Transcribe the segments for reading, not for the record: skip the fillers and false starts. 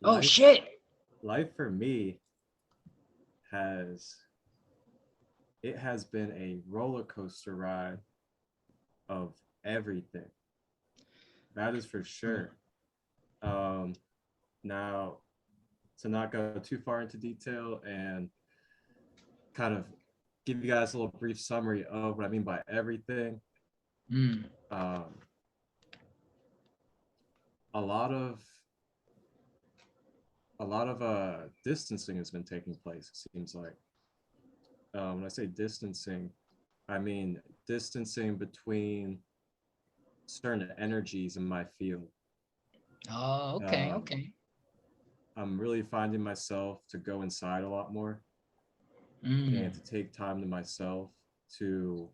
Oh life shit. life for me has it has been a roller coaster ride of everything. That is for sure. Um, now, to not go too far into detail and kind of give you guys a little brief summary of what I mean by everything. Mm. Um, a lot of distancing has been taking place. It seems like when I say distancing, I mean distancing between certain energies in my field. Oh, okay, Um, okay. I'm really finding myself to go inside a lot more and Mm. to take time to myself to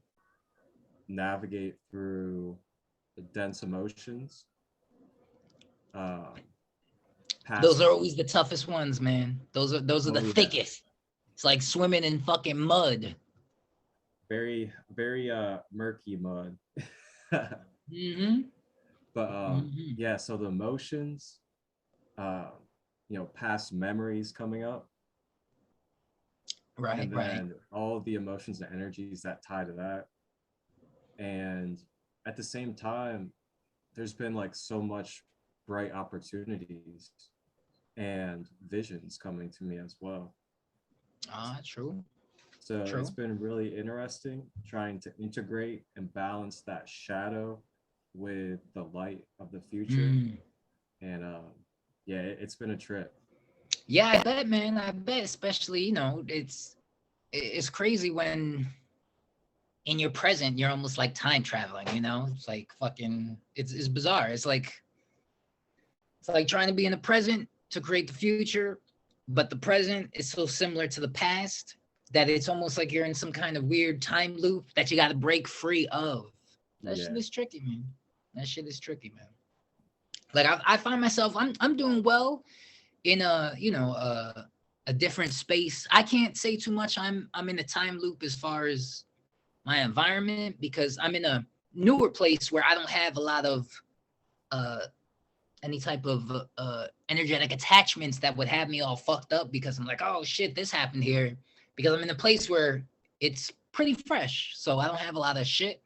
navigate through the dense emotions, um, Those past. are always the toughest ones, man. Those are the Oh yeah, thickest. It's like swimming in fucking mud. very murky mud. Mm-hmm. But Mm-hmm. yeah, so the emotions, uh, past memories coming up, Right, and right. then all of the emotions and energies that tie to that. And at the same time, there's been like so much bright opportunities and visions coming to me as well. Ah, true, So it's true. been really interesting trying to integrate and balance that shadow with the light of the future. Mm. And yeah, it's been a trip. Yeah, I bet, man. I bet, especially it's crazy when in your present you're almost like time traveling. It's like fucking. It's bizarre. It's like trying to be in the present to create the future, but the present is so similar to the past that it's almost like you're in some kind of weird time loop that you got to break free of. That shit Yeah. is tricky, man. That shit is tricky, man. Like I find myself, I'm doing well in a different space. I can't say too much. I'm in a time loop as far as my environment because I'm in a newer place where I don't have a lot of uh any type of energetic attachments that would have me all fucked up because I'm like, oh shit, this happened here. Because I'm in a place where it's pretty fresh, so I don't have a lot of shit.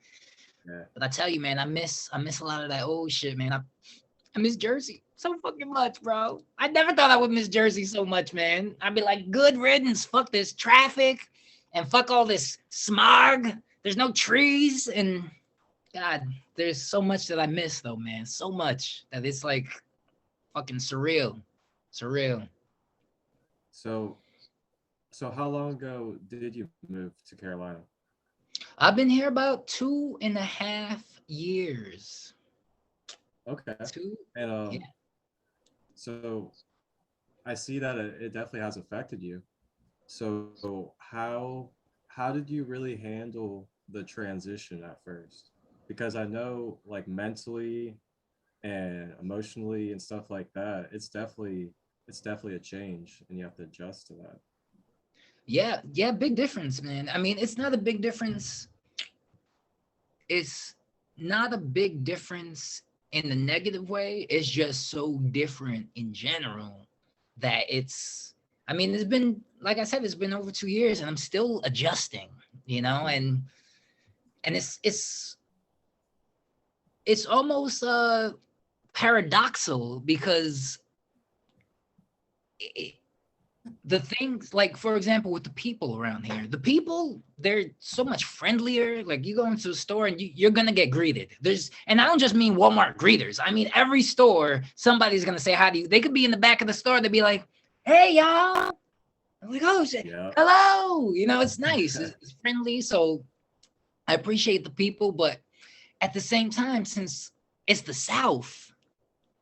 Yeah. But I tell you, man, I miss a lot of that old shit, man. I miss Jersey so fucking much, bro. I never thought I would miss Jersey so much, man. I'd be like, good riddance, fuck this traffic, and fuck all this smog. There's no trees, and God, there's so much that I miss, though, man. So much that it's like fucking surreal. Surreal. So how long ago did you move to Carolina? I've been here about 2.5 years. Okay. Two? And Yeah. so I see that it definitely has affected you. So how did you really handle the transition at first? Because I know like mentally and emotionally and stuff like that, it's definitely a change and you have to adjust to that. Yeah. Yeah. Big difference, man. I mean, it's not a big difference. It's not a big difference in the negative way. It's just so different in general that I mean, it's been, like I said, it's been over 2 years and I'm still adjusting, Yeah. and it's almost paradoxal because it, the things like for example with the people around here, the people, they're so much friendlier. Like you go into a store and you're gonna get greeted. And I don't just mean Walmart greeters, I mean every store somebody's gonna say hi to you. They could be in the back of the store, they'd be like, hey y'all. I'm like, oh shit, Yeah. hello. It's nice, it's friendly. So I appreciate the people, but at the same time, since it's the South,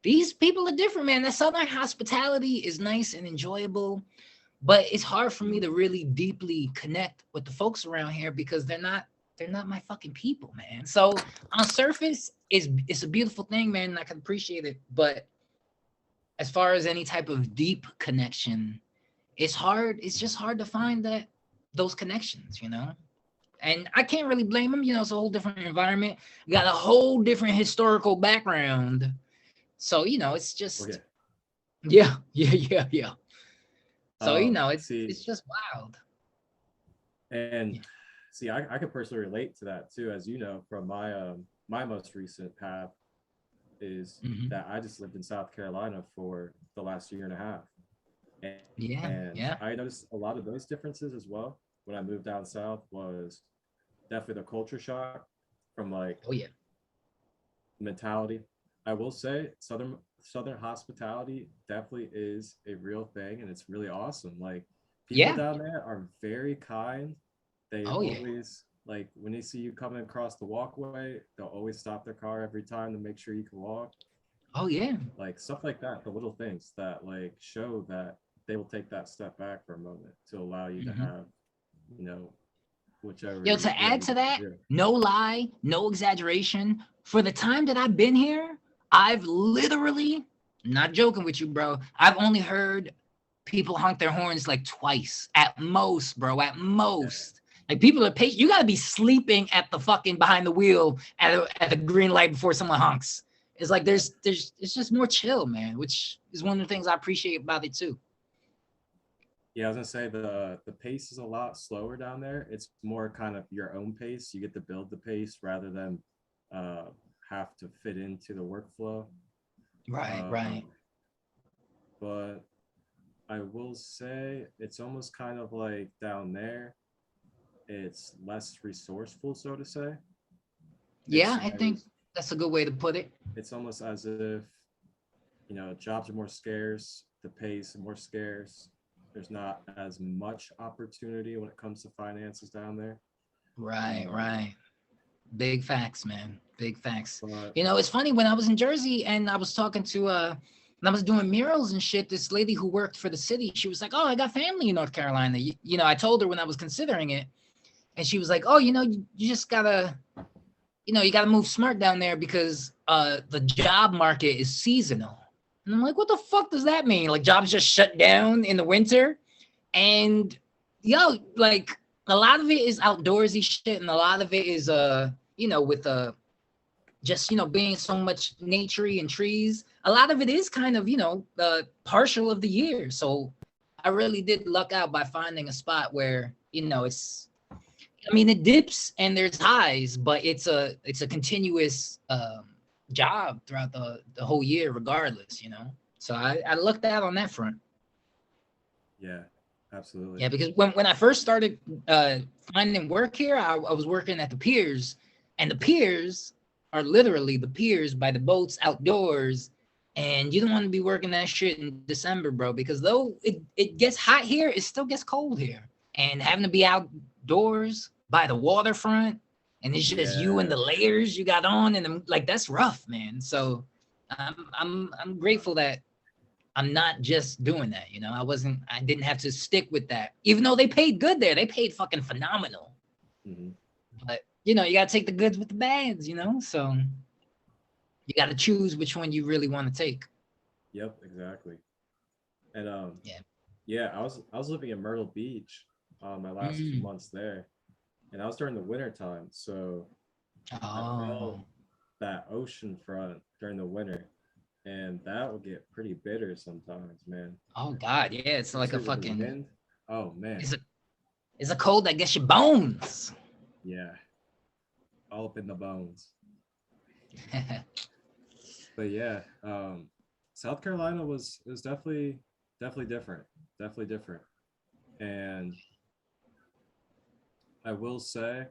these people are different, man. That Southern hospitality is nice and enjoyable, but it's hard for me to really deeply connect with the folks around here because they're not my fucking people, man. So on surface, it's a beautiful thing, man, and I can appreciate it. But as far as any type of deep connection, it's hard. It's just hard to find those connections. And I can't really blame them. It's a whole different environment. We got a whole different historical background. So, it's Okay. just Yeah, yeah. So See, it's just wild. and Yeah. see, I could personally relate to that too, as you know, from my most recent path is Hmm. that I just lived in South Carolina for the last year and a half. Yeah, And yeah. I noticed a lot of those differences as well when I moved down south was definitely the culture shock from like Oh yeah. mentality. I will say southern hospitality definitely is a real thing and it's really awesome. Like people Yeah. down there are very kind. They Oh yeah. always like when they see you coming across the walkway, they'll always stop their car every time to make sure you can walk. Oh yeah. Like stuff like that, the little things that like show that they will take that step back for a moment to allow you to Hmm. have, you know, Yo, whichever to you're add to needing to that, do. no lie, no exaggeration. For the time that I've been here, I've literally, not joking with you, bro. I've only heard people honk their horns like twice at most, bro. At Yeah. most. Like people are patient. You gotta be sleeping at the fucking behind the wheel at the green light before someone honks. It's like Yeah. there's it's just more chill, man, which is one of the things I appreciate about it too. Yeah, I was gonna say the pace is a lot slower down there. It's more kind of your own pace. You get to build the pace rather than uh, have to fit into the workflow. Right, right. Um, but I will say it's almost kind of like down there. It's less resourceful, so to say. Yeah, It's I think as that's a good way to put it. it's almost as if jobs are more scarce, the pace is more scarce. There's not as much opportunity when it comes to finances down there. Right, Um, right. Big facts, man. Big facts. but It's funny when I was in Jersey and I was talking to when I was doing murals and shit, this lady who worked for the city, she was like, "Oh, I got family in North Carolina." I told her when I was considering it, and she was like, "Oh, you just gotta, you gotta move smart down there because the job market is seasonal." And I'm like, "What the fuck does that mean? Like jobs just shut down in the winter?" And like a lot of it is outdoorsy shit, and a lot of it is with just being so much naturey and trees. A lot of it is kind of partial of the year. So I really did luck out by finding a spot where it's. I mean, it dips and there's highs, but it's a continuous job throughout the whole year, regardless. So I lucked out on that front. yeah, absolutely. Yeah, because when I first started uh, finding work here, I was working at the piers, and the piers are literally the piers by the boats outdoors. And you don't want to be working that shit in December, bro, because though it gets hot here, it still gets cold here. And having to be outdoors by the waterfront, and it's just you and Yeah, the layers you got on, and like that's rough, man. So I'm grateful that I'm not just doing that. I didn't have to stick with that. Even though they paid good there, they paid fucking phenomenal. hmm, But you gotta take the goods with the bads. So you gotta choose which one you really want to take. yep, exactly. And Yeah. yeah, I was living in Myrtle Beach, my last few Mm. months there, and I was during the winter time, so I felt Oh. that ocean front during the winter, and that would get pretty bitter sometimes, man. Oh God. Yeah. It's like a Especially with the fucking. wind. Oh man, It's a. It's a cold that gets your bones. yeah, all up in the bones. But yeah, South Carolina was definitely different, definitely different. And I will say,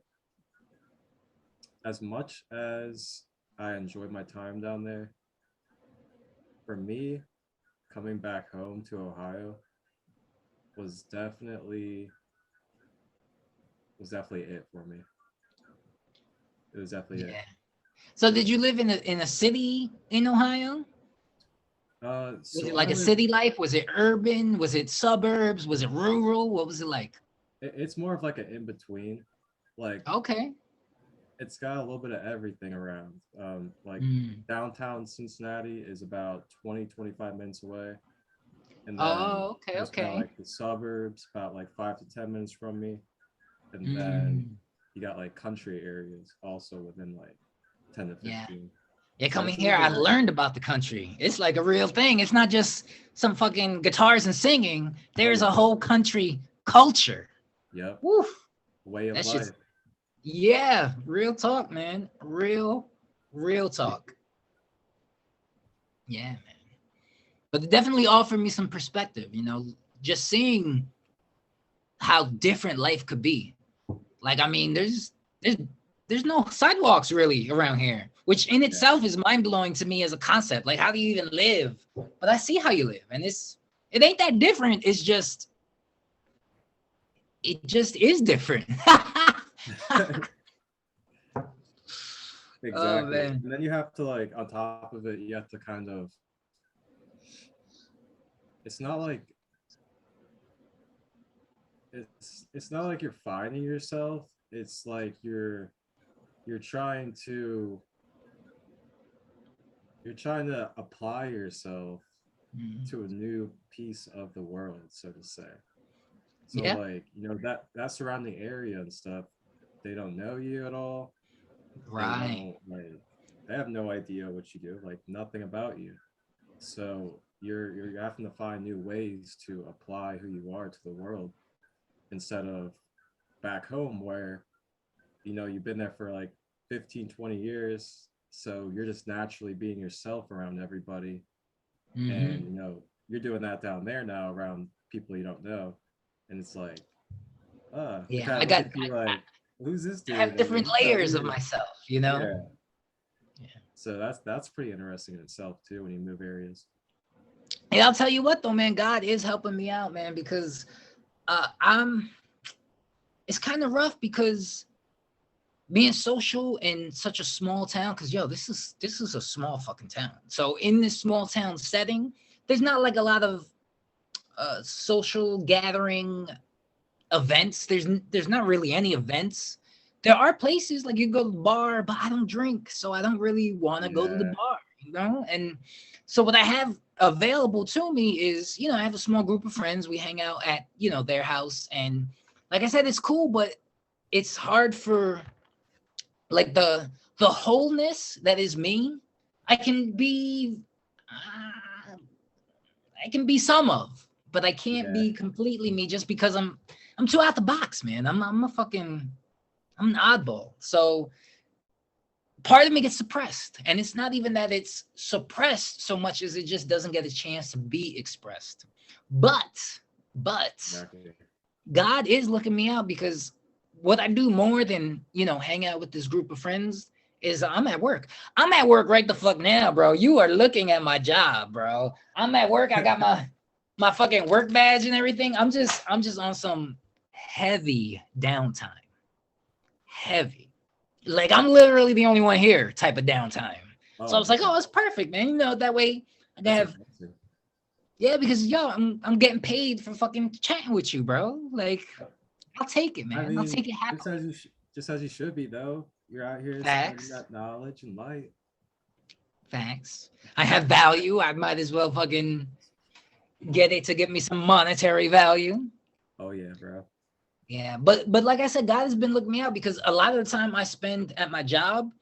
as much as I enjoyed my time down there, for me, coming back home to Ohio was definitely it for me. It was definitely it. Yeah. So did you live in a city in Ohio? Was So it I like a live. city life? Was it urban? Was it suburbs? Was it rural? What was it like? It's more of like an in between. Like Okay. it's got a little bit of everything around. Like Mm. downtown Cincinnati is about 20-25 minutes away, and then Oh, okay, there's kind of okay. like the suburbs about like 5 to 10 minutes from me, and then Mm. you got like country areas also within like 10 to Yeah. 15. Yeah, So coming it's here, I even learned about the country. It's like a real thing. It's not just some fucking guitars and singing. oh There's a yeah, whole country culture. yep, Woo. way of That shit's life. yeah, real talk, man. Real talk. Yeah, man. But it definitely offered me some perspective, just seeing how different life could be. Like, I mean, there's there's no sidewalks really around here, which in Yeah. itself is mind blowing to me as a concept. Like, how do you even live? But I see how you live, and it ain't that different. It just is different. Oh Exactly. man. And then you have to like on top of it, you have to kind of it's not like it's not like you're finding yourself. It's like you're trying to you're trying to apply yourself Mhm. to a new piece of the world, so to say. So Yeah. like, that surrounding area and stuff, they don't know you at all. They Right. don't like they have no idea what you do, like nothing about you. So you're having to find new ways to apply who you are to the world instead of back home where you've been there for like 15, 20 years, so you're just naturally being yourself around everybody. And Hmm. you're doing that down there now around people you don't know, and it's like they Yeah. kind I of look got. at you like, who's this I have dude, and different he's kind of layers of weird. myself. Yeah. Yeah. So that's pretty interesting in itself too when you move areas. And I'll tell you what though, man, God is helping me out, man, because I'm it's kind of rough because being social in such a small town, because yo, this is a small fucking town. So in this small town setting, there's not like a lot of social gathering events. There's not really any events. There are places like you go to the bar, but I don't drink, so I don't really want to go to the Yeah. bar. And so what I have available to me is, I have a small group of friends. We hang out at, their house, and like I said, it's cool, but it's hard for like the wholeness that is me. I can be, I can be some of, but I can't Yeah. be completely me just because I'm too out the box, man. I'm an oddball. So part of me gets suppressed. And it's not even that it's suppressed so much as it just doesn't get a chance to be expressed. But Exactly. God is looking me out because what I do more than, hang out with this group of friends is I'm at work. I'm at work right the fuck now, bro. You are looking at my job, bro. I'm at work. I got my fucking work badge and everything. I'm just on some heavy downtime. Heavy. Like I'm literally the only one here type of downtime. So I Oh was like, man, oh, it's perfect, man. That way I can that's have amazing. yeah, because yo, I'm getting paid for fucking chatting with you, bro. Like I'll take it, I man. I'll mean, take it happily. just as you should be though. You're out here spreading Facts. that knowledge and light. Facts. I have value. I might as well fucking get it to give me some monetary value. Oh yeah, bro. Yeah, but like I said, God has been looking me out because a lot of the time I spend at my job,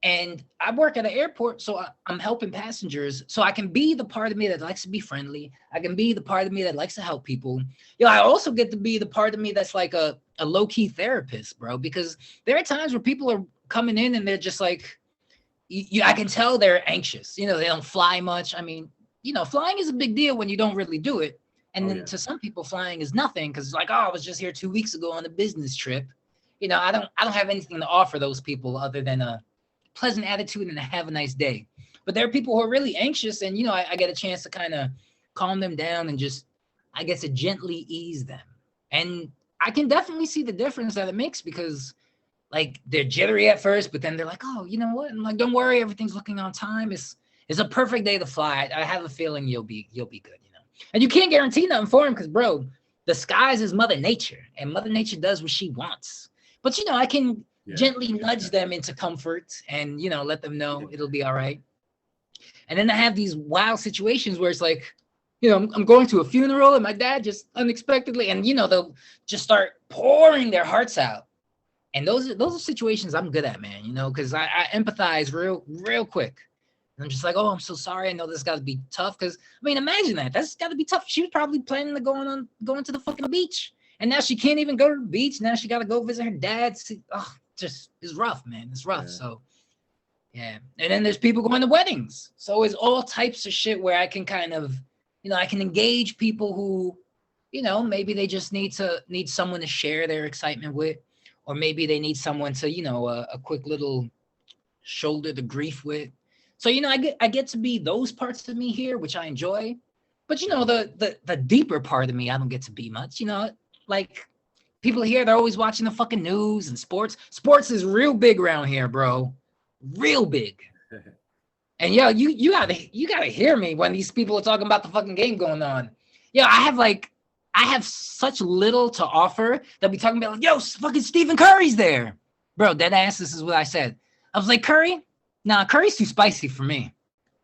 and I work at an airport, so I'm helping passengers. So I can be the part of me that likes to be friendly. I can be the part of me that likes to help people. I also get to be the part of me that's like a low key therapist, bro. Because there are times where people are coming in and they're just like, I can tell they're anxious. They don't fly much. I mean, flying is a big deal when you don't really do it. And Oh then yeah. to some people, flying is nothing because it's like, oh, I was just here 2 weeks ago on a business trip. I don't have anything to offer those people other than a pleasant attitude and a have a nice day. But there are people who are really anxious, and I get a chance to kind of calm them down and just, I guess, to gently ease them. And I can definitely see the difference that it makes because like they're jittery at first, but then they're like, oh, you know what? I'm like, don't worry, everything's looking on time. It's a perfect day to fly. I have a feeling you'll be good. And you can't guarantee nothing for him because, bro, the skies is Mother Nature, and Mother Nature does what she wants. But I can Yeah. gently nudge them into comfort and let them know it'll be all right. And then I have these wild situations where it's like, I'm going to a funeral and my dad just unexpectedly, and they'll just start pouring their hearts out. And those are situations I'm good at, man, you know, because I empathize real quick. And I'm just like, oh, I'm so sorry. I know this got to be tough. Because I mean, imagine that. That's got to be tough. She was probably planning to going to the fucking beach, and now she can't even go to the beach. Now she got to go visit her dad. Oh, just it's rough, man. It's rough. Yeah. So yeah. And then there's people going to weddings. So it's all types of shit where I can kind of, you know, I can engage people who, you know, maybe they just need someone to share their excitement with, or maybe they need someone to, you know, a quick little shoulder the grief with. So, you know, I get to be those parts of me here, which I enjoy. But, you know, the deeper part of me, I don't get to be much, you know, like people here, they're always watching the fucking news and sports. Sports is real big around here, bro. Real big. And yo, you gotta hear me when these people are talking about the fucking game going on. Yo, I have such little to offer that we talking about like, yo, fucking Stephen Curry's there. Bro, dead ass, this is what I said. I was like, Curry? Nah, Curry's too spicy for me.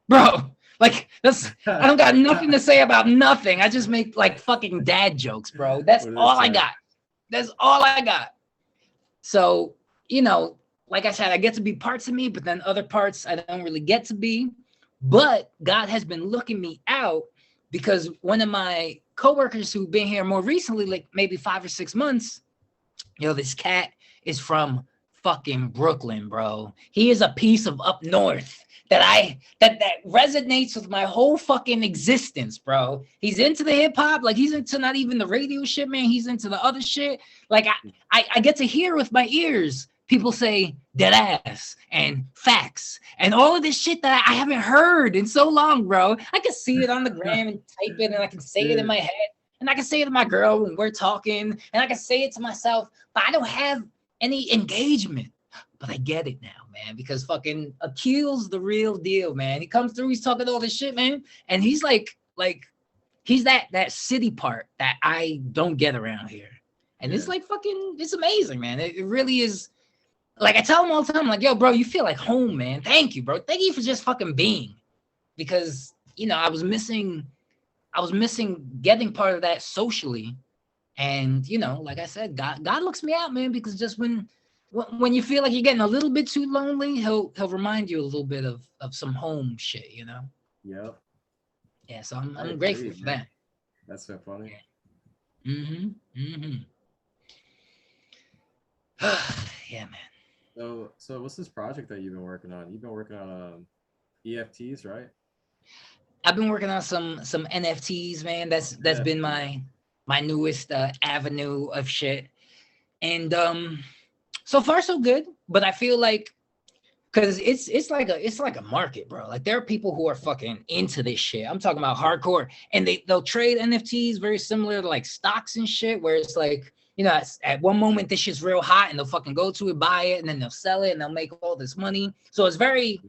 Bro, like I don't got nothing to say about nothing. I just make like fucking dad jokes, bro. That's all I got. That's all I got. So, you know, like I said, I get to be parts of me, but then other parts I don't really get to be. But God has been looking me out because one of my coworkers who've been here more recently, like maybe 5 or 6 months, you know, this cat is from fucking Brooklyn, bro. He is a piece of up north that resonates with my whole fucking existence, bro. He's into the hip hop, like he's into not even the radio shit, man. He's into the other shit. Like I get to hear with my ears people say dead ass and facts and all of this shit that I haven't heard in so long, bro. I can see it on the gram and type it, and I can say it in my head, and I can say it to my girl when we're talking, and I can say it to myself, but I don't have any engagement. But I get it now, man, because fucking Akil's the real deal, man. He comes through, he's talking all this shit, man, and he's like he's that city part that I don't get around here, and it's like fucking, it's amazing, man. It really is. Like I tell him all the time, like, yo, bro, you feel like home, man. Thank you, bro. Thank you for just fucking being, because you know I was missing getting part of that socially, and you know, like I said, God looks me out, man, because just when you feel like you're getting a little bit too lonely, he'll remind you a little bit of some home shit, you know. Yep. Yeah, so I'm grateful for that. That's so funny. Yeah. Yeah, man. So what's this project that you've been working on? You've been working on EFTs, right? I've been working on some NFTs, man. That's been my newest avenue of shit. And so far so good, but I feel like because it's like a market, bro. Like there are people who are fucking into this shit. I'm talking about hardcore, and they'll trade NFTs very similar to like stocks and shit, where it's like, you know, at one moment this shit's real hot and they'll fucking go to it, buy it, and then they'll sell it and they'll make all this money. So it's very,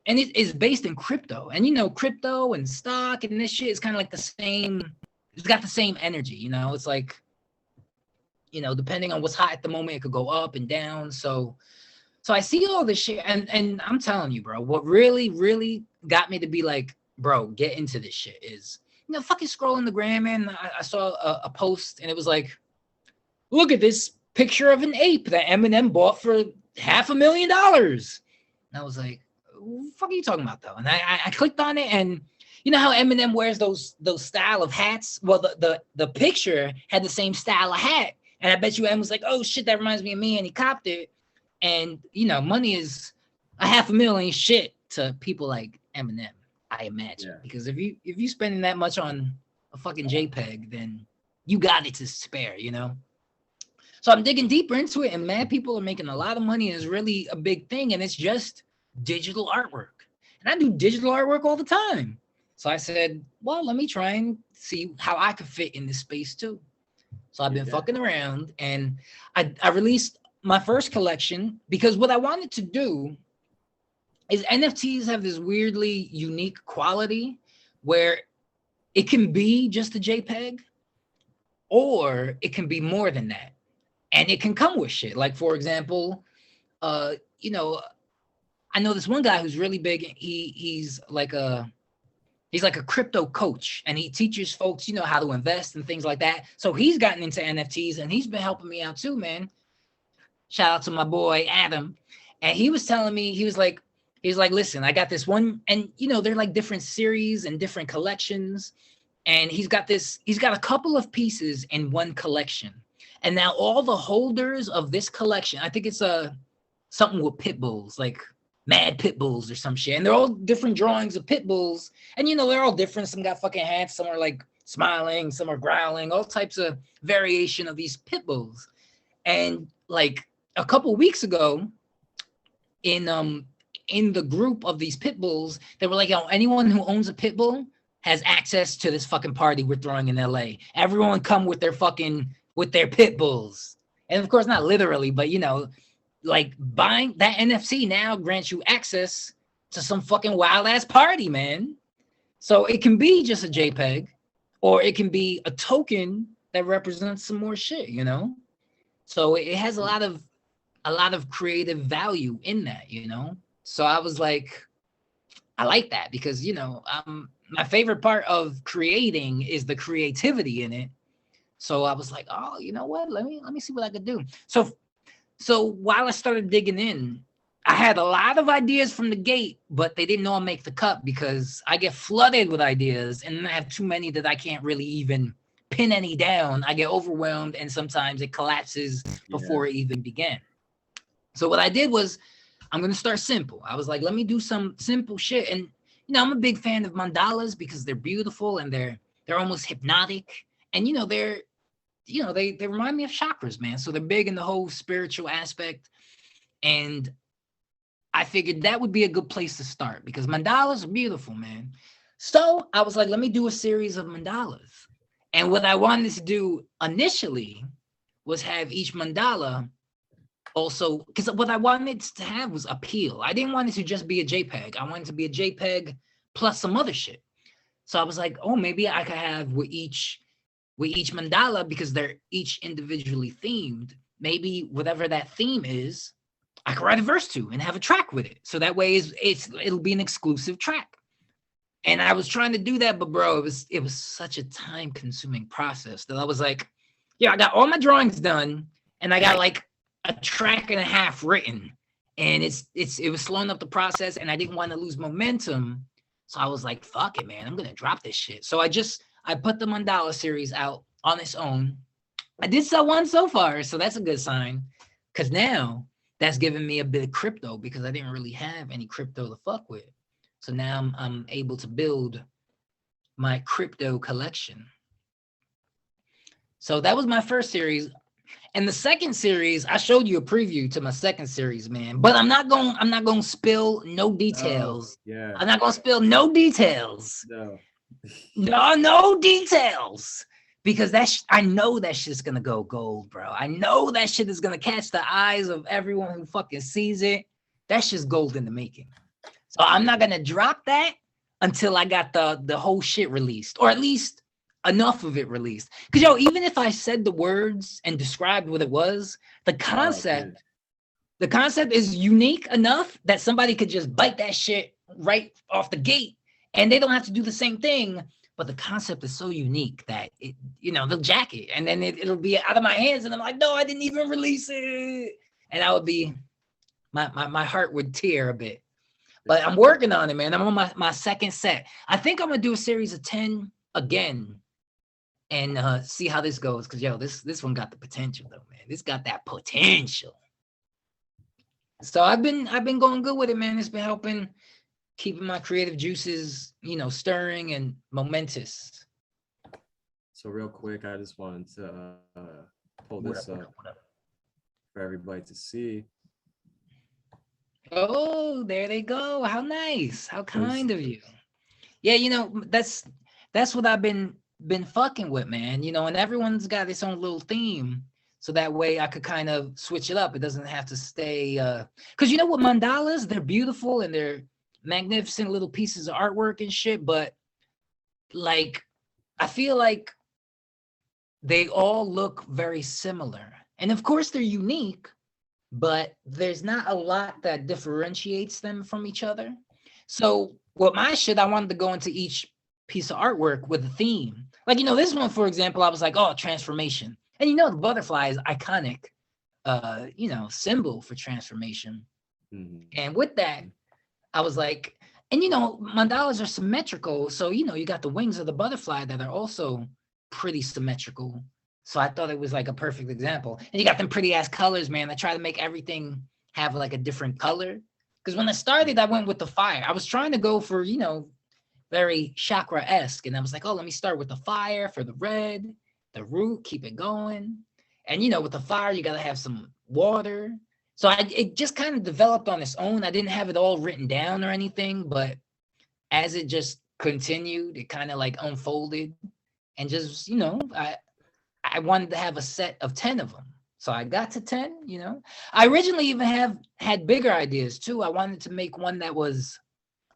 and it's based in crypto. And you know, crypto and stock and this shit is kind of like the same, it's got the same energy, you know. It's like, you know, depending on what's hot at the moment, it could go up and down. So I see all this shit, and I'm telling you, bro, what really got me to be like, bro, get into this shit is, you know, fucking scrolling the gram, and I saw a post, and it was like, look at this picture of an ape that Eminem bought for $500,000. And I was like, what the fuck are you talking about, though? And I clicked on it, and you know how Eminem wears those style of hats? Well, the picture had the same style of hat, and I bet you Em was like, oh shit, that reminds me of me, and he copped it. And you know, money is $500,000 shit to people like Eminem, I imagine, because if you spending that much on a fucking JPEG, then you got it to spare, you know. So I'm digging deeper into it, and mad people are making a lot of money, and it's really a big thing, and it's just digital artwork. And I do digital artwork all the time. So I said, well, let me try and see how I could fit in this space too. So I've been fucking around, and I released my first collection, because what I wanted to do is NFTs have this weirdly unique quality where it can be just a JPEG, or it can be more than that. And it can come with shit. Like, for example, you know, I know this one guy who's really big. He's like a crypto coach, and he teaches folks, you know, how to invest and things like that. So he's gotten into NFTs, and he's been helping me out too, man. Shout out to my boy Adam. And he was telling me, he was like, listen, I got this one, and you know, they're like different series and different collections. And he's got a couple of pieces in one collection. And now all the holders of this collection, I think it's something with pit bulls, like mad pit bulls or some shit. And they're all different drawings of pit bulls. And you know, they're all different. Some got fucking hats, some are like smiling, some are growling, all types of variation of these pit bulls. And like a couple weeks ago, in the group of these pit bulls, they were like, yo, anyone who owns a pit bull has access to this fucking party we're throwing in LA. Everyone come with their pit bulls. And of course, not literally, but you know, like buying that NFC now grants you access to some fucking wild ass party, man. So it can be just a JPEG, or it can be a token that represents some more shit, you know? So it has a lot of creative value in that, you know? So I was like, I like that because, you know, my favorite part of creating is the creativity in it. So I was like, oh, you know what? Let me see what I could do. So while I started digging in, I had a lot of ideas from the gate, but they didn't all make the cut because I get flooded with ideas and then I have too many that I can't really even pin any down. I get overwhelmed and sometimes it collapses before it even began. So what I did was, I'm going to start simple. I was like, let me do some simple shit. And, you know, I'm a big fan of mandalas because they're beautiful and they're almost hypnotic. And, you know, they remind me of chakras, man. So they're big in the whole spiritual aspect. And I figured that would be a good place to start because mandalas are beautiful, man. So I was like, let me do a series of mandalas. And what I wanted to do initially was have each mandala also, because what I wanted to have was appeal. I didn't want it to just be a JPEG. I wanted it to be a JPEG plus some other shit. So I was like, oh, maybe I could have with each mandala, because they're each individually themed, maybe whatever that theme is, I could write a verse to and have a track with it. So that way it'll be an exclusive track. And I was trying to do that, but bro, it was such a time-consuming process that I was like, yeah, I got all my drawings done and I got like a track and a half written, and it was slowing up the process and I didn't want to lose momentum. So I was like, fuck it, man, I'm gonna drop this shit. So I put the mandala series out on its own. I did sell one so far, so that's a good sign, because now that's giving me a bit of crypto because I didn't really have any crypto to fuck with. So now I'm able to build my crypto collection. So that was my first series. And the second series, I showed you a preview to my second series, man. But I'm not going to spill no details. Oh, yeah. I'm not going to spill no details. No details. Because I know that shit's going to go gold, bro. I know that shit is going to catch the eyes of everyone who fucking sees it. That shit's gold in the making. So I'm not going to drop that until I got the whole shit released, or at least enough of it released. Because, yo, even if I said the words and described what it was, the concept is unique enough that somebody could just bite that shit right off the gate and they don't have to do the same thing. But the concept is so unique that they'll jack it, and then it'll be out of my hands, and I'm like, no, I didn't even release it. And I would be, my heart would tear a bit. But I'm working on it, man. I'm on my second set. I think I'm gonna do a series of 10 again and see how this goes. Cause yo, this one got the potential though, man. This got that potential. So I've been going good with it, man. It's been helping keeping my creative juices, stirring and momentous. So real quick, I just wanted to pull this up for everybody to see. Oh, there they go. How nice. How kind of you. Yeah, that's what I've been fucking with, man. And everyone's got its own little theme. So that way I could kind of switch it up. It doesn't have to stay because what mandalas, they're beautiful and they're magnificent little pieces of artwork and shit, but like I feel like they all look very similar. And of course they're unique, but there's not a lot that differentiates them from each other. So with my shit, I wanted to go into each piece of artwork with a theme. Like, this one, for example, I was like, oh, transformation. And the butterfly is iconic symbol for transformation. Mhm. And with that, I was like, and mandalas are symmetrical. So, you got the wings of the butterfly that are also pretty symmetrical. So I thought it was like a perfect example. And you got them pretty ass colors, man. I try to make everything have like a different color. Because when I started, I went with the fire. I was trying to go for, very chakra-esque. And I was like, oh, let me start with the fire for the red, the root, keep it going. And, with the fire, you got to have some water. So it just kind of developed on its own. I didn't have it all written down or anything, but as it just continued, it kind of like unfolded. And just, I wanted to have a set of 10 of them. So I got to 10, I originally even had bigger ideas too. I wanted to make one that was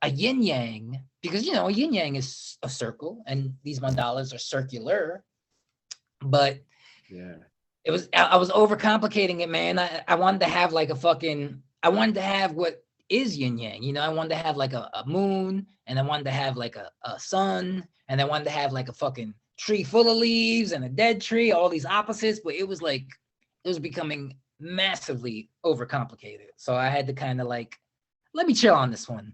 a yin yang, because a yin yang is a circle and these mandalas are circular. But Yeah. I was overcomplicating it, man. I wanted to have like I wanted to have what is yin yang, I wanted to have like a moon, and I wanted to have like a sun, and I wanted to have like a fucking tree full of leaves and a dead tree, all these opposites. But it was becoming massively overcomplicated. So I had to kind of like, let me chill on this one.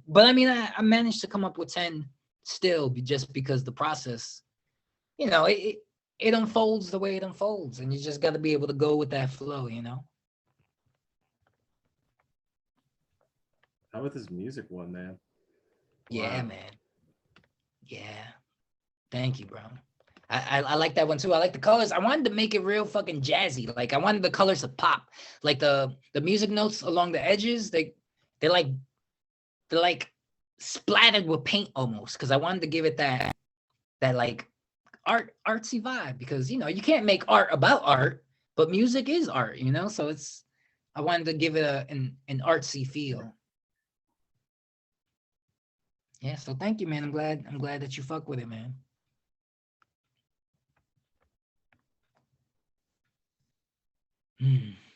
But I mean, I managed to come up with 10 still, just because the process, it unfolds the way it unfolds, and you just got to be able to go with that flow, How about this music one, man? Yeah, Wow. man. Yeah. Thank you, bro. I like that one too. I like the colors. I wanted to make it real fucking jazzy. Like I wanted the colors to pop. Like the music notes along the edges, they're like splattered with paint almost, because I wanted to give it that like artsy vibe, because you can't make art about art, but music is art, so I wanted to give it an artsy feel. Yeah, so thank you, man. I'm glad that you fuck with it, man.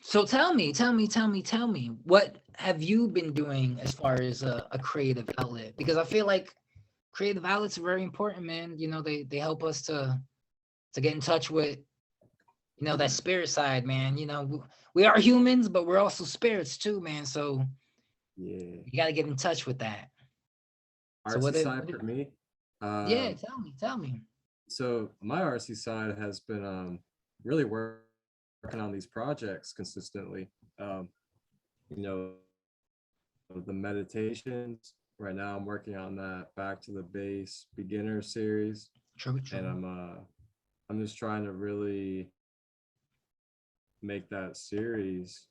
So tell me, what have you been doing as far as a creative outlet? Because I feel like creative outlets are very important, man. They help us to get in touch with, that spirit side, man. We are humans, but we're also spirits too, man. So Yeah. you got to get in touch with that. So Artsy side for me. Yeah, tell me. So my RC side has been really working on these projects consistently. You know, the meditations. Right now, I'm working on that Back to the Base beginner series, True. and I'm just trying to really make that series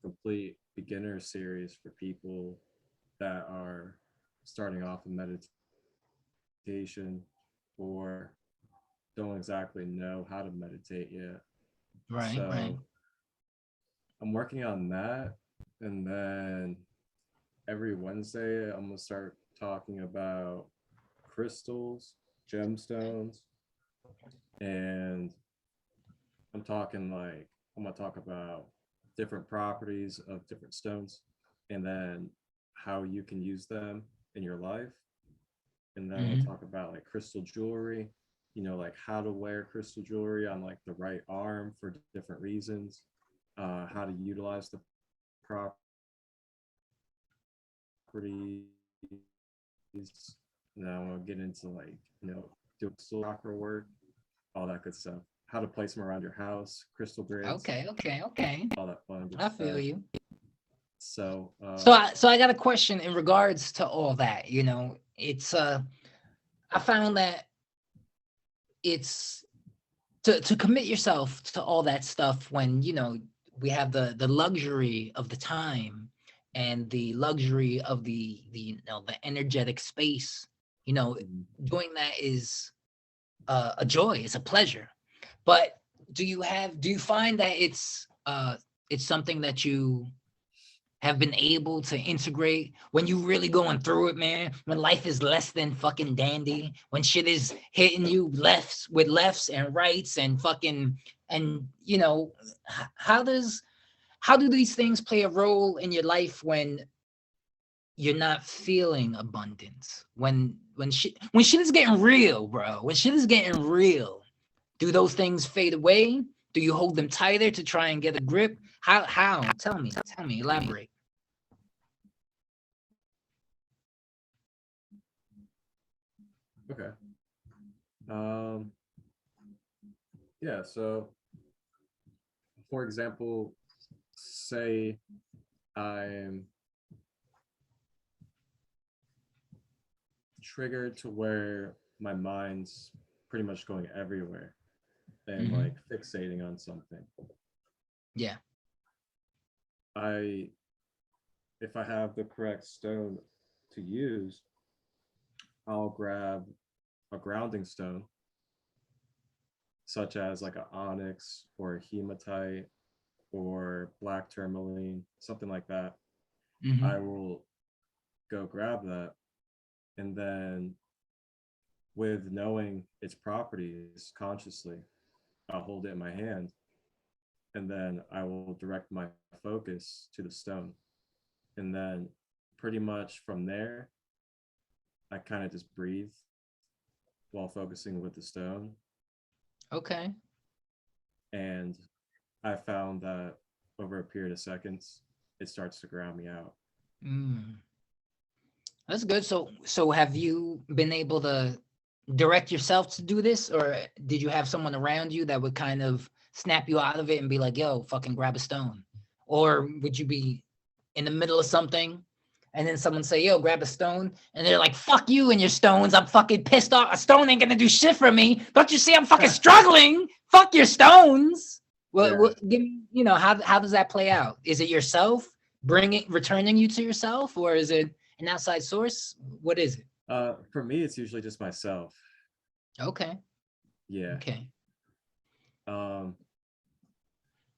complete beginner series for people that are starting off in meditation or don't exactly know how to meditate yet. Right, So right. I'm working on that. And then every Wednesday, I'm going to start talking about crystals, gemstones, and I'm going to talk about different properties of different stones and then how you can use them in your life. And then we'll talk about like crystal jewelry, like how to wear crystal jewelry on like the right arm for different reasons, how to utilize the properties. Now we'll get into like, doing chakra work, all that good stuff. How to place them around your house, crystal grids. Okay. All that fun good I stuff. feel you. So I got a question in regards to all that. It's I found that it's to commit yourself to all that stuff when we have the luxury of the time and the luxury of the energetic space. Doing that is a joy, it's a pleasure. But do you find that it's something that you have been able to integrate when you really going through it, man? When life is less than fucking dandy, when shit is hitting you lefts and rights and fucking, and how do these things play a role in your life when you're not feeling abundance? When shit is getting real, bro. When shit is getting real, do those things fade away? Do you hold them tighter to try and get a grip? How? Tell me, elaborate. Okay. Um, yeah, so for example, say I'm triggered to where my mind's pretty much going everywhere and Mm-hmm. like fixating on something. Yeah. If I have the correct stone to use, I'll grab a grounding stone, such as like an onyx or a hematite or black tourmaline, something like that. Mm-hmm. I will go grab that, and then with knowing its properties consciously, I'll hold it in my hand, and then I will direct my focus to the stone. And then pretty much from there, I kind of just breathe while focusing with the stone. Okay. And I found that over a period of seconds, it starts to ground me out. Mm. That's good. So have you been able to direct yourself to do this, or did you have someone around you that would kind of snap you out of it and be like, yo, fucking grab a stone? Or would you be in the middle of something and then someone say, yo, grab a stone, and they're like, fuck you and your stones, I'm fucking pissed off, a stone ain't gonna do shit for me, don't you see I'm fucking struggling, fuck your stones. Well, give me, how does that play out? Is it yourself returning you to yourself, or is it an outside source? What is it? For me, it's usually just myself. Okay. Yeah. Okay. Um,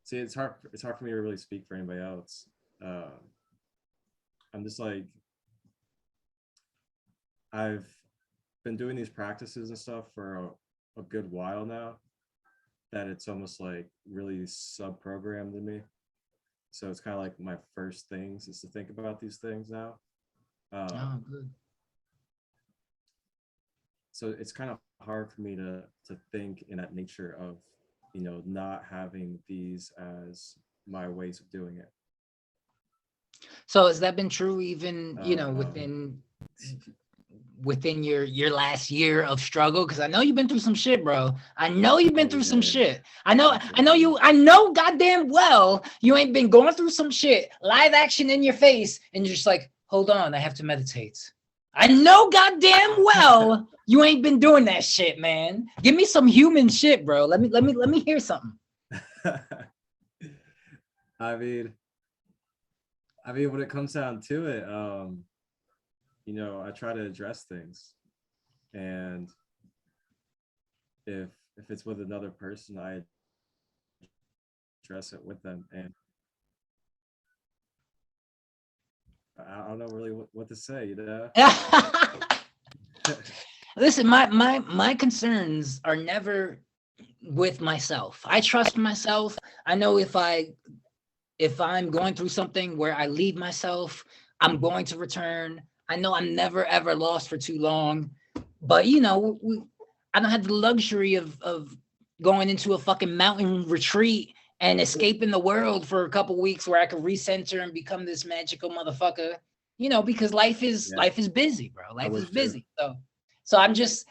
See, it's hard. It's hard for me to really speak for anybody else. I'm just like, I've been doing these practices and stuff for a good while now, that it's almost like really sub-programmed in me. So it's kind of like my first things is to think about these things now. Oh, good. So it's kind of hard for me to think in that nature of, not having these as my ways of doing it. So has that been true even, Um, within your last year of struggle? Because I know you've been through some shit, bro. I know you've been oh through some yeah, shit. I know goddamn well you ain't been going through some shit, live action in your face, and you're just like, hold on, I have to meditate. I know goddamn well you ain't been doing that shit, man. Give me some human shit, bro. Let me hear something. I mean, when it comes down to it, I try to address things, and if it's with another person, I address it with them, and I don't know really what to say, Listen, my concerns are never with myself. I trust myself. I know if I'm going through something where I leave myself, I'm going to return. I know I'm never ever lost for too long. But I don't have the luxury of going into a fucking mountain retreat and escaping the world for a couple weeks where I could recenter and become this magical motherfucker. Because life is Yeah, life is busy, bro. I Life is wish too. busy. So I'm just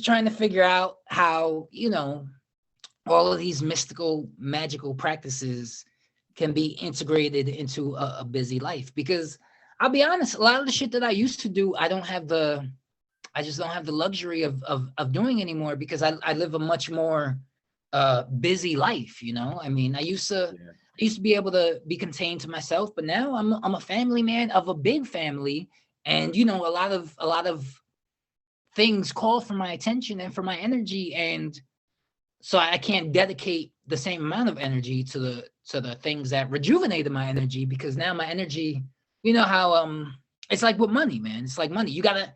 trying to figure out how, all of these mystical, magical practices can be integrated into a busy life. Because I'll be honest, a lot of the shit that I used to do, I just don't have the luxury of doing anymore, because I live a much more busy life. I mean, I used to be able to be contained to myself, but now I'm a family man of a big family, and a lot of things call for my attention and for my energy, and so I can't dedicate the same amount of energy to the things that rejuvenated my energy, because now my energy, how it's like with money, man. It's like money. You gotta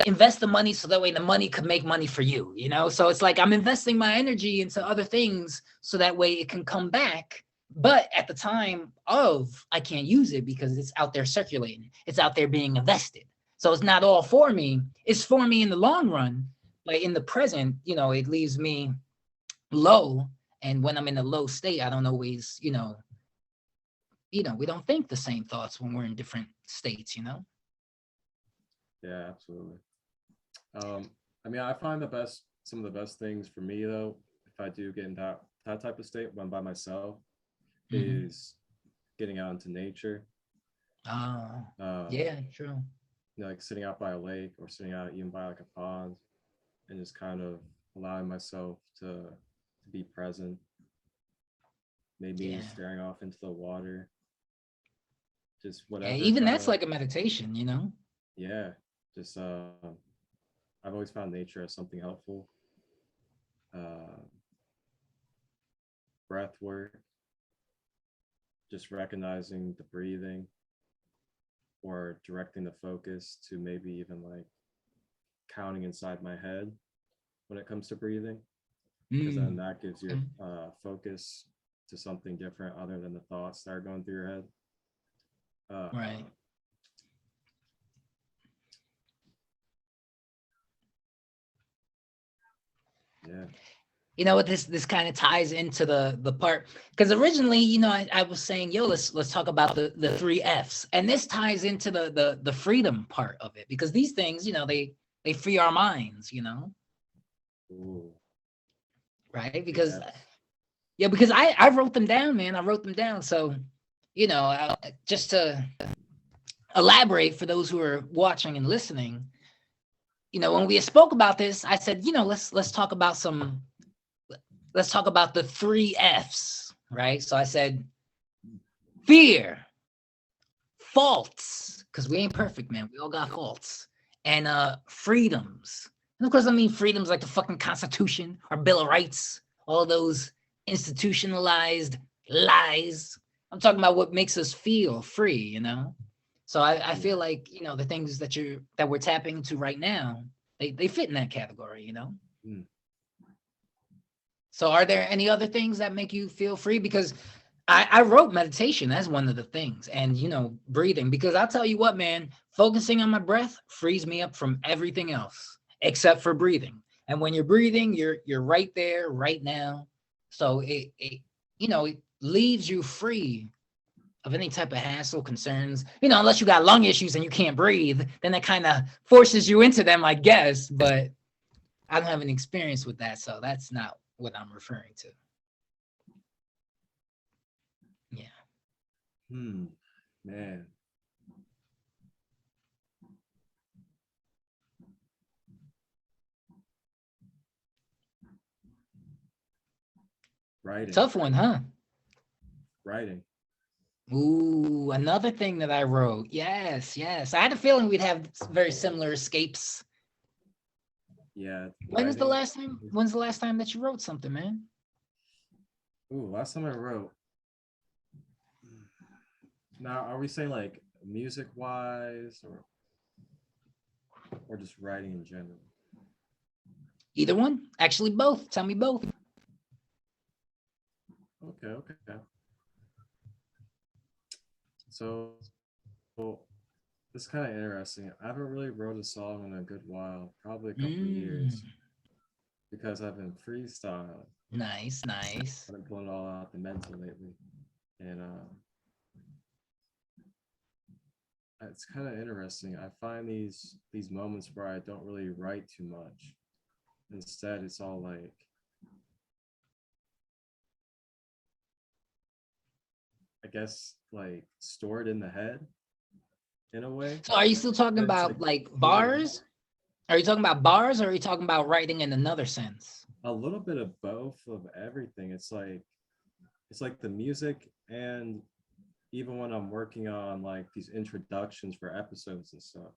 invest the money so that way the money could make money for you, So it's like I'm investing my energy into other things so that way it can come back. But at the time of, I can't use it because it's out there circulating. It's out there being invested. So it's not all for me. It's for me in the long run. But in the present, it leaves me low, And when I'm in a low state, I don't always, we don't think the same thoughts when we're in different states, Yeah, absolutely. I mean, I find some of the best things for me though, if I do get in that type of state when I'm by myself, Hmm. is getting out into nature. Yeah, true. Like sitting out by a lake or sitting out even by like a pond, and just kind of allowing myself to be present. Maybe Yeah. staring off into the water, just Yeah, whatever even kind that's of, like a meditation. yeah, just I've always found nature as something helpful. Uh, Breath work, just recognizing the breathing or directing the focus to maybe even like counting inside my head when it comes to breathing, because then Mm, that gives you okay. focus to something different other than the thoughts that are going through your head. Right. Uh, yeah. You know what, this kind of ties into the part, because originally, I was saying, yo, let's talk about the three F's, and this ties into the freedom part of it, because these things, they free our minds, Ooh, right? the Because F's. yeah, because I wrote them down, man. I wrote them down. So, just to elaborate for those who are watching and listening, when we spoke about this, I said, let's talk about the three F's, right? So I said fear, faults, because we ain't perfect, man. We all got faults, and freedoms. And of course, I mean freedoms like the fucking Constitution, our Bill of Rights, all those institutionalized lies. I'm talking about what makes us feel free. So I feel Yeah. like, the things that we're tapping into right now, they fit in that category. Mm. So are there any other things that make you feel free? Because I wrote meditation as one of the things, and breathing, because I'll tell you what, man, focusing on my breath frees me up from everything else except for breathing. And when you're breathing, you're right there, right now. So it leaves you free of any type of hassle, concerns, unless you got lung issues and you can't breathe, then that kind of forces you into them, I guess. But I don't have any experience with that, so that's not what I'm referring to. Yeah. Hmm. Man. Writing. Tough one, huh? Writing. Ooh, another thing that I wrote. Yes, yes. I had a feeling we'd have very similar escapes. Yeah. When's the Writing. last time? When's the last time that you wrote something, man? Ooh, last time I wrote. Now, are we saying like music wise or just writing in general? Either one? Actually, both. Tell me both. Okay, okay. So well, it's kind of interesting. I haven't really wrote a song in a good while, probably a couple of Mm, years, because I've been freestyling. nice, nice. I've been pulling it all out the mental lately, and it's kind of interesting. I find these moments where I don't really write too much. Instead, it's all like I guess like stored in the head in a way, So are you still talking but it's like about like fluid. bars? Are you talking about bars, or are you talking about writing in another sense? A little bit of both of everything. It's like the music, and even when I'm working on like these introductions for episodes and stuff.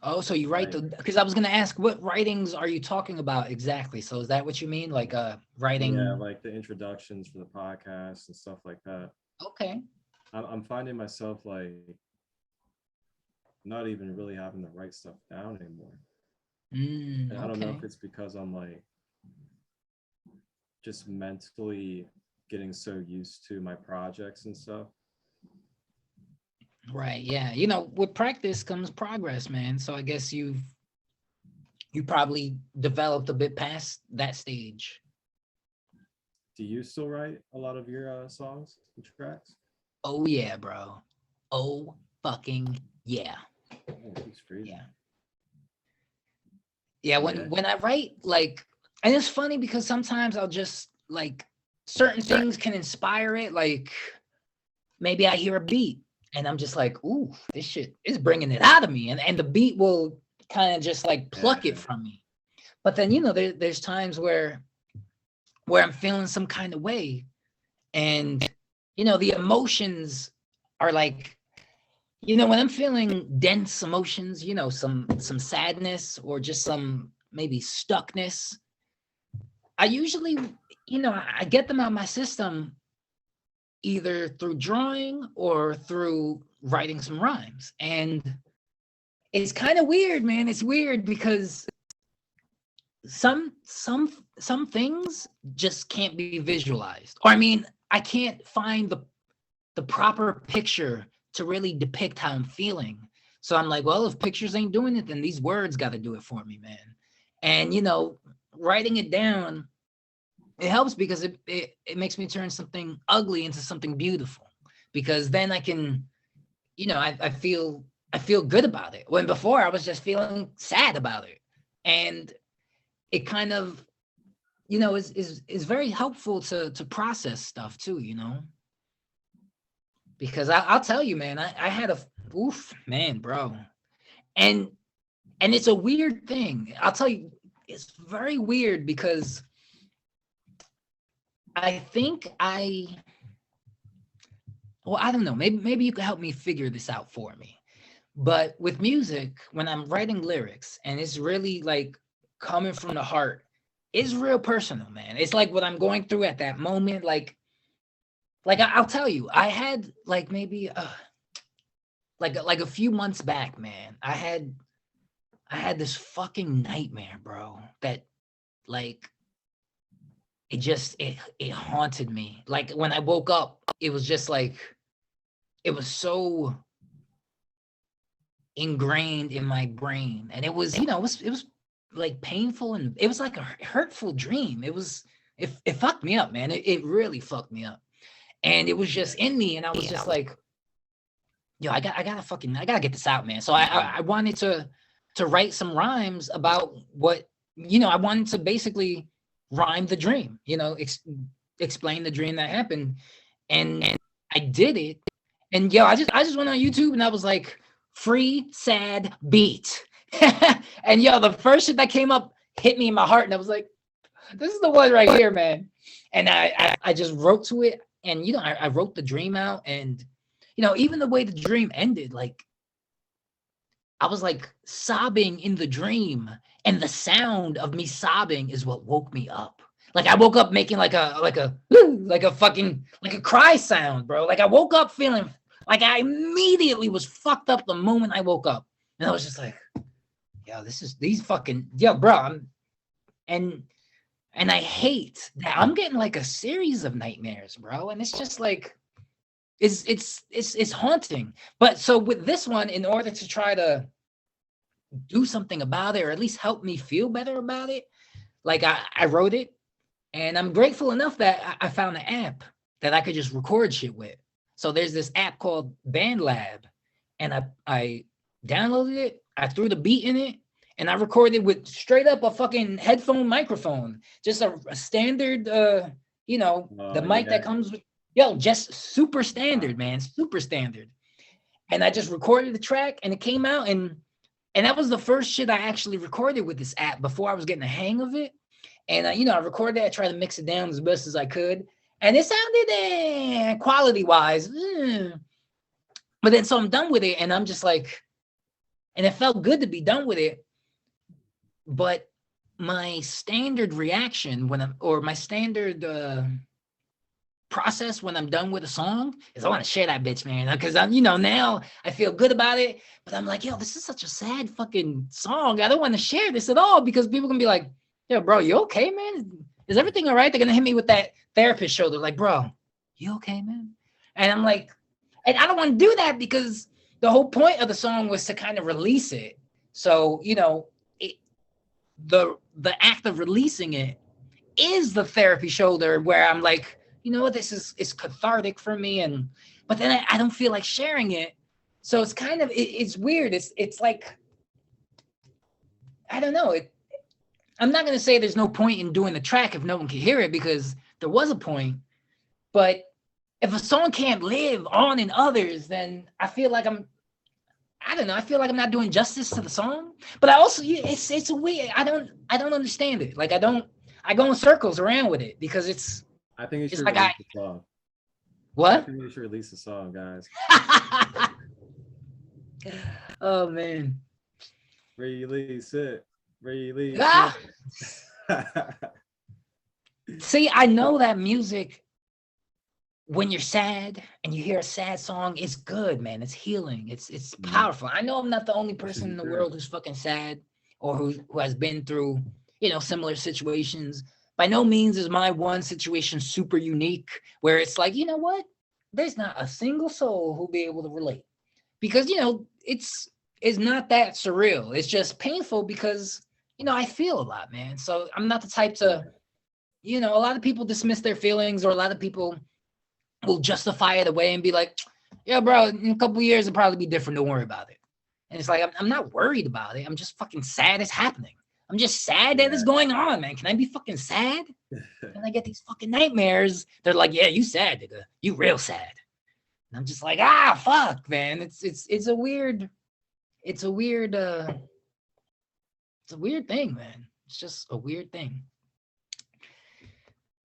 Oh, so you write Like because I was gonna ask, what writings are you talking about exactly? So is that what you mean? Like yeah, writing? like the introductions for the podcast and stuff like that. Okay. I'm finding myself like not even really having to write stuff down anymore. And I don't know if Okay. it's because I'm like just mentally getting so used to my projects and stuff. Right. Yeah. With practice comes progress, man. So I guess you probably developed a bit past that stage. Do you still write a lot of your songs and tracks? Oh yeah, bro. Oh fucking yeah. Oh, that's crazy. Yeah. Yeah, Yeah. when I write, like, and it's funny because sometimes I'll just like certain things can inspire it. Like maybe I hear a beat and I'm just like, ooh, this shit is bringing it out of me. And the beat will kind of just like pluck it Yeah. from me. But then, there's times where I'm feeling some kind of way and, the emotions are like, when I'm feeling dense emotions, some sadness or just some maybe stuckness, I usually, I get them out of my system either through drawing or through writing some rhymes. And it's kind of weird, man. It's weird because some things just can't be visualized. Or I mean, I can't find the proper picture to really depict how I'm feeling. So I'm like, well, if pictures ain't doing it, then these words got to do it for me, man. And writing it down, it helps because it makes me turn something ugly into something beautiful. Because then I can, I feel good about it. When before I was just feeling sad about it. And it kind of, is very helpful to process stuff too, because I'll tell you, man, I had man, bro. And it's a weird thing. I'll tell you, it's very weird because I think I don't know, maybe you could help me figure this out for me. But with music, when I'm writing lyrics and it's really like coming from the heart, it's real personal, man. It's like what I'm going through at that moment. Like I'll tell you, I had like maybe like a few months back, man. I had this fucking nightmare, bro, that like it haunted me. Like when I woke up, it was just like it was so ingrained in my brain, and it was it was like painful, and it was like a hurtful dream. It fucked me up, man. It really fucked me up, and it was just in me, and I was just like, yo, I gotta get this out, man. So I wanted to write some rhymes about what I wanted to basically rhyme the dream, explain the dream that happened, and I did it, and I just went on YouTube and I was like, free sad beat. And the first shit that came up hit me in my heart, and I was like, this is the one right here, man. And I just wrote to it, and I wrote the dream out, and even the way the dream ended, like I was like sobbing in the dream, and the sound of me sobbing is what woke me up. Like I woke up making like a fucking like a cry sound, bro. Like I woke up feeling like I immediately was fucked up the moment I woke up. And I was just like, yo, bro. And I hate that I'm getting like a series of nightmares, bro. And it's just like, it's haunting. But so with this one, in order to try to do something about it, or at least help me feel better about it, like I wrote it, and I'm grateful enough that I found an app that I could just record shit with. So there's this app called BandLab, and I downloaded it, I threw the beat in it, and I recorded with straight up a fucking headphone microphone, just a standard, the mic that comes with, just super standard, man, super standard. And I just recorded the track, and it came out, and that was the first shit I actually recorded with this app before I was getting the hang of it. And I recorded it, I tried to mix it down as best as I could, and it sounded quality wise, but then so I'm done with it, and I'm just like, and it felt good to be done with it. But my standard reaction my standard process when I'm done with a song is I want to share that bitch, man, because I'm now I feel good about it, but I'm like, yo, this is such a sad fucking song. I don't want to share this at all because people can be like, yo, bro, you okay, man? Is everything all right? They're gonna hit me with that therapist shoulder, like, bro, you okay, man? And I'm like, and I don't want to do that because the whole point of the song was to kind of release it. So the act of releasing it is the therapy shoulder where I'm like, you know what, this is it's cathartic for me, and but then I don't feel like sharing it. So it's kind of it's weird. It's like I don't know. I'm not gonna say there's no point in doing the track if no one can hear it, because there was a point. But if a song can't live on in others, then I feel like I don't know. I feel like I'm not doing justice to the song. But I also it's weird. I don't understand it. Like I go in circles around with it because I think you it's should like release the song. I what? think you should release the song, guys. Oh man. Release it. Release Ah! it. See, I know that music when you're sad and you hear a sad song, it's good, man. It's healing. It's powerful. I know I'm not the only This person is in the true. world who's fucking sad or who has been through, similar situations. By no means is my one situation super unique where it's like, you know what? There's not a single soul who'll be able to relate. Because, it's not that surreal. It's just painful because, I feel a lot, man. So I'm not the type to, a lot of people dismiss their feelings, or a lot of people will justify it away and be like, yeah, bro, in a couple of years, it'll probably be different. Don't worry about it. And it's like, I'm not worried about it. I'm just fucking sad it's happening. I'm just sad that it's Yeah. going on, man. Can I be fucking sad? And I get these fucking nightmares. They're like, yeah, you sad, nigga. You real sad. And I'm just like, fuck, man. It's a weird, it's a weird, it's a weird thing, man. It's just a weird thing.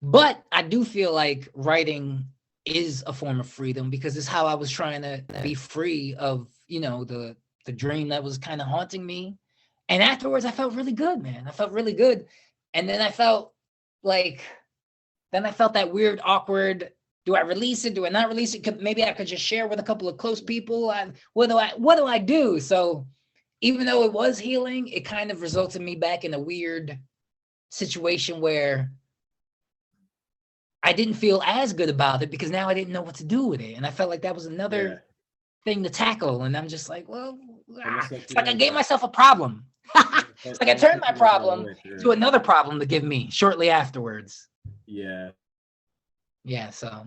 But I do feel like writing is a form of freedom, because it's how I was trying to be free of, the dream that was kind of haunting me. And afterwards I felt really good, man. I felt really good. And then I felt like that weird, awkward, do I release it? Do I not release it? Maybe I could just share with a couple of close people. What do I do? So even though it was healing, it kind of resulted me back in a weird situation where I didn't feel as good about it, because now I didn't know what to do with it. And I felt like that was another thing to tackle. And I'm just like, well, it's like I gave myself a problem. It's like I turned my problem to another problem to give me shortly afterwards. Yeah. Yeah. So,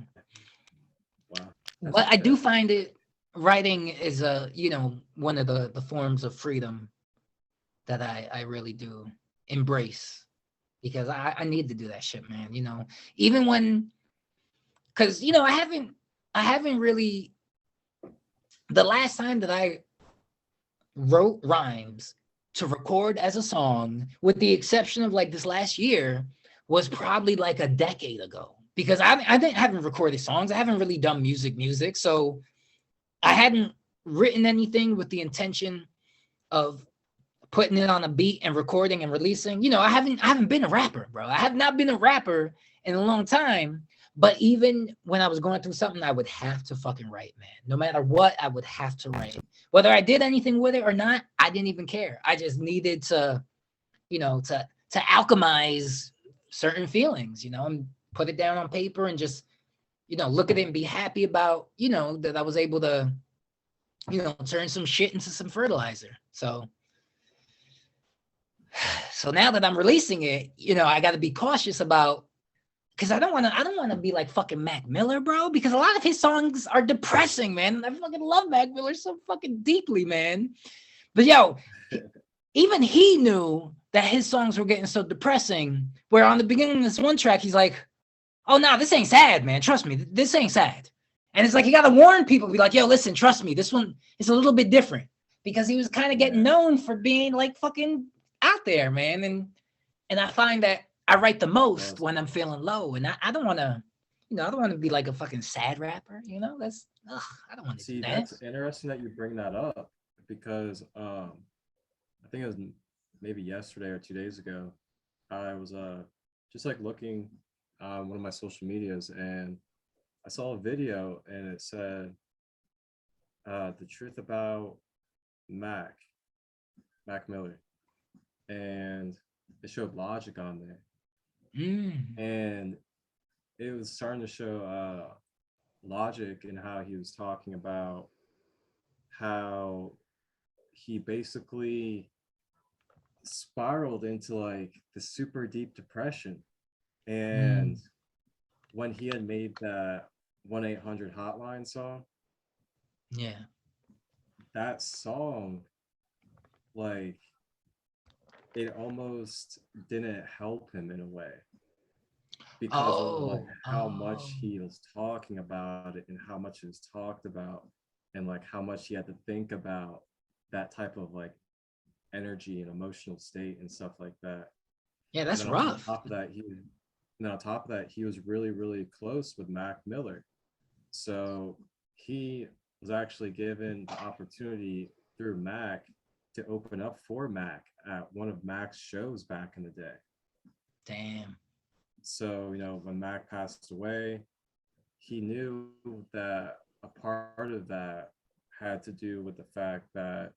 Wow. but I do find it, writing is one of the forms of freedom that I really do embrace, because I need to do that shit, man. Even when, because I haven't really, the last time that I wrote rhymes to record as a song, with the exception of like this last year, was probably like a decade ago, because I haven't recorded songs. I haven't really done music. So I hadn't written anything with the intention of putting it on a beat and recording and releasing. I haven't been a rapper, bro. I have not been a rapper in a long time. But even when I was going through something, I would have to fucking write, man. No matter what, I would have to write. Whether I did anything with it or not, I didn't even care. I just needed to, to alchemize certain feelings, and put it down on paper and just, look at it and be happy about, that I was able to, turn some shit into some fertilizer. So now that I'm releasing it, I got to be cautious about, because I don't want to be like fucking Mac Miller, bro, because a lot of his songs are depressing, man. I fucking love Mac Miller so fucking deeply, man. But even he knew that his songs were getting so depressing, where on the beginning of this one track, he's like, oh, no, this ain't sad, man. Trust me, this ain't sad. And it's like, you got to warn people, be like, yo, listen, trust me, this one is a little bit different, because he was kind of getting known for being like fucking out there, man. And I find that I write the most when I'm feeling low, and I don't want to, I don't want to be like a fucking sad rapper. That's I don't want to do that. That's interesting that you bring that up, because I think it was maybe yesterday or 2 days ago, I was just like looking on one of my social medias, and I saw a video, and it said the truth about Mac Miller, and it showed Logic on there. And it was starting to show Logic, and how he was talking about how he basically spiraled into like the super deep depression, And when he had made that 1-800 hotline song, Yeah. that song, like, it almost didn't help him in a way because of like Oh, how oh, much he was talking about it and how much it was talked about and like how much he had to think about that type of like energy and emotional state and stuff like that. yeah, And that's then rough. on top of that, he was really, really close with Mac Miller. So he was actually given the opportunity through Mac to open up for Mac at one of Mac's shows back in the day. Damn. So, when Mac passed away, he knew that a part of that had to do with the fact that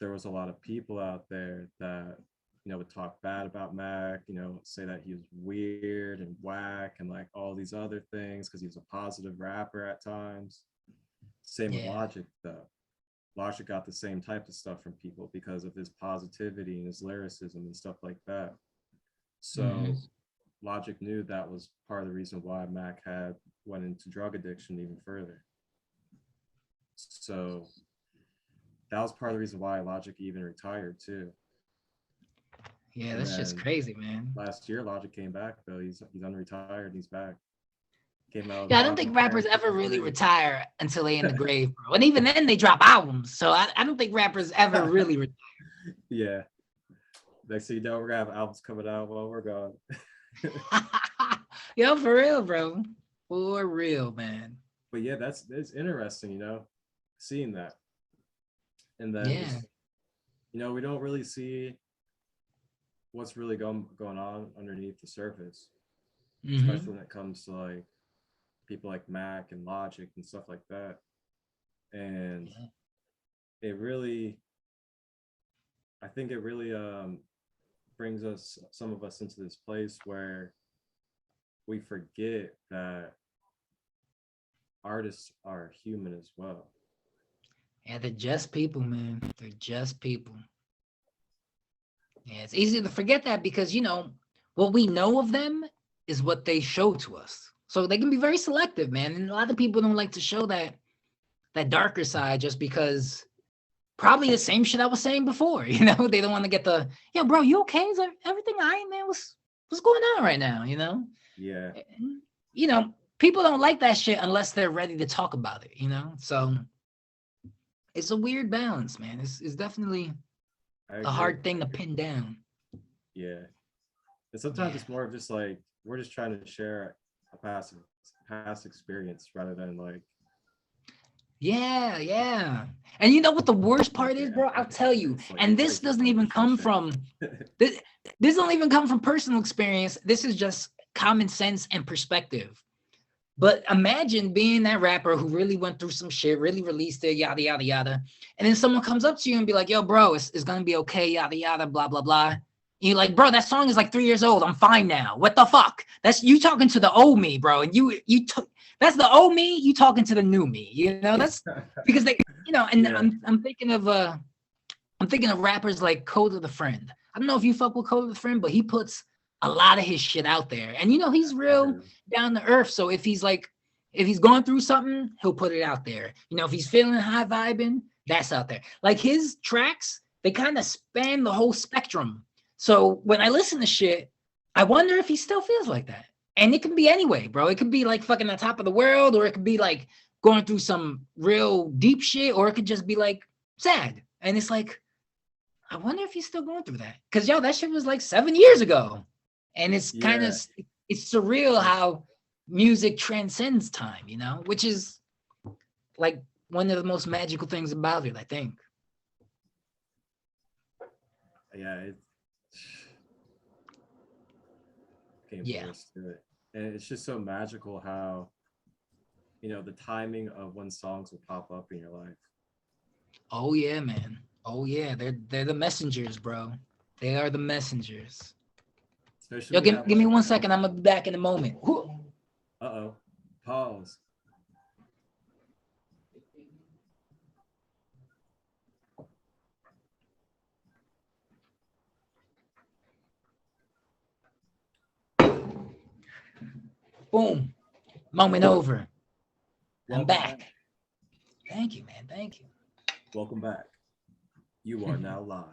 there was a lot of people out there that would talk bad about Mac, say that he was weird and whack and like all these other things because he was a positive rapper at times. Same with Yeah. Logic though. Logic got the same type of stuff from people because of his positivity and his lyricism and stuff like that. Hmm. So Logic knew that was part of the reason why Mac had went into drug addiction even further. So that was part of the reason why Logic even retired too. Yeah, And that's just then crazy, man. last year, Logic came back though. He's unretired. He's back. Came out with Yeah, I don't Logic think rappers ever really 1053. retire until they in the grave, bro. And even then, they drop albums. So I don't think rappers ever really retire. Yeah. Next thing you know, we're gonna have albums coming out while we're gone. Yo, for real, bro. For real, man. But yeah, it's interesting, seeing that. And then Yeah. just we don't really see what's really going on underneath the surface, especially Hmm. when it comes to like people like Mac and Logic and stuff like that. And Yeah. it really, I think it really brings some of us into this place where we forget that artists are human as well. Yeah, they're just people, man. They're just people. Yeah, it's easy to forget that because, what we know of them is what they show to us. So they can be very selective, man. And a lot of people don't like to show that darker side just because probably the same shit I was saying before. They don't want to get the, yeah, bro, you okay? Is everything all right, man? What's going on right now? Yeah, And, people don't like that shit unless they're ready to talk about it, So it's a weird balance, man. It's definitely I a agree. hard thing to pin down. Yeah. And sometimes Yeah. it's more of just like we're just trying to share a past experience rather than like Yeah, yeah. And you know what the worst part is, yeah, bro? I'll tell you. it's like And this breaking doesn't even come relationship. from this, this don't even come from personal experience. This is just common sense and perspective. But imagine being that rapper who really went through some shit, really released it, yada, yada, yada. And then someone comes up to you and be like, yo, bro, it's going to be okay, yada, yada, blah, blah, blah. And you're like, bro, that song is like 3 years old. I'm fine now. What the fuck? That's you talking to the old me, bro. And that's the old me, you talking to the new me. That's because they, and Yeah. I'm thinking of rappers like Code of the Friend. I don't know if you fuck with Code of the Friend, but he puts a lot of his shit out there. And he's I real heard him. down to earth. So if he's going through something, he'll put it out there. If he's feeling high vibing, that's out there. Like his tracks, they kind of span the whole spectrum. So when I listen to shit, I wonder if he still feels like that. And it can be anyway, bro. It could be like fucking on top of the world, or it could be like going through some real deep shit, or it could just be like sad. And it's like, I wonder if he's still going through that. Cause that shit was like 7 years ago. And it's kind of, Yeah. it's surreal It's how music transcends time, which is like one of the most magical things about it, I think. yeah, it came Yeah. voice to it. And it's just so magical how, the timing of when songs will pop up in your life. Oh yeah, man. Oh yeah. They're the messengers, bro. They are the messengers. Especially Yo, when you give have me like, 1 second. I'm gonna be back in a moment. uh-oh, pause. Boom. Moment over. I'm Welcome back. Thank you, man. Thank you. Welcome back. You are now live.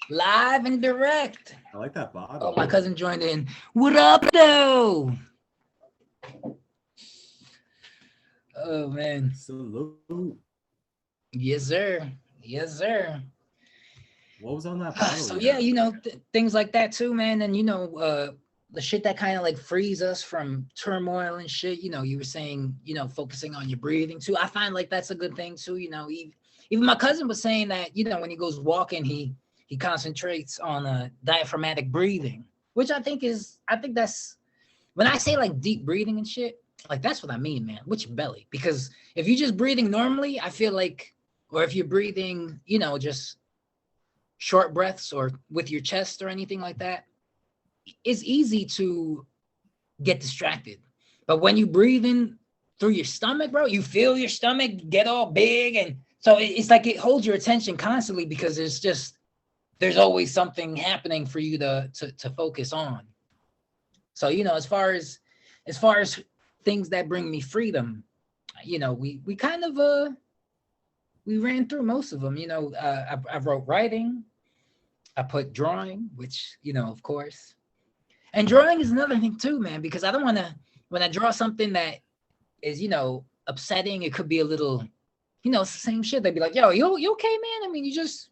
Live and direct. I like that bottle. Oh, my cousin joined in. What up, though? Oh, man. Salute. Yes, sir. Yes, sir. What was on that bottle? So yeah, things like that too, man. And the shit that kind of like frees us from turmoil and shit. You were saying, focusing on your breathing too. I find like that's a good thing too. Even my cousin was saying that, when he goes walking, he concentrates on diaphragmatic breathing, which I think that's when I say like deep breathing and shit, like that's what I mean, man, with your belly. Because if you're just breathing normally, I feel like, or if you're breathing, just short breaths or with your chest or anything like that, it's easy to get distracted. But when you breathe in through your stomach, bro, you feel your stomach get all big. And so it's like it holds your attention constantly because there's always something happening for you to focus on. So, as far as things that bring me freedom, we kind of, we ran through most of them. I wrote writing, I put drawing, which, of course. And drawing is another thing too, man, because I don't want to, when I draw something that is, upsetting, it could be a little, it's the same shit. They'd be like, yo, you okay, man? I mean, you just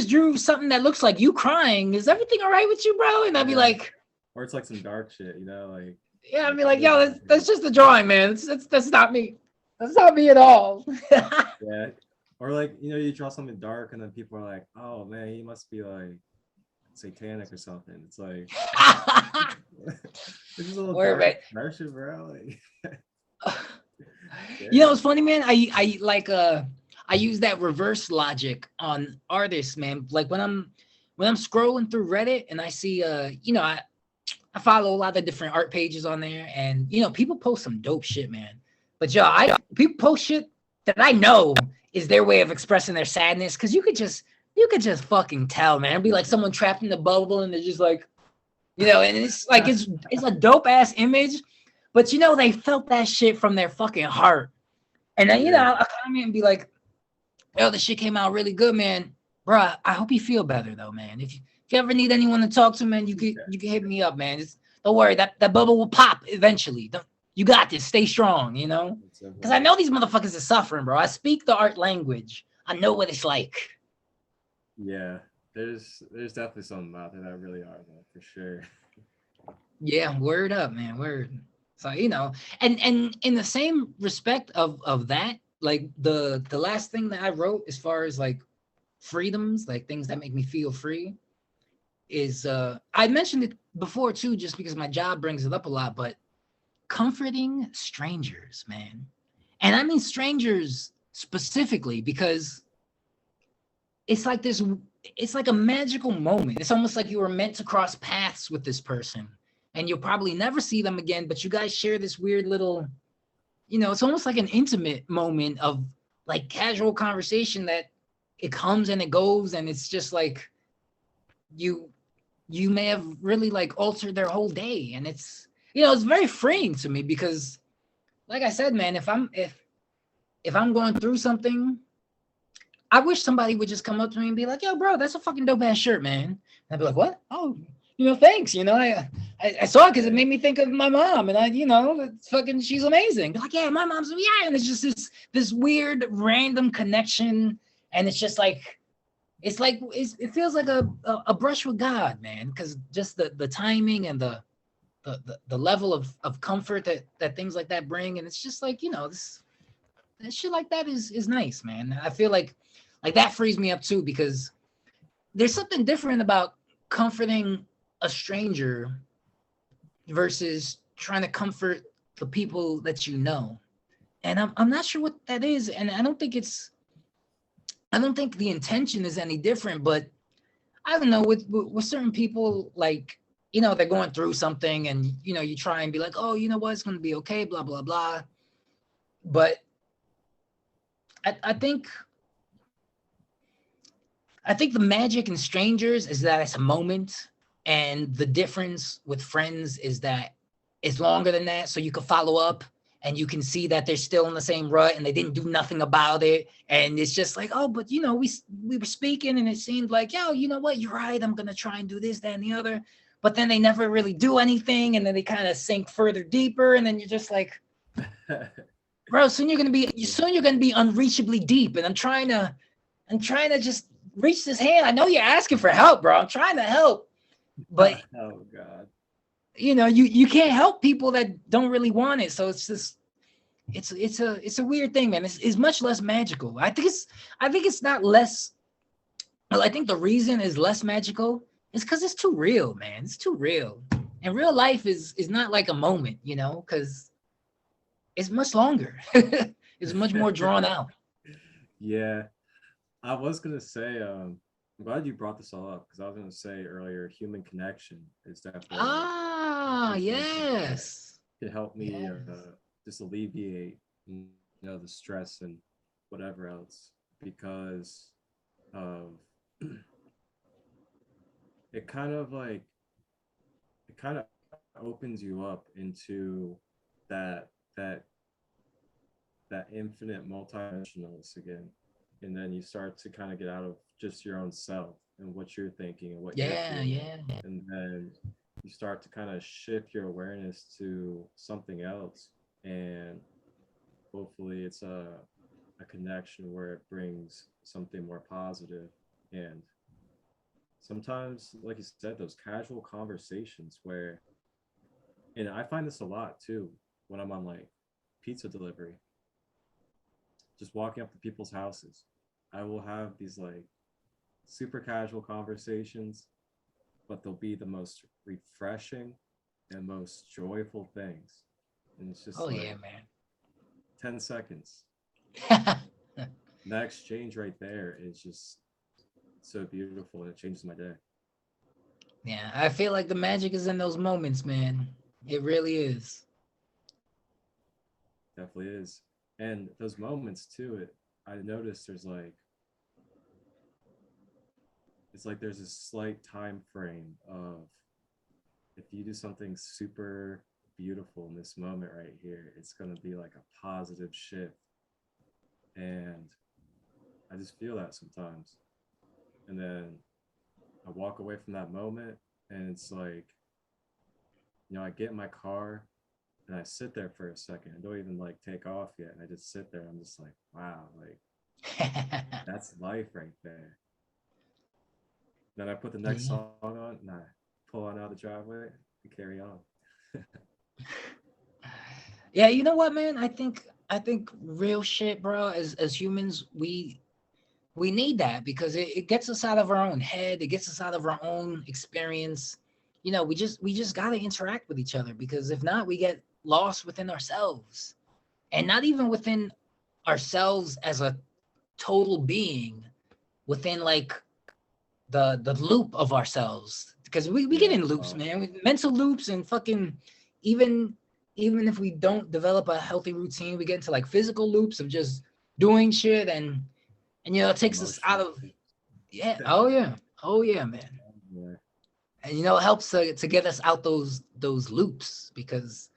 drew something that looks like you crying. Is everything all right with you, bro? And I'd be like, or it's like some dark shit, like. Yeah, I'd be like, yo, that's just a drawing, man. That's not me. That's not me at all. Yeah. Or like, you draw something dark and then people are like, oh man, he must be like satanic or something. It's like it's a little dark shit, bro. Like, it's funny, man. I use that reverse logic on artists, man. Like when I'm scrolling through Reddit and I see I follow a lot of different art pages on there, and people post some dope shit, man. But people post shit that I know is their way of expressing their sadness, because you could just fucking tell, man. It'd be like someone trapped in the bubble and they're just like, and it's like it's a dope ass image, but they felt that shit from their fucking heart. And then I'll comment and be like, yo, the shit came out really good, man. Bro, I hope you feel better though, man. If you ever need anyone to talk to, man, you can hit me up, man. Don't worry, that bubble will pop eventually. You got this. Stay strong, because I know these motherfuckers are suffering, bro. I speak the art language. I know what it's like. Yeah, there's definitely some out there that really are, though, for sure. Yeah, word up, man, word. So and in the same respect of that, like the last thing that I wrote as far as like freedoms, like things that make me feel free, is I mentioned it before too, just because my job brings it up a lot, but comforting strangers, man. And I mean strangers specifically because it's like a magical moment. It's almost like you were meant to cross paths with this person and you'll probably never see them again, but you guys share this weird little, it's almost like an intimate moment of like casual conversation that it comes and it goes, and it's just like you may have really like altered their whole day. And it's very freeing to me because like I said, man, if I'm going through something, I wish somebody would just come up to me and be like, yo, bro, that's a fucking dope ass shirt, man. And I'd be like, what? Oh, thanks. I saw it because it made me think of my mom, and it's fucking, she's amazing. Be like, yeah, my mom's, yeah. And it's just this weird random connection. And it's just like, it feels like a brush with God, man. Cause just the timing and the level of comfort that things like that bring. And it's just like, this shit like that is nice, man. I feel like that frees me up too, because there's something different about comforting a stranger versus trying to comfort the people that you know. And I'm not sure what that is. And I don't think the intention is any different, but I don't know, with certain people, like, they're going through something and, you try and be like, oh, you know what, it's going to be okay, blah, blah, blah. But I think the magic in strangers is that it's a moment. And the difference with friends is that it's longer than that. So you can follow up and you can see that they're still in the same rut and they didn't do nothing about it. And it's just like, oh, but you know, we were speaking and it seemed like, yo, you know what? You're right. I'm going to try and do this, that, and the other. But then they never really do anything. And then they kind of sink further deeper. And then you're just like, bro, soon you're going to be unreachably deep. And I'm trying to just reach this hand. I know you're asking for help, bro. I'm trying to help. But oh God. you know, you can't help people that don't really want it. So it's just it's a weird thing, man. It's much less magical. I think it's not less. Well, I think the reason is less magical is because it's too real, man. It's too real. And real life is not like a moment, you know, because it's much longer. It's much more drawn out. Yeah, I was gonna say, I'm glad you brought this all up because I was gonna say earlier, human connection is definitely Ah, something that yes. can help me Yes. just alleviate, the stress and whatever else because of it kind of like it kind of opens you up into that that that infinite multidimensionalness again, and then you start to kind of get out of just your own self and what you're thinking and what you're Yeah, feeling, yeah. and then you start to kind of shift your awareness to something else, and hopefully it's a connection where it brings something more positive. And sometimes, like you said, those casual conversations where, and I find this a lot too when I'm on like pizza delivery, just walking up to people's houses. I will have these like super casual conversations, but they'll be the most refreshing and most joyful things. And it's just Oh yeah, like man. 10 seconds. That exchange right there is just so beautiful and it changes my day. Yeah, I feel like the magic is in those moments, man. It really is. Definitely is. And those moments too, I noticed there's like it's like there's a slight time frame of if you do something super beautiful in this moment right here, it's going to be like a positive shift. And I just feel that sometimes. And then I walk away from that moment and it's like, I get in my car and I sit there for a second. I don't even like take off yet. And I just sit there. I'm just like, wow, like that's life right there. Then I put the next Yeah. song on and I pull on out the driveway and carry on. Yeah, you know what, man? I think real shit, bro, as humans, we need that because it gets us out of our own head, it gets us out of our own experience. You know, we just gotta interact with each other because if not, we get lost within ourselves. And not even within ourselves as a total being, within like the loop of ourselves because we get Yeah. in loops, man. Mental loops and fucking even even if we don't develop a healthy routine, we get into like physical loops of just doing shit and you know it takes us out Emotional. of yeah, oh yeah, oh yeah, man. Yeah. And you know it helps to get us out those loops because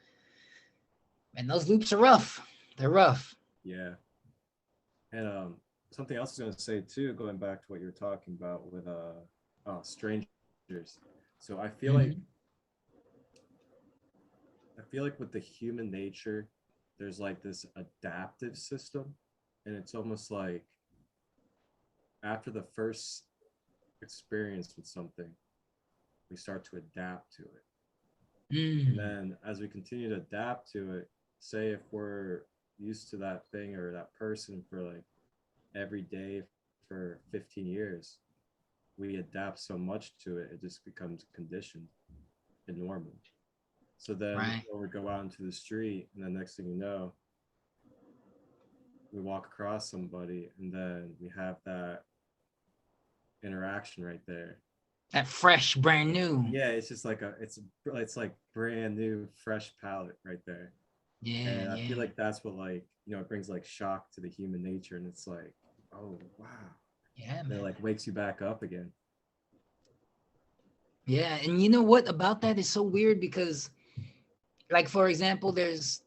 man, those loops are rough. They're rough. Yeah. And something else I was going to say too, going back to what you were talking about with strangers. So Mhm. I feel like with the human nature, there's like this adaptive system, and it's almost like after the first experience with something, we start to adapt to it. And Mm. then as we continue to adapt to it, say if we're used to that thing or that person for like every day for 15 years, we adapt so much to it, it just becomes conditioned and normal. So then Right. when we go out into the street, and the next thing you know, we walk across somebody, and then we have that interaction right there. That fresh, brand new. Yeah, it's just like it's like brand new, fresh palette right there. Yeah, And I feel yeah. like that's what like it brings like shock to the human nature, and it's like, oh wow, Yeah, and it man. like wakes you back up again. Yeah, and you know what about that is so weird because, like, for example, there's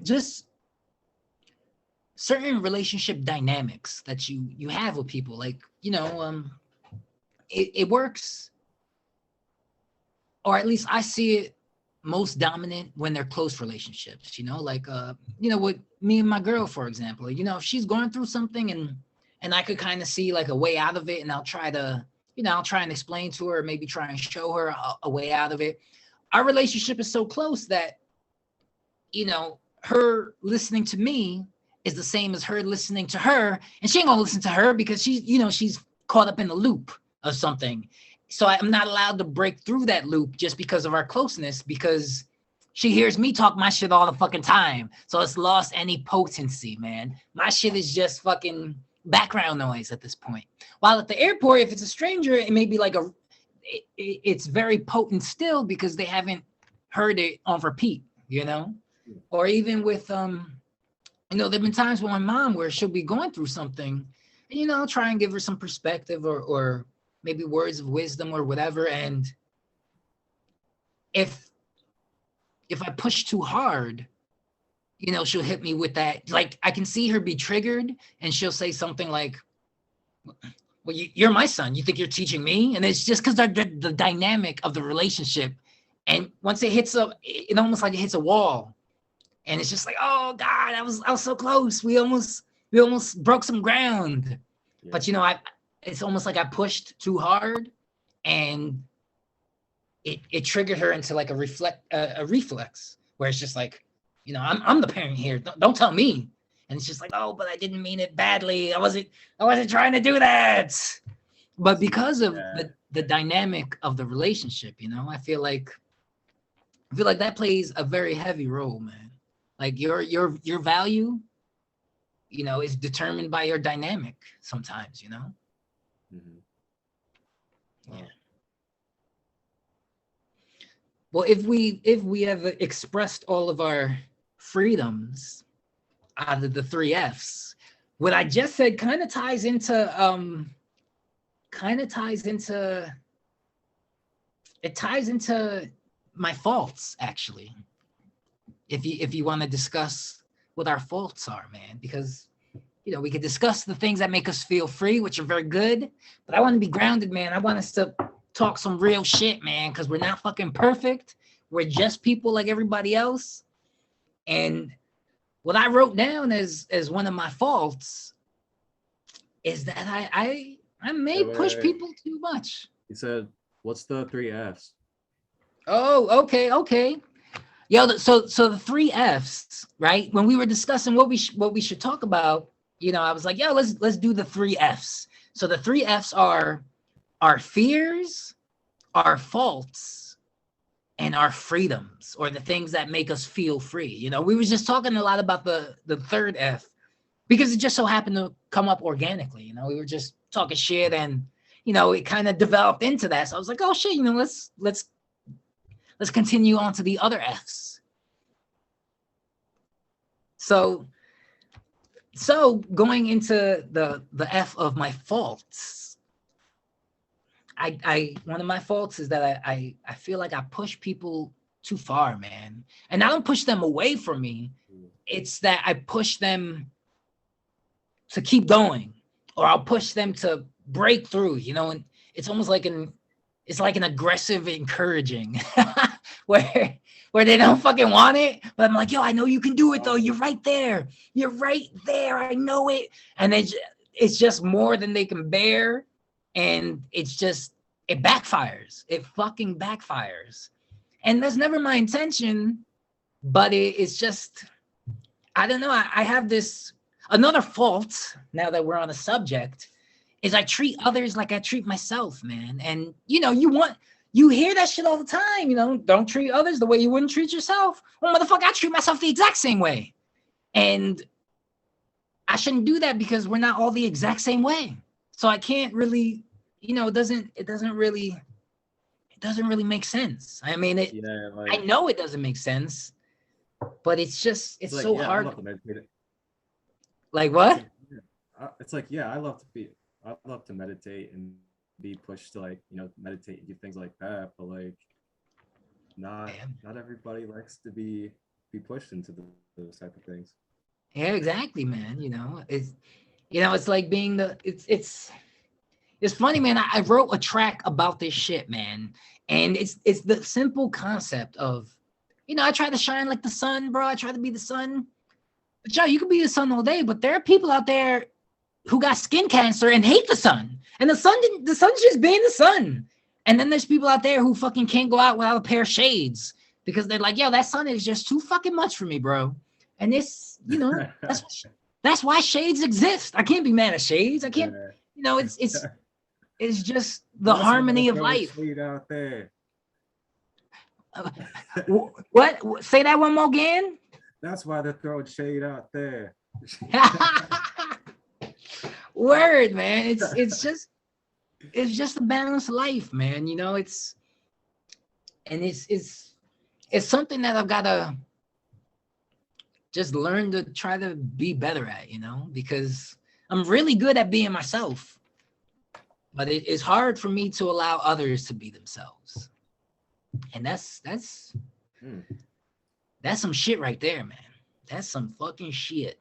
just certain relationship dynamics that you have with people. Like, it works, or at least I see it most dominant when they're close relationships. Like with me and my girl, for example. If she's going through something and I could kind of see like a way out of it, and I'll try and explain to her, maybe try and show her a way out of it. Our relationship is so close that her listening to me is the same as her listening to her, and she ain't gonna listen to her because she's caught up in the loop of something. So I'm not allowed to break through that loop just because of our closeness, because she hears me talk my shit all the fucking time. So it's lost any potency, man. My shit is just fucking background noise at this point. While at the airport, if it's a stranger, it may be like it's very potent still because they haven't heard it on repeat, or even with there've been times with my mom where she'll be going through something, and I'll try and give her some perspective or maybe words of wisdom or whatever. And if I push too hard, she'll hit me with that. Like, I can see her be triggered, and she'll say something like, well, you're my son. You think you're teaching me? And it's just because the dynamic of the relationship. And once it hits it almost like it hits a wall. And it's just like, oh God, I was so close. We almost broke some ground. Yeah. But it's almost like I pushed too hard, and it triggered her into like a reflex where it's just like, I'm the parent here. Don't tell me. And it's just like, oh, but I didn't mean it badly. I wasn't trying to do that. But because of the dynamic of the relationship, I feel like that plays a very heavy role, man. Like your value, is determined by your dynamic sometimes, Mm-hmm. Wow. Yeah. Well, if we have expressed all of our freedoms out of the 3 Fs, what I just said kind of ties into my faults, actually. If you want to discuss what our faults are, man, because we could discuss the things that make us feel free, which are very good, but I want to be grounded, man. I want us to talk some real shit, man, because we're not fucking perfect. We're just people like everybody else. And what I wrote down as one of my faults is that I may push people too much. You said, what's the 3 Fs? Oh, okay. Yo, so the 3 Fs, right? When we were discussing what we should talk about, I was like, yo, let's do the 3 Fs. So the 3 Fs are our fears, our faults, and our freedoms, or the things that make us feel free. We were just talking a lot about the 3rd F because it just so happened to come up organically. We were just talking shit, and it kind of developed into that. So I was like, oh shit, let's continue on to the other Fs. So going into the F of my faults, I one of my faults is that I feel like I push people too far, man. And I don't push them away from me. It's that I push them to keep going, or I'll push them to break through, and it's almost like an aggressive encouraging where they don't fucking want it, but I'm like, yo, I know you can do it though. You're right there. I know it. And it's just more than they can bear. And it backfires. It fucking backfires. And that's never my intention, but it's just, I don't know. I have another fault now that we're on the subject is I treat others like I treat myself, man. And you hear that shit all the time, don't treat others the way you wouldn't treat yourself. Well, motherfucker, I treat myself the exact same way. And I shouldn't do that because we're not all the exact same way. So I can't really, it doesn't really make sense. I mean, I know it doesn't make sense, but it's like, so hard. Like what? It's like, I love to meditate and be pushed to like, meditate and do things like that, but like not Yeah, not everybody likes to be pushed into those type of things. yeah, exactly, man. It's like being it's funny, man. I wrote a track about this shit, man. And it's the simple concept of, I try to shine like the sun, bro. I try to be the sun. But yo, you can be the sun all day, but there are people out there who got skin cancer and hate the sun. And the sun's just being the sun. And then there's people out there who fucking can't go out without a pair of shades because they're like, yo, that sun is just too fucking much for me, bro. And that's why shades exist. I can't be mad at shades. I can't, Yeah. it's just the That's why harmony they're of throwing life. shade out there. What? Say that one more again. That's why they're throwing shade out there. Word, man. It's just a balanced life, man. It's something that I've gotta just learn to try to be better at, because I'm really good at being myself, but it's hard for me to allow others to be themselves. And that's some shit right there, man. That's some fucking shit.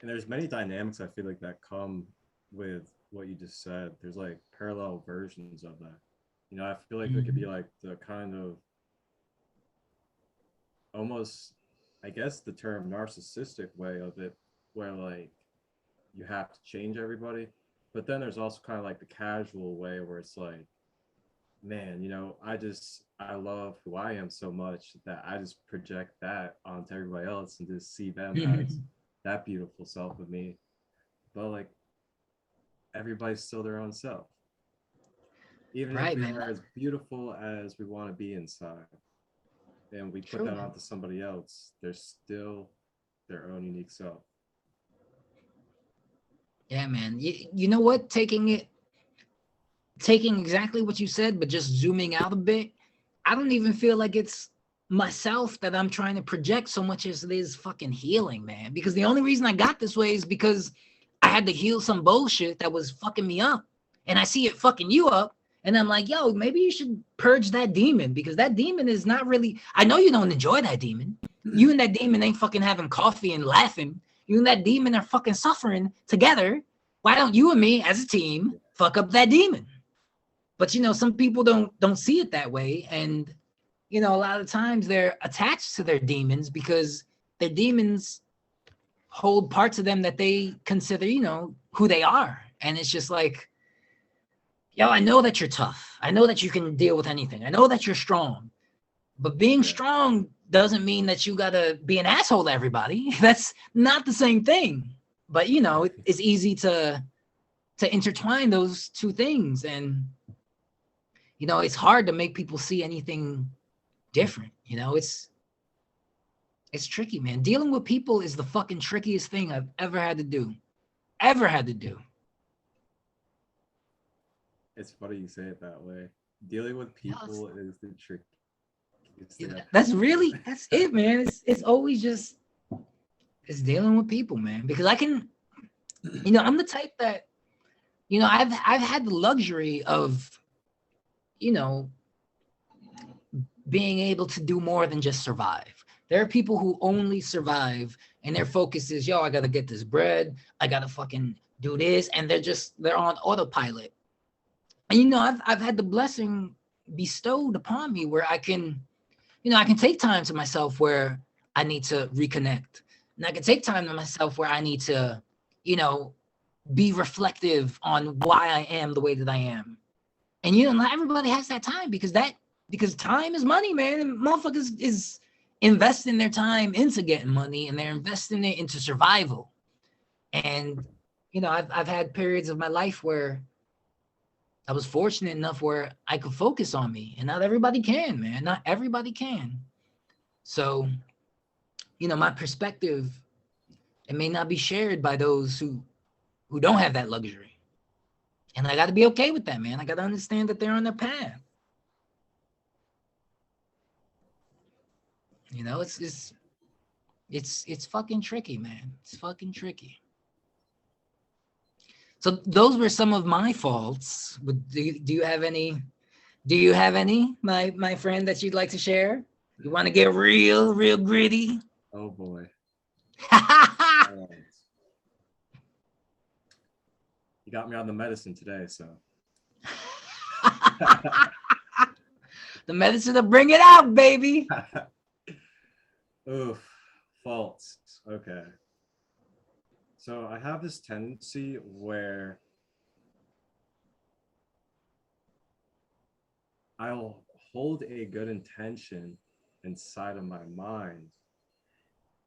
And there's many dynamics I feel like that come with what you just said. There's like parallel versions of that. I feel like there could be like the kind of almost, I guess the term narcissistic way of it, where like you have to change everybody. But then there's also kind of like the casual way where it's like, man, I love who I am so much that I just project that onto everybody else and just see them as that beautiful self of me. But like everybody's still their own self. Even if Right, we man. are as beautiful as we want to be inside and we put True, that man. onto somebody else, they're still their own unique self. Yeah, man. You know what? Taking exactly what you said, but just zooming out a bit, I don't even feel like it's myself that I'm trying to project so much as it is fucking healing, man. Because the only reason I got this way is because I had to heal some bullshit that was fucking me up. And I see it fucking you up. And I'm like, yo, maybe you should purge that demon because that demon is not really, I know you don't enjoy that demon. You and that demon ain't fucking having coffee and laughing. You and that demon are fucking suffering together. Why don't you and me as a team fuck up that demon? But some people don't see it that way. And a lot of times they're attached to their demons because their demons hold parts of them that they consider, who they are. And it's just like, yo, I know that you're tough. I know that you can deal with anything. I know that you're strong. But being strong doesn't mean that you gotta be an asshole to everybody. That's not the same thing. But it's easy to intertwine those two things. And it's hard to make people see anything different. It's tricky, man. Dealing with people is the fucking trickiest thing I've ever had to do. Ever had to do. It's funny you say it that way. Dealing with people is the trick. That's it, man. It's always just it's dealing with people, man. Because I can, I'm the type that, I've had the luxury of, being able to do more than just survive. There are people who only survive and their focus is, yo, I gotta get this bread, I gotta fucking do this, and they're on autopilot. And I've had the blessing bestowed upon me where I can take time to myself where I need to reconnect. And I can take time to myself where I need to, be reflective on why I am the way that I am. And not everybody has that time because time is money, man. And motherfuckers is investing their time into getting money and they're investing it into survival. And I've had periods of my life where I was fortunate enough where I could focus on me, and not everybody can, man. Not everybody can. So, my perspective, it may not be shared by those who don't have that luxury. And I got to be okay with that, man. I got to understand that they're on their path. It's fucking tricky, man. It's fucking tricky. So those were some of my faults. But do you have any? Do you have any, my friend, that you'd like to share? You want to get real gritty? Oh boy. You got me on the medicine today, so. The medicine to bring it out, baby. Oof, faults. Okay. So I have this tendency where I'll hold a good intention inside of my mind,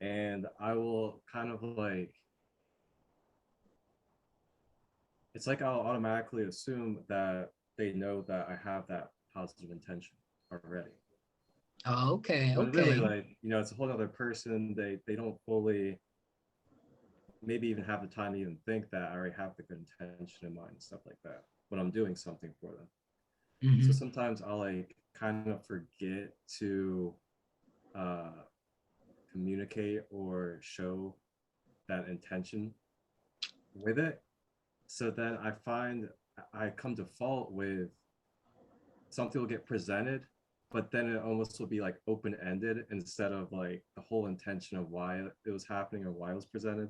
and I will kind of like, it's like I'll automatically assume that they know that I have that positive intention already. Oh, okay, But really, okay. like, it's a whole other person. They don't fully maybe even have the time to even think that I already have the good intention in mind and stuff like that when I'm doing something for them. So Mm-hmm. sometimes I'll like kind of forget to communicate or show that intention with it. So then I find I come to fault with something will get presented, but then it almost will be like open ended instead of like the whole intention of why it was happening or why it was presented.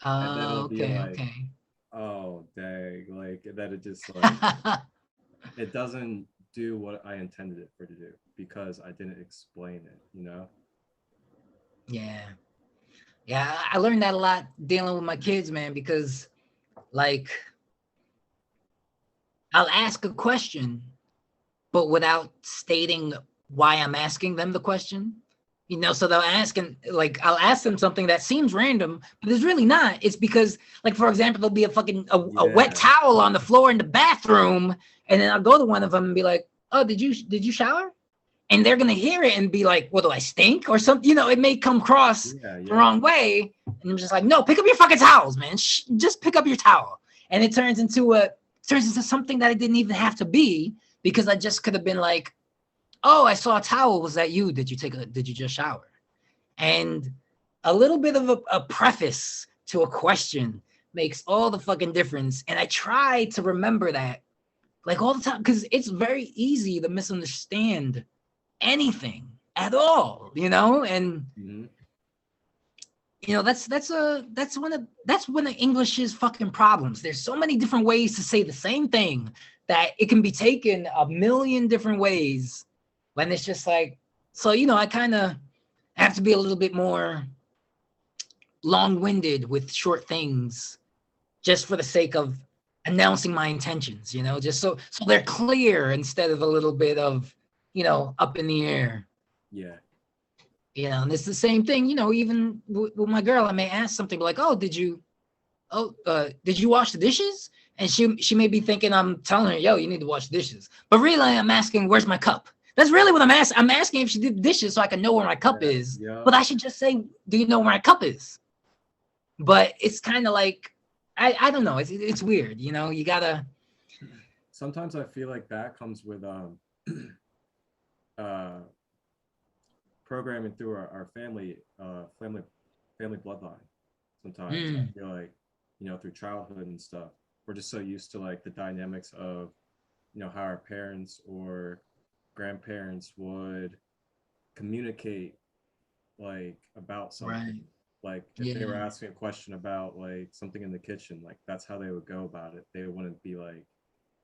And then it'll be Okay, like, okay. oh dang, like that it just like it doesn't do what I intended it for to do because I didn't explain it. Yeah. Yeah, I learned that a lot dealing with my kids, man, because like I'll ask a question, but without stating why I'm asking them the question. So they'll ask, and like I'll ask them something that seems random, but it's really not. It's because, like, for example, there'll be a wet Yeah. towel on the floor in the bathroom, and then I'll go to one of them and be like, "Oh, did you shower?" And they're gonna hear it and be like, "What, do I stink or something?" It may come across Yeah, the yeah. wrong way, and I'm just like, "No, pick up your fucking towels, man. Just pick up your towel." And it turns into something that it didn't even have to be, because I just could have been like, "Oh, I saw a towel. Was that you? Did you just shower?" And a little bit of a preface to a question makes all the fucking difference. And I try to remember that like all the time, because it's very easy to misunderstand anything at all, and Mm-hmm. that's one of English's fucking problems. There's so many different ways to say the same thing that it can be taken a million different ways, when it's just like, so I kind of have to be a little bit more long-winded with short things, just for the sake of announcing my intentions, just so they're clear, instead of a little bit of up in the air. Yeah. And it's the same thing, even with my girl. I may ask something like, "Oh, did you wash the dishes?" And she may be thinking I'm telling her, "Yo, you need to wash the dishes," but really I'm asking, "Where's my cup?" That's really what I'm asking. I'm asking if she did the dishes so I can know where my cup is. Yeah. But I should just say, "Do you know where my cup is?" But it's kind of like, I don't know. It's weird, You gotta. Sometimes I feel like that comes with uh programming through our family bloodline. Sometimes I feel like, through childhood and stuff, we're just so used to like the dynamics of, how our parents or grandparents would communicate like about something. Right. Like if they were Yeah. asking a question about like something in the kitchen, like that's how they would go about it. They wouldn't be like,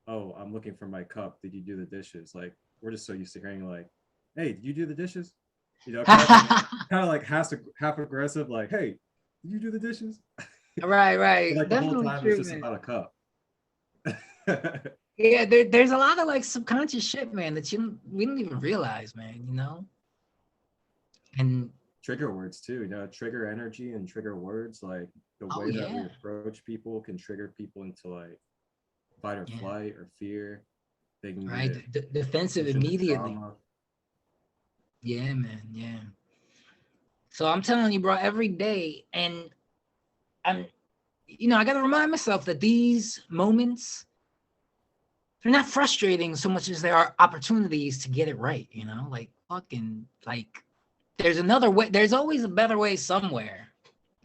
"Oh, I'm looking for my cup. Did you do the dishes?" Like we're just so used to hearing like, "Hey, did you do the dishes?" Kind of like half aggressive, like, "Hey, did you do the dishes?" But Right. like the whole Definitely time it's true, just man. about a cup. Yeah, there's a lot of like subconscious shit, man, that we don't even realize, man. And Trigger words too, trigger energy and trigger words, like the oh way that we yeah, approach people can trigger people into like fight or yeah, flight or fear. They can right. get Defensive pushed into immediately. trauma. Yeah, man. Yeah. So I'm telling you, bro, every day, and I'm, I got to remind myself that these moments, they're not frustrating so much as they are opportunities to get it right. Like fucking like, there's another way. There's always a better way somewhere.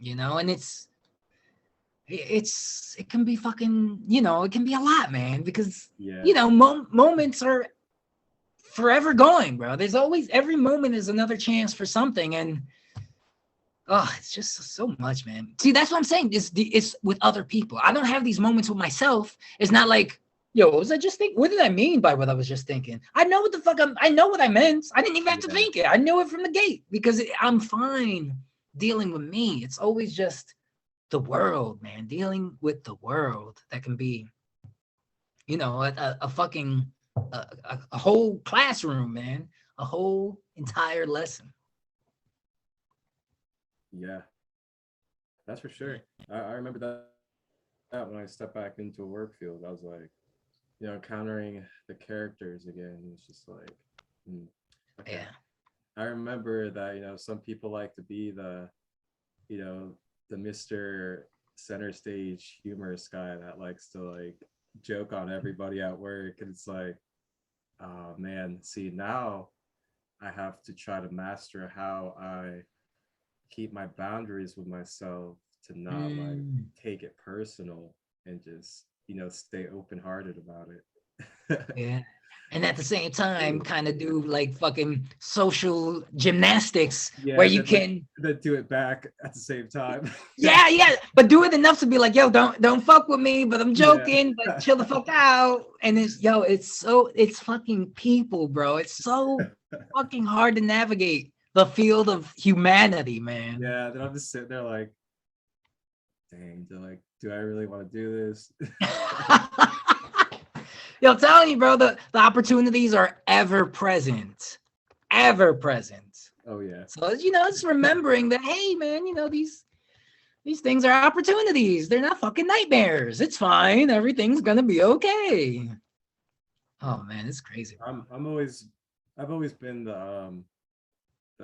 And it can be fucking, you know, it can be a lot, man, because Yeah. you know, moments are forever going, bro. There's always, every moment is another chance for something, and oh, it's just so much, man. See, that's what I'm saying. It's with other people. I don't have these moments with myself. It's not like, yo, what was I just thinking? What did I mean by what I was just thinking? I know what the fuck I know what I meant. I didn't even have to Yeah. think it. I knew it from the gate because I'm fine dealing with me. It's always just the world, man. Dealing with the world that can be, you know, a fucking a whole classroom, man. A whole entire lesson. Yeah, that's for sure. I remember that when I stepped back into a work field, I was like, you know, encountering the characters again. It's just like, okay. Yeah. I remember that, you know, some people like to be the, you know, the Mr. Center stage humorous guy that likes to like joke on everybody at work. And it's like, oh man, see, now I have to try to master how I keep my boundaries with myself to not like take it personal and just, you know, stay open hearted about it. Yeah. And at the same time, kind of do like fucking social gymnastics where Yeah, you then like can, then do it back at the same time. yeah, but do it enough to be like, yo, don't fuck with me, but I'm Yeah. joking, but chill the fuck out. And it's fucking people, bro. It's so fucking hard to navigate the field of humanity, man. Yeah, then I'm just sitting there like, dang, do I really want to do this? Yo, I'm telling you, bro, the opportunities are ever present. Ever present. Oh yeah. So, you know, it's remembering that, hey, man, you know, these things are opportunities. They're not fucking nightmares. It's fine. Everything's gonna be okay. Oh man, it's crazy. I've always been the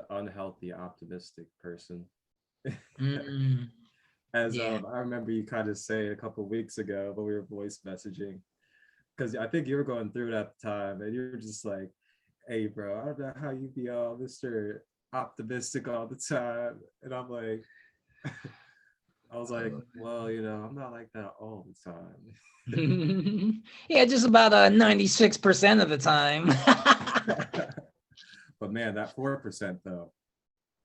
unhealthy optimistic person. As Yeah. I remember you kind of saying a couple of weeks ago when we were voice messaging, because I think you were going through it at the time, and you were just like, "Hey, bro, I don't know how you be all Mr. Optimistic all the time," and I'm like, I was like, "Well, you know, I'm not like that all the time." Yeah, just about 96% of the time. But man, that 4% though.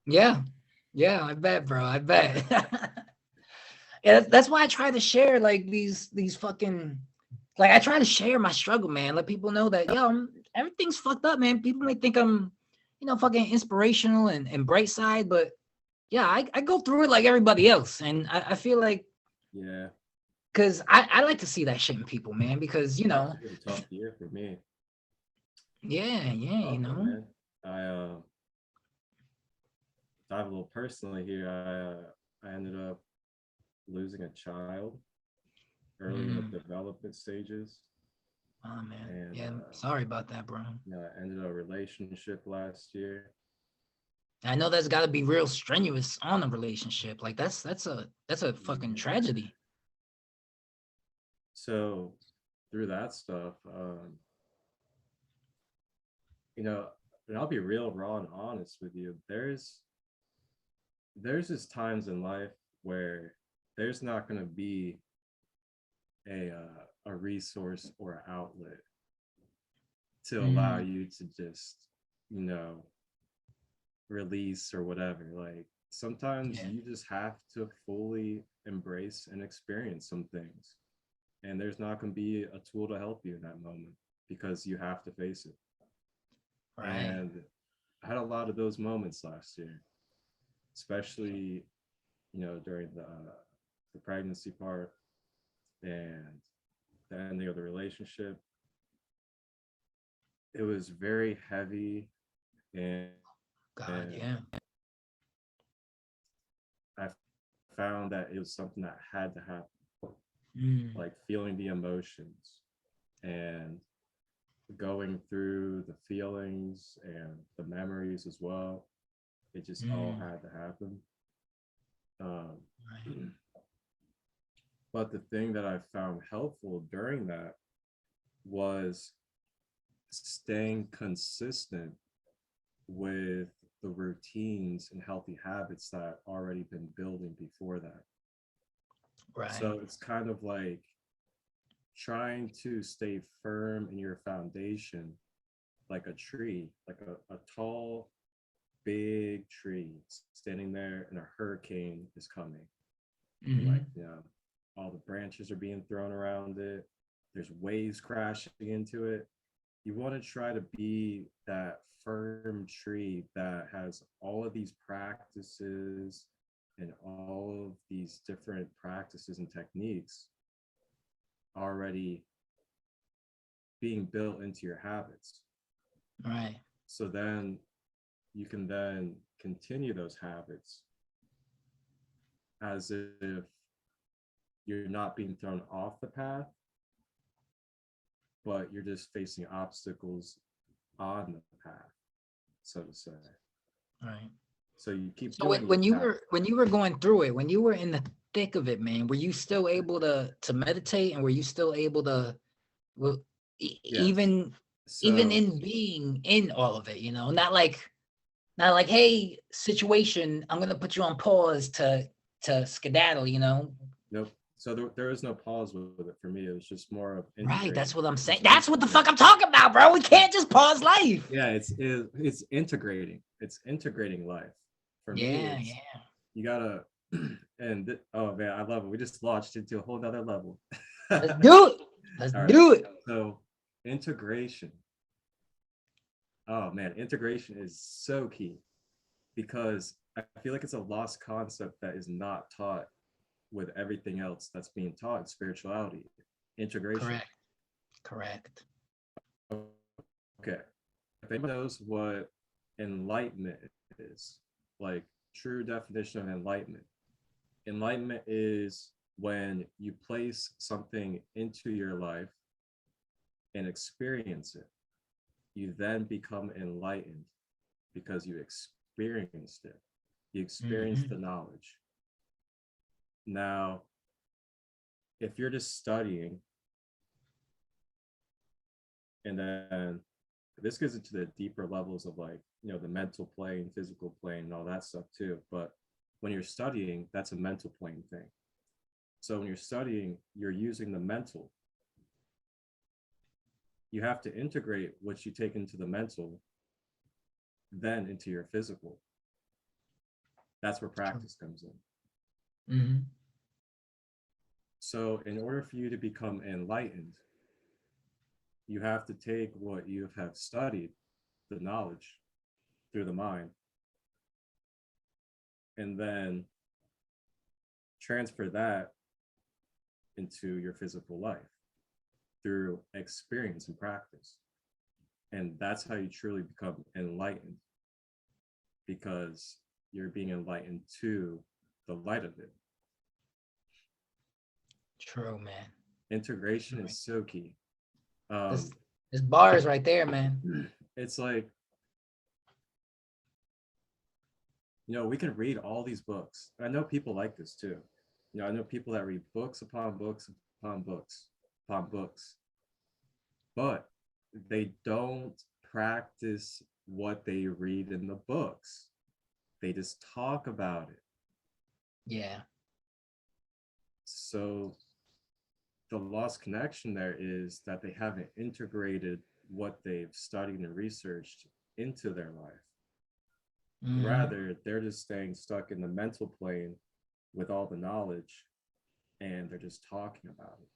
Yeah, I bet, bro. I bet. Yeah, that's why I try to share like these fucking, like I try to share my struggle, man. Let people know that everything's fucked up, man. People may think I'm, you know, fucking inspirational and bright side, but yeah, I go through it like everybody else, and I feel like, Yeah, because I like to see that shit in people, man. Because you know, last year was a tough year for me. yeah, you Tough one, know, man. I dive a little personally here. I ended up losing a child early in the development stages. oh man, And yeah, sorry about that, bro. you know, I ended a relationship last year. I know that's got to be real strenuous on a relationship. Like that's a fucking Yeah. tragedy. So through that stuff, you know, and I'll be real raw and honest with you. There's just times in life where there's not going to be a resource or outlet to allow you to just, you know, release or whatever. Like sometimes Yeah. you just have to fully embrace and experience some things, and there's not going to be a tool to help you in that moment because you have to face it. Right. And I had a lot of those moments last year, especially, you know, during the pregnancy part and the ending of the relationship. It was very heavy, and God, yeah. I found that it was something that had to happen, Mm. like feeling the emotions and going through the feelings and the memories as well. It just all had to happen. Um, Right. but the thing that I found helpful during that was staying consistent with the routines and healthy habits that I'd already been building before that. Right. So it's kind of like trying to stay firm in your foundation, like a tree, like a tall, big tree standing there, and a hurricane is coming. And like, Hmm. all the branches are being thrown around it. There's waves crashing into it. You want to try to be that firm tree that has all of these practices and all of these different practices and techniques already being built into your habits. Right. So then you can then continue those habits as if you're not being thrown off the path, but you're just facing obstacles on the path, so to say. Right. So you keep So doing your path. when you were going through it, when you were in the thick of it, man, were you still able to meditate, and were you still able to, well, Yes. even So in being in all of it, not like, hey, situation, I'm gonna put you on pause to skedaddle, nope. So there is no pause with it for me. It was just more of Right, that's integrating. what I'm saying. It's That's what the fuck integrating. I'm talking about, bro. We can't just pause life. Yeah, it's integrating. It's integrating life. For me, Yeah, it's yeah. you gotta oh man, I love it. We just launched into a whole nother level. Let's do it. Let's All right. do it. So integration. Oh man, integration is so key because I feel like it's a lost concept that is not taught with everything else that's being taught in spirituality. Integration. Correct. Correct. Okay. If anyone knows what enlightenment is, like true definition of enlightenment, enlightenment is when you place something into your life and experience it. You then become enlightened because you experienced it. You experienced the Mhm. knowledge. Now, if you're just studying, and then this goes into the deeper levels of like, the mental plane, physical plane, and all that stuff too. But when you're studying, that's a mental plane thing. So when you're studying, you're using the mental. You have to integrate what you take into the mental, then into your physical. That's where practice comes in. Mhm. So in order for you to become enlightened, you have to take what you have studied, the knowledge, through the mind, and then transfer that into your physical life through experience and practice. And that's how you truly become enlightened, because you're being enlightened to the light of it. True, man. Integration Right. is so key. This this bars right there, man. It's like, we can read all these books. I know people like this too. I know people that read books upon books upon books upon books, but they don't practice what they read in the books. They just talk about it. Yeah. So the lost connection there is that they haven't integrated what they've studied and researched into their life. Mhm. Rather, they're just staying stuck in the mental plane with all the knowledge, and they're just talking about it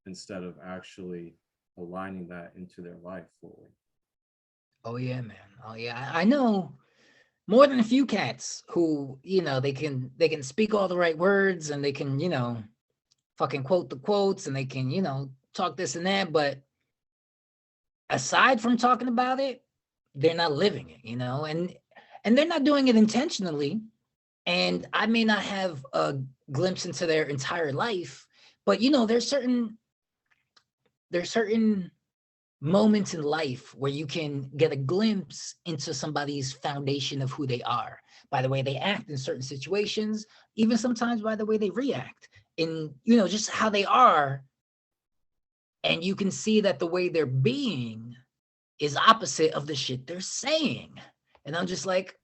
instead of actually aligning that into their life fully. Oh yeah, man. Oh yeah. I know more than a few cats who, they can speak all the right words, and they can, fucking quote the quotes, and they can, talk this and that, but aside from talking about it, they're not living it, and they're not doing it intentionally. And I may not have a glimpse into their entire life, but there's certain moments in life where you can get a glimpse into somebody's foundation of who they are by the way they act in certain situations, even sometimes by the way they react, in just how they are. And you can see that the way they're being is opposite of the shit they're saying. And I'm just like,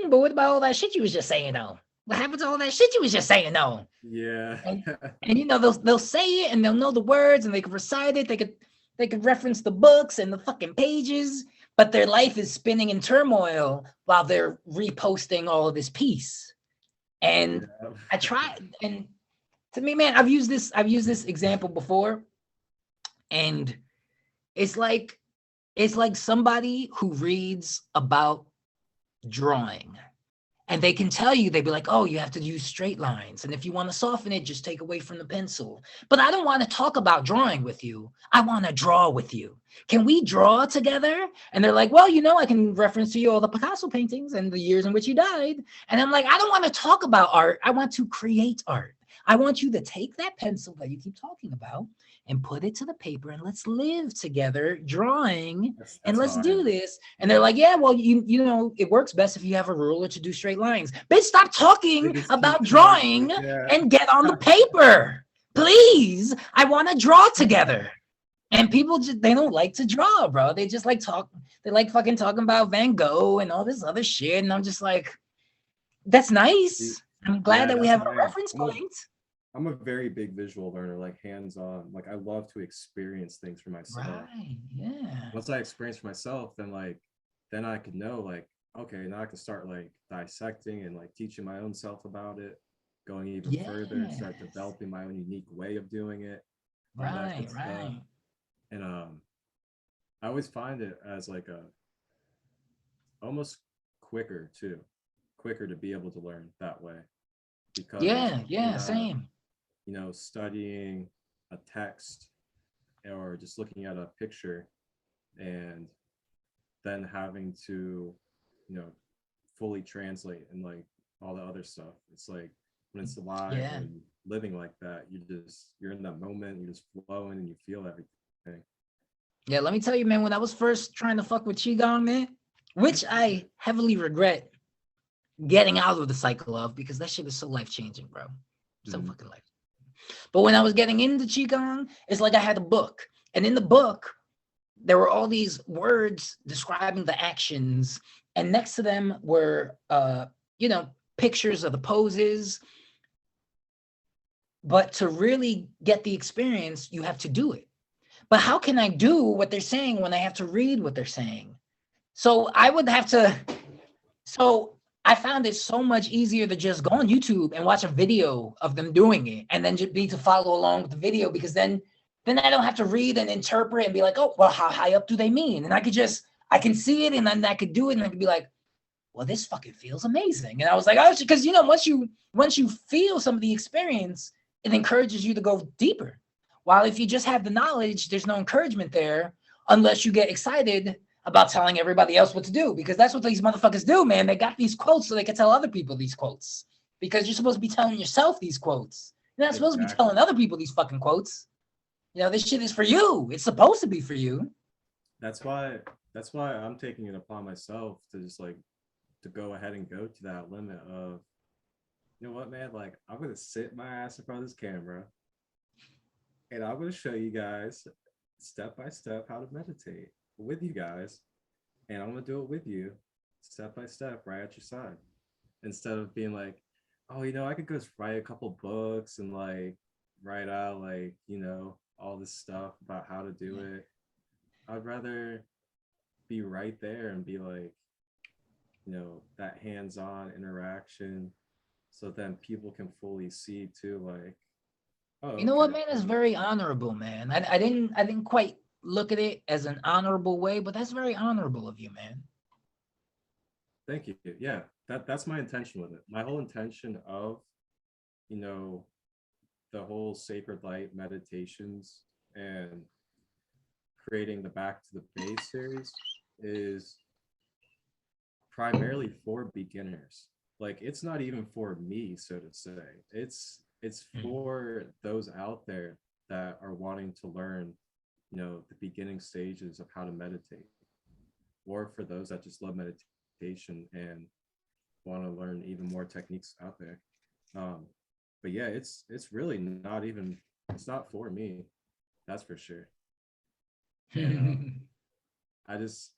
but what about all that shit you was just saying though? What happened to all that shit you was just saying? No. Yeah. And, and you know, they'll say it and they'll know the words and they can recite it. They could reference the books and the fucking pages, but their life is spinning in turmoil while they're reposting all of this peace. And Yeah. I try, and to me, man, I've used this example before, and it's like somebody who reads about drawing. And they can tell you, they'd be like, oh, you have to use straight lines. And if you want to soften it, just take away from the pencil. But I don't want to talk about drawing with you. I want to draw with you. Can we draw together? And they're like, well, I can reference to you all the Picasso paintings and the years in which he died. And I'm like, I don't want to talk about art. I want to create art. I want you to take that pencil that you keep talking about and put it to the paper and let's live together drawing and That's let's how I do am. this. And they're like, yeah, well, it works best if you have a ruler to do straight lines. Bitch, stop They talking just about keep talking. drawing Yeah. and get on the paper. Please. I want to draw together. And people just, they don't like to draw, bro. They just they like fucking talking about Van Gogh and all this other shit. And I'm just like, that's See, nice. I'm glad yeah, that we that's have how a I am. reference point. I'm a very big visual learner, like hands-on. Like I love to experience things for myself. Right. Yeah. Once I experience for myself, then I could know like, okay, now I can start like dissecting and like teaching my own self about it, going even further, start Yes. developing my own unique way of doing it, all that Right. good stuff. Right. And I always find it as like a almost quicker too, quicker to be able to learn that way because Yeah. you're Yeah. not, Same. studying a text or just looking at a picture and then having to, you know, fully translate and like all the other stuff. It's like when it's live Yeah. and living like that, you're in that moment, you're just flowing and you feel everything. Yeah. Let me tell you, man, when I was first trying to fuck with Qigong, man, which I heavily regret getting out of the cycle of because that shit is so life changing, bro. So Mhm. fucking life. But when I was getting into Qigong, it's like I had a book. And in the book, there were all these words describing the actions. And next to them were, pictures of the poses. But to really get the experience, you have to do it. But how can I do what they're saying when I have to read what they're saying? So I would have to. So I found it so much easier to just go on YouTube and watch a video of them doing it, and then just be to follow along with the video because then I don't have to read and interpret and be like, oh, well, how high up do they mean? And I can see it and then I could do it and I could be like, well, this fucking feels amazing. And I was like, oh, because once you feel some of the experience, it encourages you to go deeper. While if you just have the knowledge, there's no encouragement there unless you get excited about telling everybody else what to do, because that's what these motherfuckers do, man. They got these quotes so they can tell other people these quotes because you're supposed to be telling yourself these quotes. You're not supposed to be telling Exactly. other people these fucking quotes. This shit is for you. It's supposed to be for you. That's why I'm taking it upon myself to just like to go ahead and go to that limit of, you know what, man, like I'm gonna sit my ass in front of this camera and I'm gonna show you guys step by step how to meditate with you guys, and I'm gonna do it with you step by step right at your side, instead of being like, oh, I could go write a couple books and like write out like, all this stuff about how to do it. I'd rather be right there and be like, that hands-on interaction, so then people can fully see too, like, oh, You know what, okay. man? That's very honorable, man. I didn't quite look at it as an honorable way, but that's very honorable of you, man. Thank you. Yeah, that's my intention with it. My whole intention of, you know, the whole sacred light meditations and creating the Back to the Base series is primarily for beginners. Like it's not even for me, so to say. It's Mm. for those out there that are wanting to learn, the beginning stages of how to meditate, or for those that just love meditation and want to learn even more techniques out there. Um, but yeah, it's really not even, it's not for me, that's for sure. And I just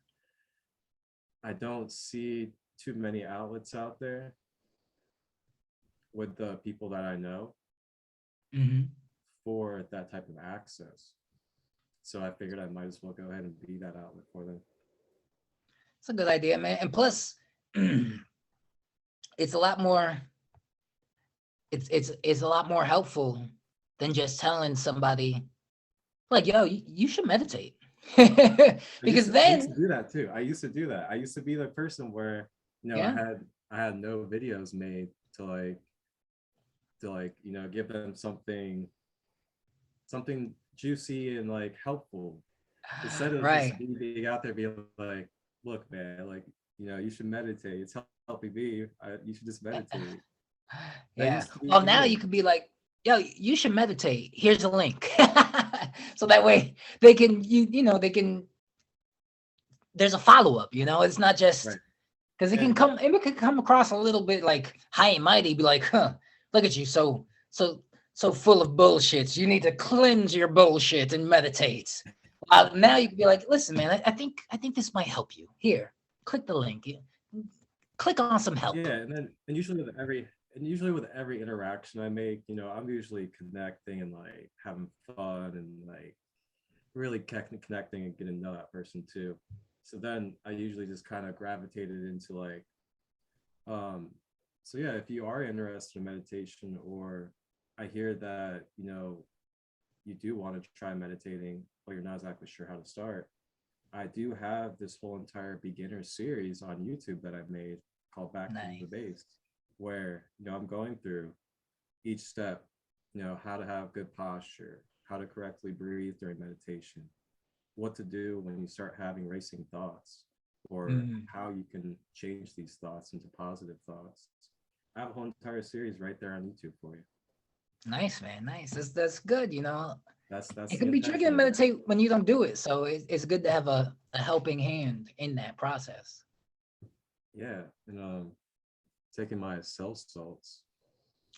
I don't see too many outlets out there with the people that I know Hmm. for that type of access. So I figured I might as well go ahead and be that outlet for them. It's a good idea, man. And plus, it's a lot more. It's a lot more helpful than just telling somebody like, "Yo, you should meditate," because I used to then, do that too. I used to do that. I used to be the person where, yeah, I had no videos made to give them something juicy and like helpful, instead of just right, me being out there being like, look, man, like, you should meditate. It's helping me. You should just meditate. That yeah. used to be Well, now me. you could be like, "Yo, you should meditate. Here's a link," so that way they can they can. There's a follow up. It's not just Right. because And it can come across a little bit like high and mighty, be like, huh, look at you, so full of bullshit. You need to cleanse your bullshit and meditate. Now you can be like, listen, man, I think this might help you. Here, click the link. Click on some help. yeah, and usually with every interaction I make, I'm usually connecting and like having fun and like really connecting and getting to know that person too. So then I usually just kind of gravitated into like, um, so yeah, if you are interested in meditation, or I hear that, you do want to try meditating, but you're not exactly sure how to start, I do have this whole entire beginner series on YouTube that I've made called Back to the Nice. Base, where, I'm going through each step, how to have good posture, how to correctly breathe during meditation, what to do when you start having racing thoughts, or Mm, how you can change these thoughts into positive thoughts. I have a whole entire series right there on YouTube for you. nice, man. Nice. That's good. That's It the can be tricky to intention of it. meditate when you don't do it. So it's good to have a helping hand in that process. Yeah, and taking my cell salts.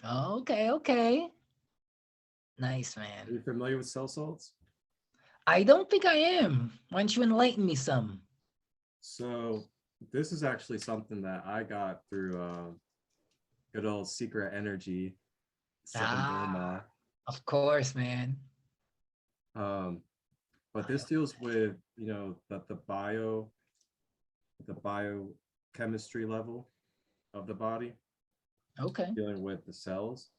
Okay, okay. Nice, Are man. you familiar with cell salts? I don't think I am. Why don't you enlighten me some? So this is actually something that I got through good old Secret Energy, Seven Ah, Dharma. of course, man. Um, but this deals with, the biochemistry level of the body, Okay. dealing with the cells.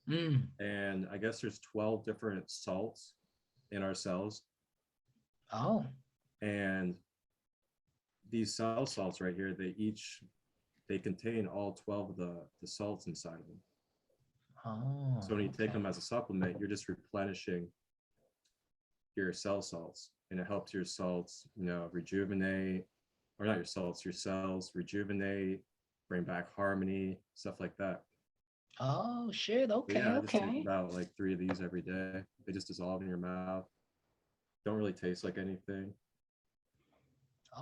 Mm. And I guess there's 12 different salts in our cells. Oh. And these cell salts right here, they contain all 12 of the salts inside of them. Oh. So when you take Okay. them as a supplement, you're just replenishing your cell salts, and it helps your salts, rejuvenate, or not your salts, your cells rejuvenate, bring back harmony, stuff like that. Oh shit. But yeah, Okay. I just take Okay. about like 3 of these every day. They just dissolve in your mouth. Don't really taste like anything.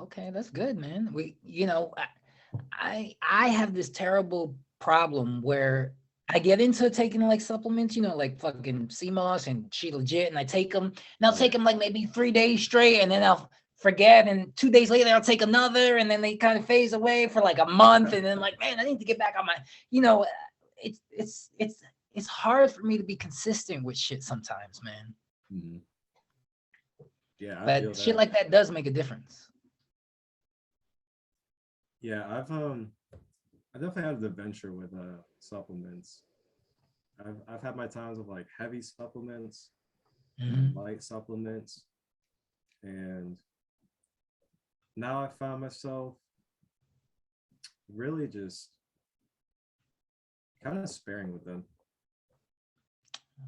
Okay. That's good, man. I have this terrible problem where I get into taking like supplements, like fucking CMOS and She Legit, and I take them, and I'll take Yeah. them like maybe 3 days straight, and then I'll forget, and 2 days later I'll take another, and then they kind of phase away for like a month, and then like, man, I need to get back on my, you know, it's it's it's it's hard for me to be consistent with shit sometimes, man. Mhm. Yeah, I feel But shit that. like that does make a difference. Yeah, I definitely had an adventure with supplements. I've had my times of like heavy supplements and Hmm. light supplements, and now I found myself really just kind of sparing with them.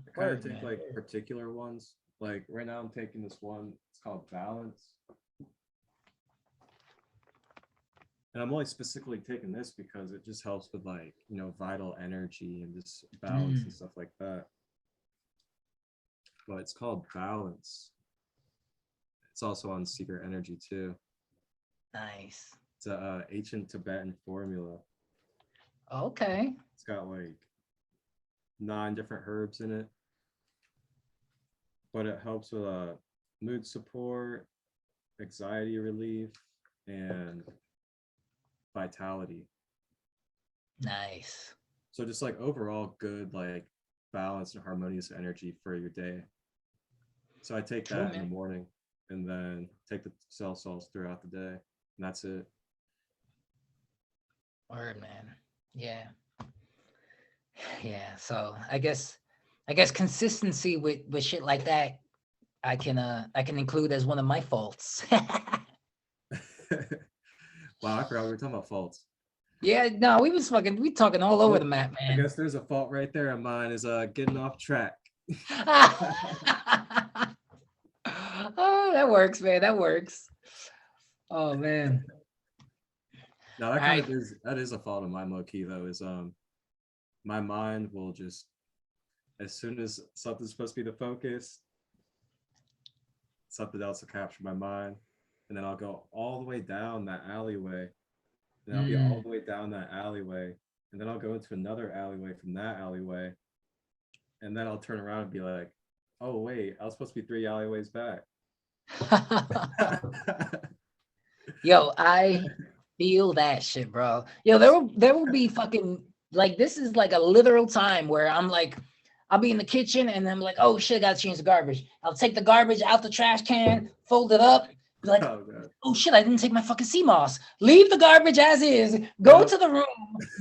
I kind of Word, take man. like particular ones. Like right now, I'm taking this one. It's called Balance, and I'm only specifically taking this because it just helps with like vital energy and just balance and Mm, stuff like that. But it's called Balance. It's also on Secret Energy too. nice. It's a ancient Tibetan formula. Okay. It's got like 9 different herbs in it, but it helps with mood support, anxiety relief, and vitality. Nice. So just like overall good, like balanced and harmonious energy for your day. So I take True, that in the man. morning and then take the cell salts throughout the day. And that's it. Word, man. Yeah. Yeah. So I guess consistency with shit like that I can include as one of my faults. Wow, I forgot we were talking about faults. Yeah, no, we talking all over the Well, map, I man. guess there's a fault right there of mine is getting off track. Oh, that works, man. That works. Oh man. Now All right. that is a fault of mine, low key though, is my mind will just, as soon as something's supposed to be the focus, something else will capture my mind. And then I'll go all the way down that alleyway. And I'll be all Mm. the way down that alleyway. And then I'll go into another alleyway from that alleyway. And then I'll turn around and be like, oh wait, I was supposed to be 3 alleyways back. Yo, I feel that shit, bro. Yo, there will be fucking like this is like a literal time where I'm like, I'll be in the kitchen and I'm like, oh shit, I gotta change the garbage. I'll take the garbage out the trash can, fold it up, be like, Oh god. oh shit, I didn't take my fucking sea moss. Leave the garbage as is. Go Yep. to the room,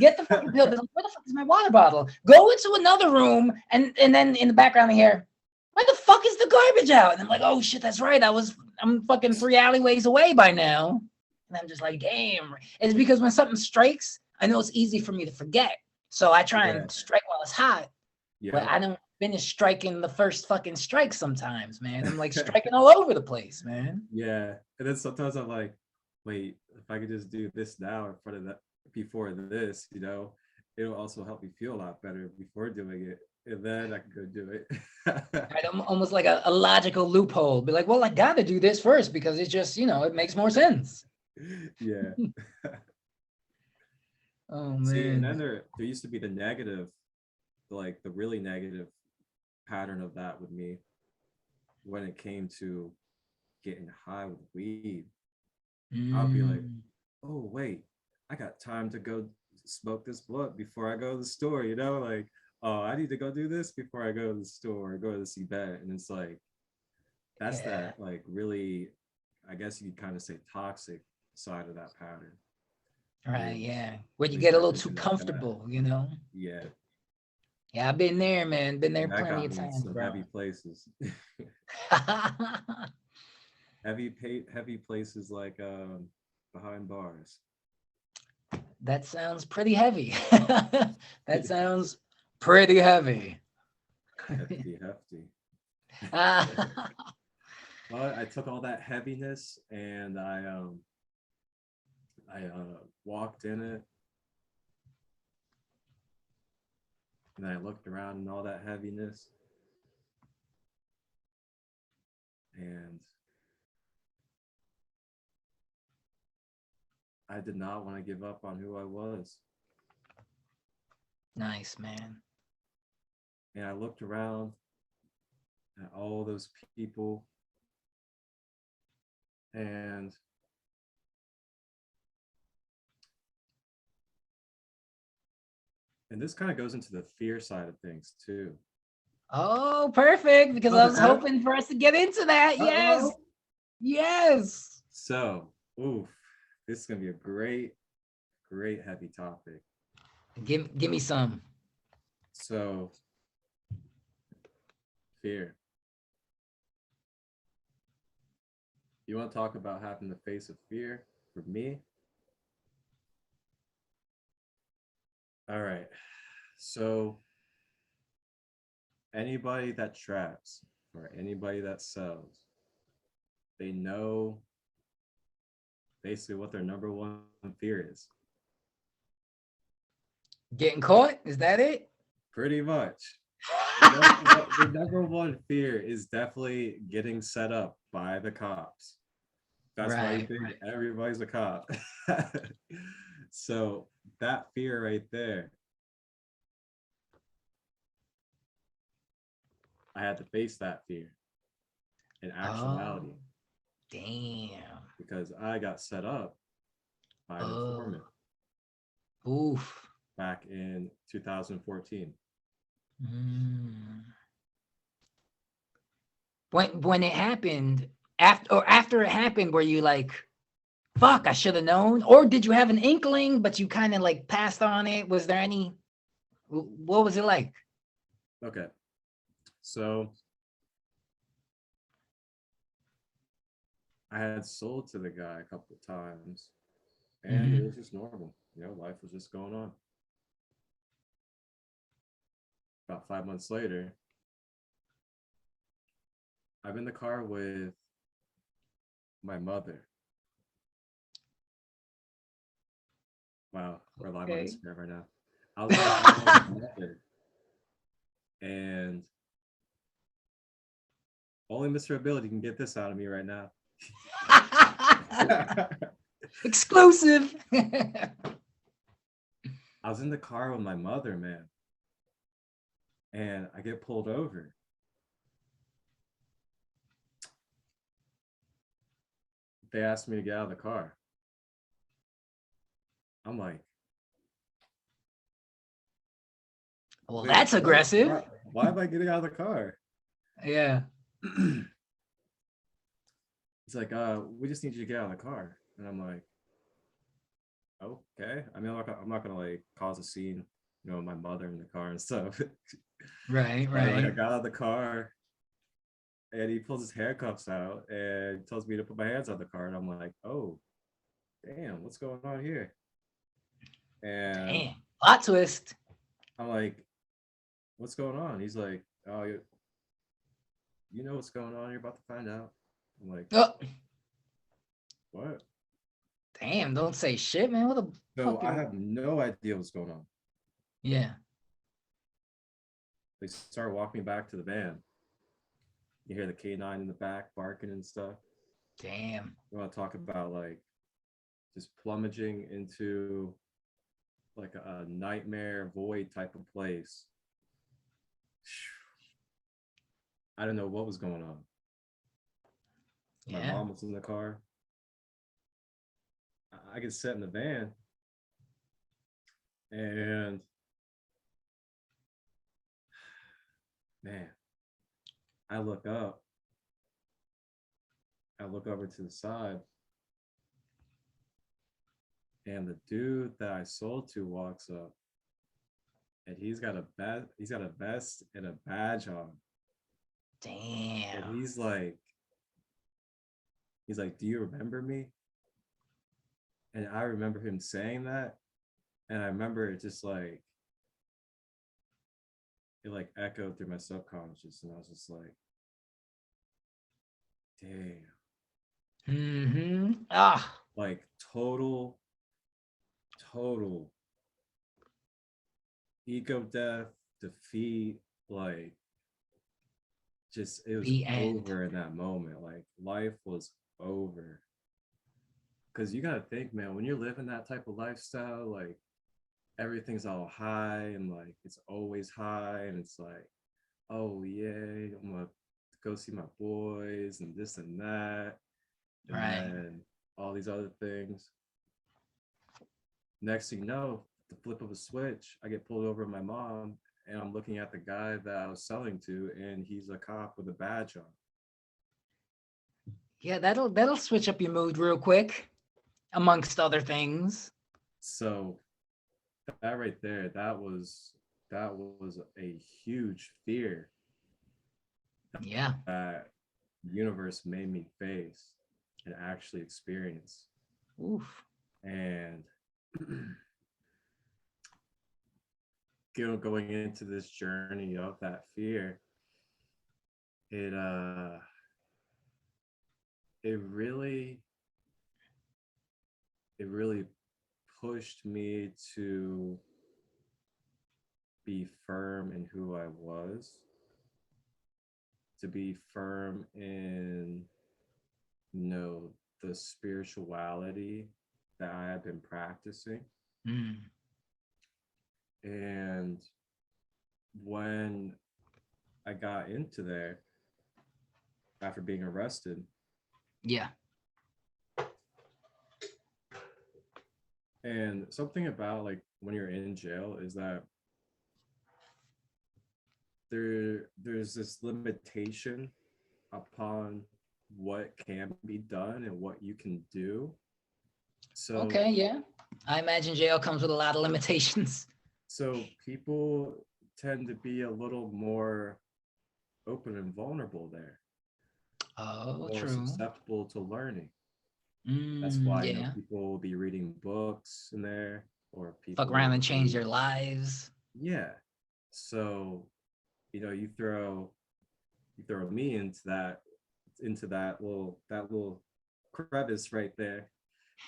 get the fucking pill. Where the fuck is my water bottle? Go into another room, and then in the background I hear, why the fuck is the garbage out? And I'm like, oh shit, that's right. I'm fucking 3 alleyways away by now. And I'm just like, damn. It's because when something strikes, I know it's easy for me to forget. So I try Yeah. and strike while it's hot, but Yeah. I don't finish striking the first fucking strike sometimes, man. I'm like striking all over the place, man. Yeah. And then sometimes I'm like, wait, if I could just do this now in front of that before this, it'll also help me feel a lot better before doing it. And then I can go do it. Right? Almost like a logical loophole. Be like, well, I got to do this first because it's just, it makes more sense. Yeah. Oh, See, and then man. there used to be the negative, like the really negative pattern of that with me when it came to getting high with weed. I'll be like, Mm. oh wait, I got time to go smoke this blunt before I go to the store, like, oh, I need to go do this before I go to the store or go to see bed. And it's like that's Yeah. that like really, I guess you could kind of say toxic side of that pattern Right. is Yeah. Where you when you get a start little too thinking like that. comfortable. Yeah. Yeah, I've been there, man. Been there And that plenty got of me in times, some bro. heavy places. Heavy places like behind bars. That sounds pretty heavy. That sounds pretty heavy. Hefty. Ah, But I took all that heaviness and I walked in it and I looked around in all that heaviness and I did not want to give up on who I was. nice, man. And I looked around at all those people and this kind of goes into the fear side of things too. Oh, perfect. Because Oh, I the was F. hoping for us to get into that. Yes. Uh-oh. Yes. So, oof, this is gonna be a great, great heavy topic. Give me some. So, fear. You want to talk about having the face of fear for me? All right. So, anybody that traps or anybody that sells, they know basically what their number one fear is. Getting caught? Is that it? Pretty much. The number one fear is definitely getting set up by the cops. That's why you Right. think Right. everybody's a cop. So that fear right there, I had to face that fear in actuality Oh, damn. because I got set up by an Oh, informant. oof. back in 2014. Mm. When it happened, after it happened, were you like, fuck, I should have known? Or did you have an inkling, but you kind of like passed on it? Was there any, what was it like? Okay. So I had sold to the guy a couple of times and it was just normal. Life was just going on. About 5 months later, I'm in the car with my mother. Wow, we're live on Okay. Instagram right now. I was in the car with my mother, and only Mr. Ability can get this out of me right now. Exclusive. I was in the car with my mother, man, and I get pulled over. They asked me to get out of the car. I'm like, Well, wait, that's what? aggressive. Why am I getting out of the car? Yeah. He's like, we just need you to get out of the car. And I'm like, okay. I mean, I'm not gonna like cause a scene, my mother in the car and stuff. Right, But, like, I right. got out of the car and he pulls his handcuffs out and tells me to put my hands on the car. And I'm like, oh, damn, what's going on here? And Damn. Plot twist. I'm like, what's going on? He's like, oh, you know what's going on? You're about to find out. I'm like, Oh, what? damn, don't say shit, man. What a So I fucking. have no idea what's going on. Yeah. They start walking me back to the van. You hear the K9 in the back barking and stuff. Damn. We want to talk about like just plummeting into like a nightmare void type of place. I don't know what was going on. My Yeah. mom was in the car. I get set in the van and man, I look up. I look over to the side and the dude that I sold to walks up and he's got a vest and a badge on. And Damn. he's like, do you remember me? And I remember him saying that. And I remember it just like, it like echoed through my subconscious. And I was just like, damn. Mm-hmm. Ah. Like total ego death, defeat, like just it was The end. over in that moment. Like life was over. Cause you gotta think, man, when you're living that type of lifestyle, like everything's all high and like it's always high, and it's like, oh yay, I'm gonna go see my boys and this and that, and Right. then all these other things. Next thing you know, the flip of a switch, I get pulled over by my mom and I'm looking at the guy that I was selling to, and he's a cop with a badge on. Yeah, that'll switch up your mood real quick, amongst other things. So that right there, that was a huge fear Yeah. that the universe made me face and actually experience. Oof. And going into this journey of that fear, it it really pushed me to be firm in who I was, to be firm in the spirituality that I had been practicing. Mm. And when I got into there after being arrested, Yeah. And something about like when you're in jail is that there's this limitation upon what can be done and what you can do. So Okay, yeah. I imagine jail comes with a lot of limitations. so people tend to be a little more open and vulnerable there, Oh, more true. susceptible to learning. That's why, Yeah. people will be reading books in there, or Fuck people around will and change be, their lives. yeah. So, you throw me into that little crevice right there.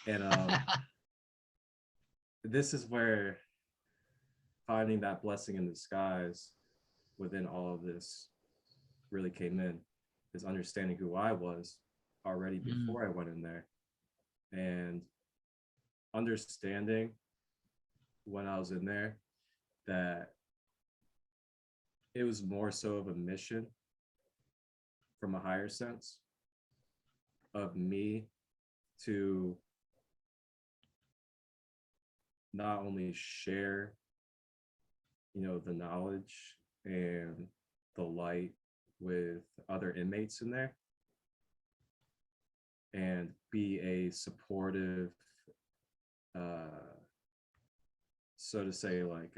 And this is where finding that blessing in disguise within all of this really came in, is understanding who I was already Mm. before I went in there, and understanding when I was in there that it was more so of a mission from a higher sense of me to not only share, the knowledge and the light with other inmates in there, and be a supportive, uh, so to say, like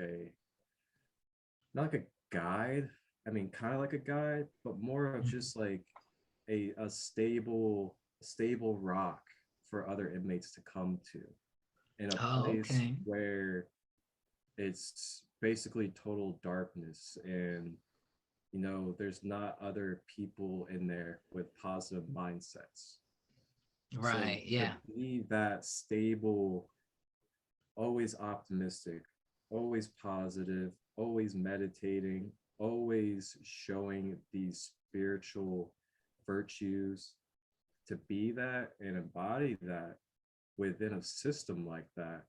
not like a guide. I mean, kind of like a guide, but more of just like a stable rock for other inmates to come to, in a Oh, place okay. where it's basically total darkness, and there's not other people in there with positive mindsets. So Right. to Yeah. be that stable, always optimistic, always positive, always meditating, always showing these spiritual virtues, to be that and embody that within a system like that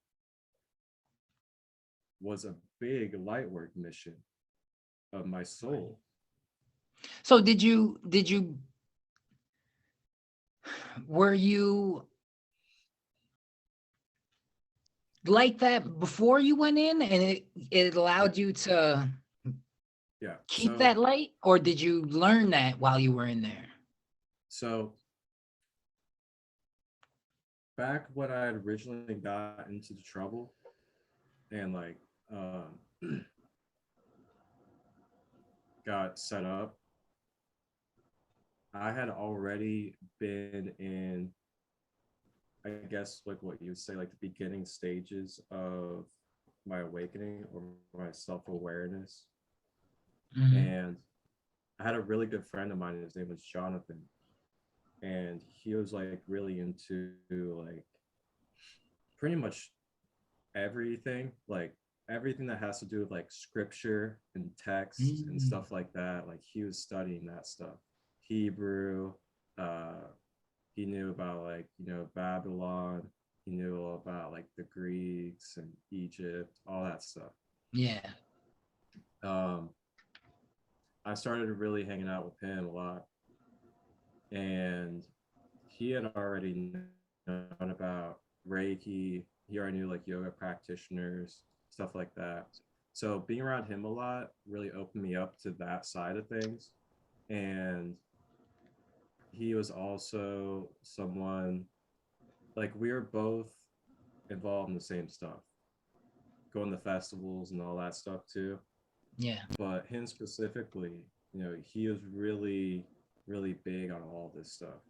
was a big light work mission of my Right. soul. So were you like that before you went in and it Yeah. allowed you to Yeah. keep So that light, or did you learn that while you were in there? so back when I had originally got into the trouble, and like got set up, I had already been in, I guess, like what you would say, like the beginning stages of my awakening or my self-awareness. Mhm. And I had a really good friend of mine, his name was Jonathan, and he was like really into like pretty much everything, like everything that has to do with like scripture and text and Mm. stuff like that. Like he was studying that stuff, Hebrew. uh he knew about like Babylon. He knew all about like the Greeks and Egypt, all that stuff. Yeah. um I started really hanging out with him a lot, and he had already known about Reiki. He already knew like yoga practitioners, stuff like that. So being around him a lot really opened me up to that side of things. And he was also someone, like, we were both involved in the same stuff, going to festivals and all that stuff too. Yeah. But him specifically, he was really, really big on all this stuff.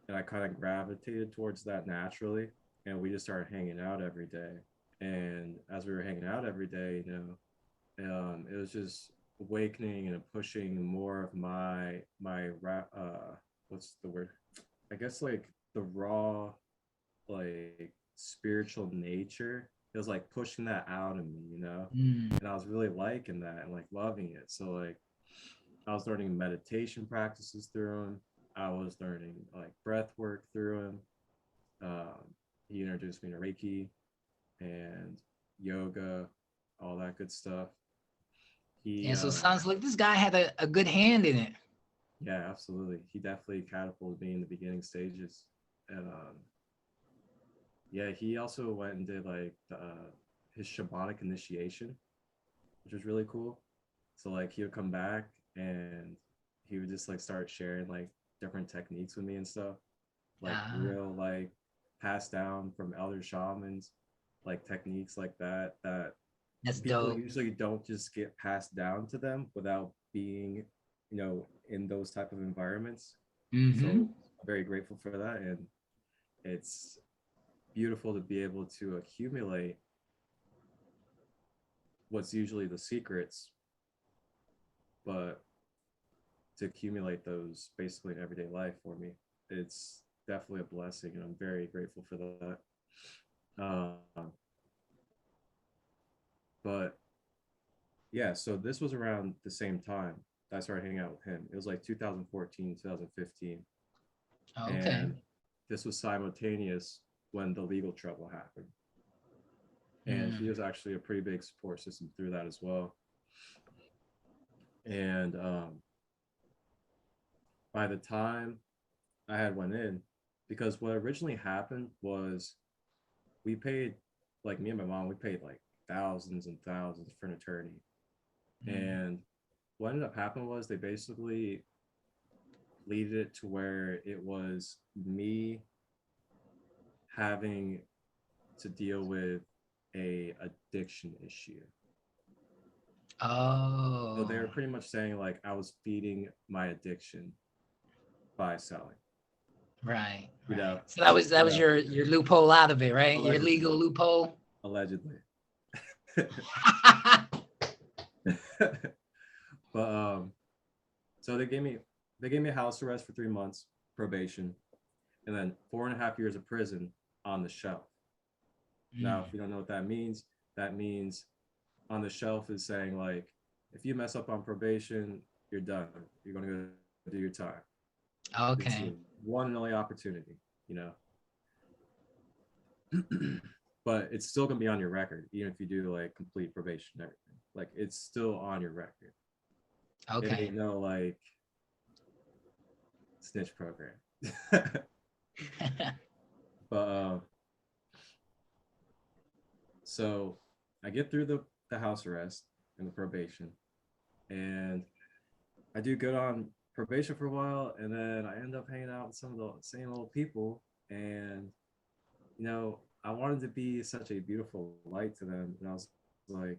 And I kind of gravitated towards that naturally. And we just started hanging out every day. And as we were hanging out every day, it was just awakening and pushing more of my what's the word? I guess like the raw, like spiritual nature. It was like pushing that out of me. Mm. And I was really liking that and like loving it. So like I was learning meditation practices through him. I was learning like breath work through him. He introduced me to Reiki and yoga, all that good stuff. He, Yeah. So it sounds like this guy had a good hand in it. yeah, absolutely. He definitely catapulted me in the beginning stages. And yeah, he also went and did like his shamanic initiation, which was really cool. So like he would come back and he would just like start sharing like different techniques with me and stuff, like Ah, real like passed down from elder shamans, like techniques like that that that's people dope. usually don't just get passed down to them without being, in those type of environments. So Mm-hmm. I'm very grateful for that, and it's beautiful to be able to accumulate what's usually the secrets, but to accumulate those basically in everyday life for me. It's definitely a blessing, and I'm very grateful for that. But yeah, so this was around the same time that I started hanging out with him. It was like 2014, 2015. Okay. And this was simultaneous when the legal trouble happened. And he Mm. was actually a pretty big support system through that as well. And by the time I had went in, because what originally happened was we paid, like me and my mom, we paid like thousands and thousands for an attorney. Mm. And what ended up happening was they basically leaded it to where it was me having to deal with a addiction issue. So they Oh, were pretty much saying like I was feeding my addiction by selling. right, You know, right. So that was your loophole out of it, right? Your allegedly, legal loophole. allegedly. But so they gave me a house arrest for 3 months, probation, and then 4.5 years of prison on the shelf. Now, Mm. if you don't know what that means on the shelf is saying like, if you mess up on probation, you're done. You're gonna go do your time. This is Okay. your one and only opportunity, you know. But it's still gonna be on your record, even if you do like complete probation and everything. Like it's still on your record. It Okay. ain't no like snitch program. But so I get through the house arrest and the probation, and I do good on probation for a while, and then I end up hanging out with some of the same old people, and I wanted to be such a beautiful light to them, and I was like,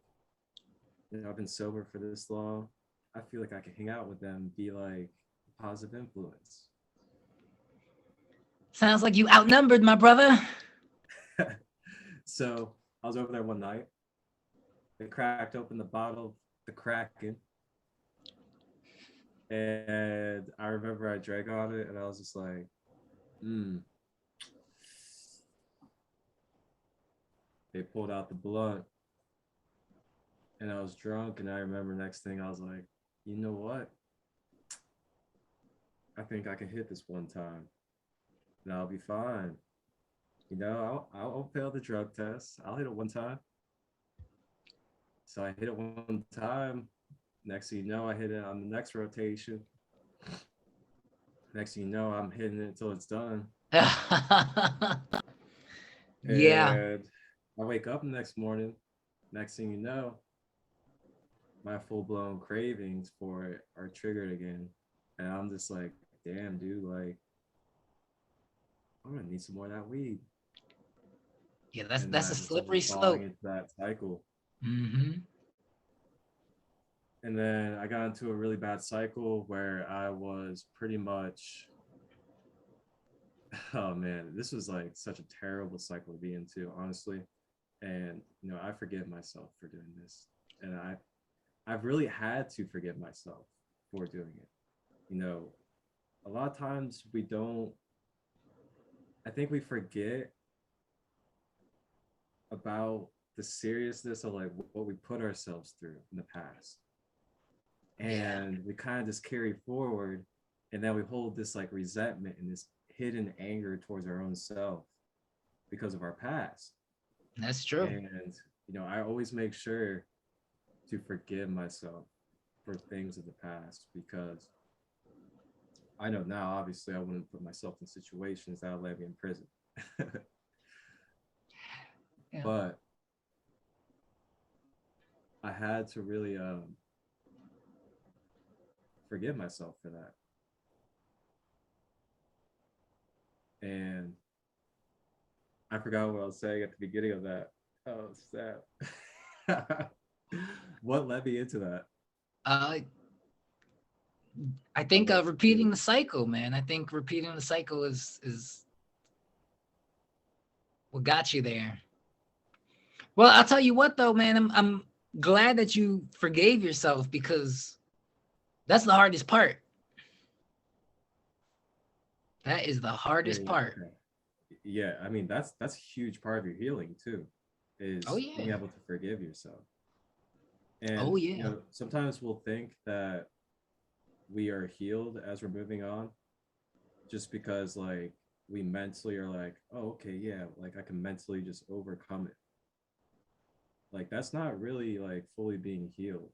I've been sober for this long. I feel like I can hang out with them, be like a positive influence. Sounds like you outnumbered, my brother. So I was over there one night. They cracked open the bottle of the Kraken, and I remember I drank on it, and I was just like, hmm. They pulled out the blunt, and I was drunk, and I remember next thing I was like, you know what? I think I can hit this one time, and I'll be fine. I'll fail the drug test. I'll hit it one time. So I hit it one time. Next thing you know, I hit it on the next rotation. Next thing you know, I'm hitting it until it's done. Yeah, And I wake up the next morning. Next thing you know, my full blown cravings for it are triggered again. And I'm just like, damn, dude, like, I'm gonna need some more of that weed. yeah. That's And then that's I a just end slippery up falling slope. into that cycle. Mm-hmm. And then I got into a really bad cycle where I was pretty much, oh man, this was like such a terrible cycle to be into, honestly. And I forgive myself for doing this, and I've really had to forgive myself for doing it. You know, a lot of times we don't. I think we forget about the seriousness of like what we put ourselves through in the past, Yeah, and we kind of just carry forward, and then we hold this like resentment and this hidden anger towards our own self because of our past. that's true. And I always make sure to forgive myself for things of the past, because I know now obviously I wouldn't put myself in situations that would land me in prison. Yeah. But I had to really forgive myself for that. And I forgot what I was saying at the beginning of that. Oh, sad. What led me into that? Uh, I Oh, think that's repeating good. the cycle, man. I think repeating the cycle is what got you there. Well, I'll tell you what though, man. I'm glad that you forgave yourself because that's the hardest part. That is the Yeah, hardest yeah, part. okay. Yeah, I mean that's a huge part of your healing too, Oh is being yeah. able to forgive yourself. Oh And yeah. sometimes we'll think that we are healed as we're moving on, just because like we mentally are like, oh, okay, yeah, like I can mentally just overcome it. Like that's not really like fully being healed.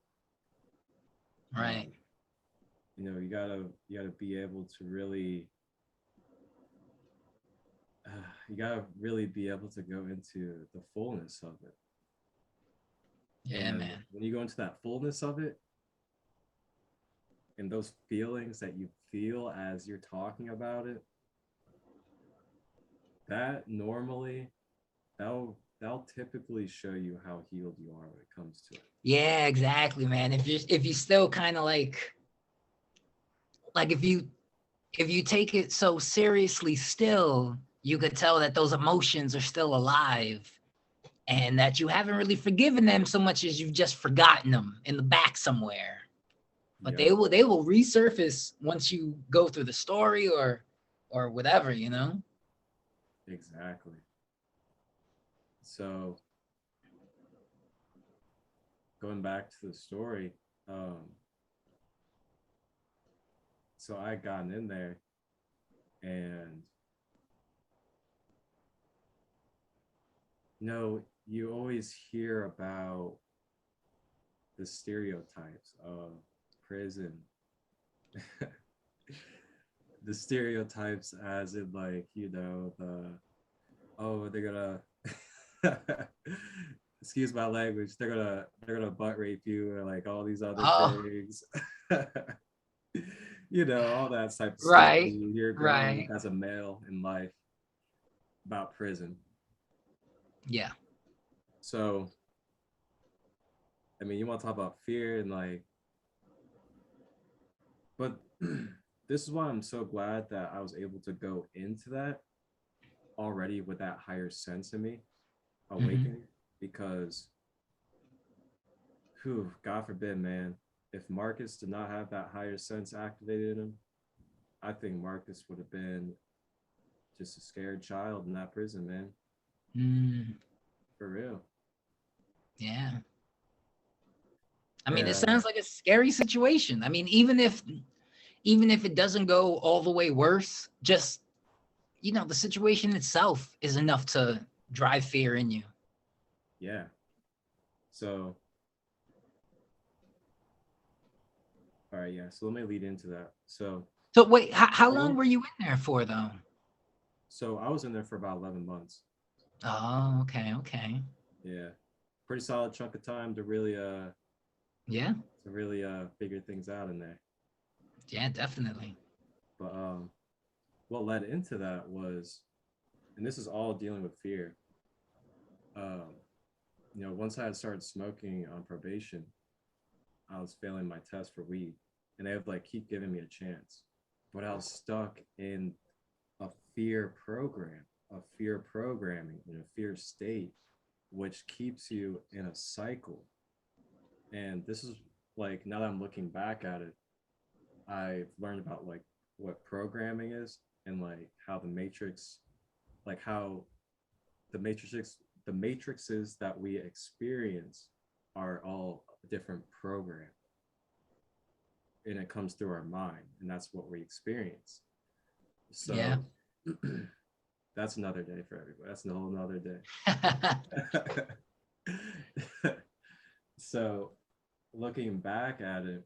Right. Um, you gotta be able to really you gotta really be able to go into the fullness of it. Yeah, And man. when you go into that fullness of it, and those feelings that you feel as you're talking about it, that normally that'll typically show you how healed you are when it comes to it. Yeah, exactly, man. If you still kind of like if you take it so seriously still, you could tell that those emotions are still alive and that you haven't really forgiven them so much as you've just forgotten them in the back somewhere. But Yep, they will resurface once you go through the story or whatever, you know? exactly. So going back to the story, um, so I gotten in there, and you always hear about the stereotypes of prison. The stereotypes as in like, the oh, they're gonna excuse my language, they're gonna butt rape you or like all these other Oh, things. All that type of stuff that right. you hear growing up Right. as a male in life about prison. Yeah. So I mean, you want to talk about fear and like, but this is why I'm so glad that I was able to go into that already with that higher sense in me Hmm. awakening, because whew, God forbid, man, if Marcus did not have that higher sense activated in him, I think Marcus would have been just a scared child in that prison, man. Mm, For real. yeah. I mean, it And sounds like a scary situation. I mean, even if it doesn't go all the way worse, just the situation itself is enough to drive fear in you. yeah. So, all right, yeah. So let me lead into that. So wait, how long One, were you in there for though? so I was in there for about 11 months. Oh, okay, okay. Yeah. Pretty solid chunk of time Yeah, to really figure things out in there. yeah, definitely. But what led into that was, and this is all dealing with fear. Um, once I had started smoking on probation, I was failing my test for weed, and they would like keep giving me a chance, but I was stuck in a fear program, a fear programming, in a fear state, which keeps you in a cycle. And this is like, now that I'm looking back at it, I've learned about like what programming is, and like how the matrix, like how the matrices the matrices that we experience are all a different program, and it comes through our mind, and that's what we experience. Yeah. So that's another day for everybody. That's a whole another day. So looking back at it,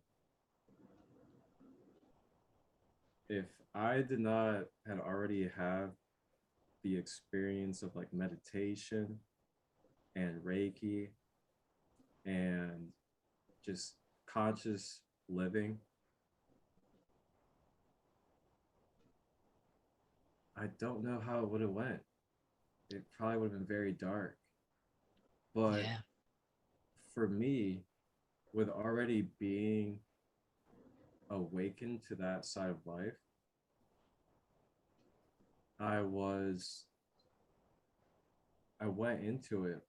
if I did not had already have the experience of like meditation and Reiki and just conscious living, I don't know how it would have went. It probably would have been very dark. But Yeah. for me, with already being awakened to that side of life, I was I went into it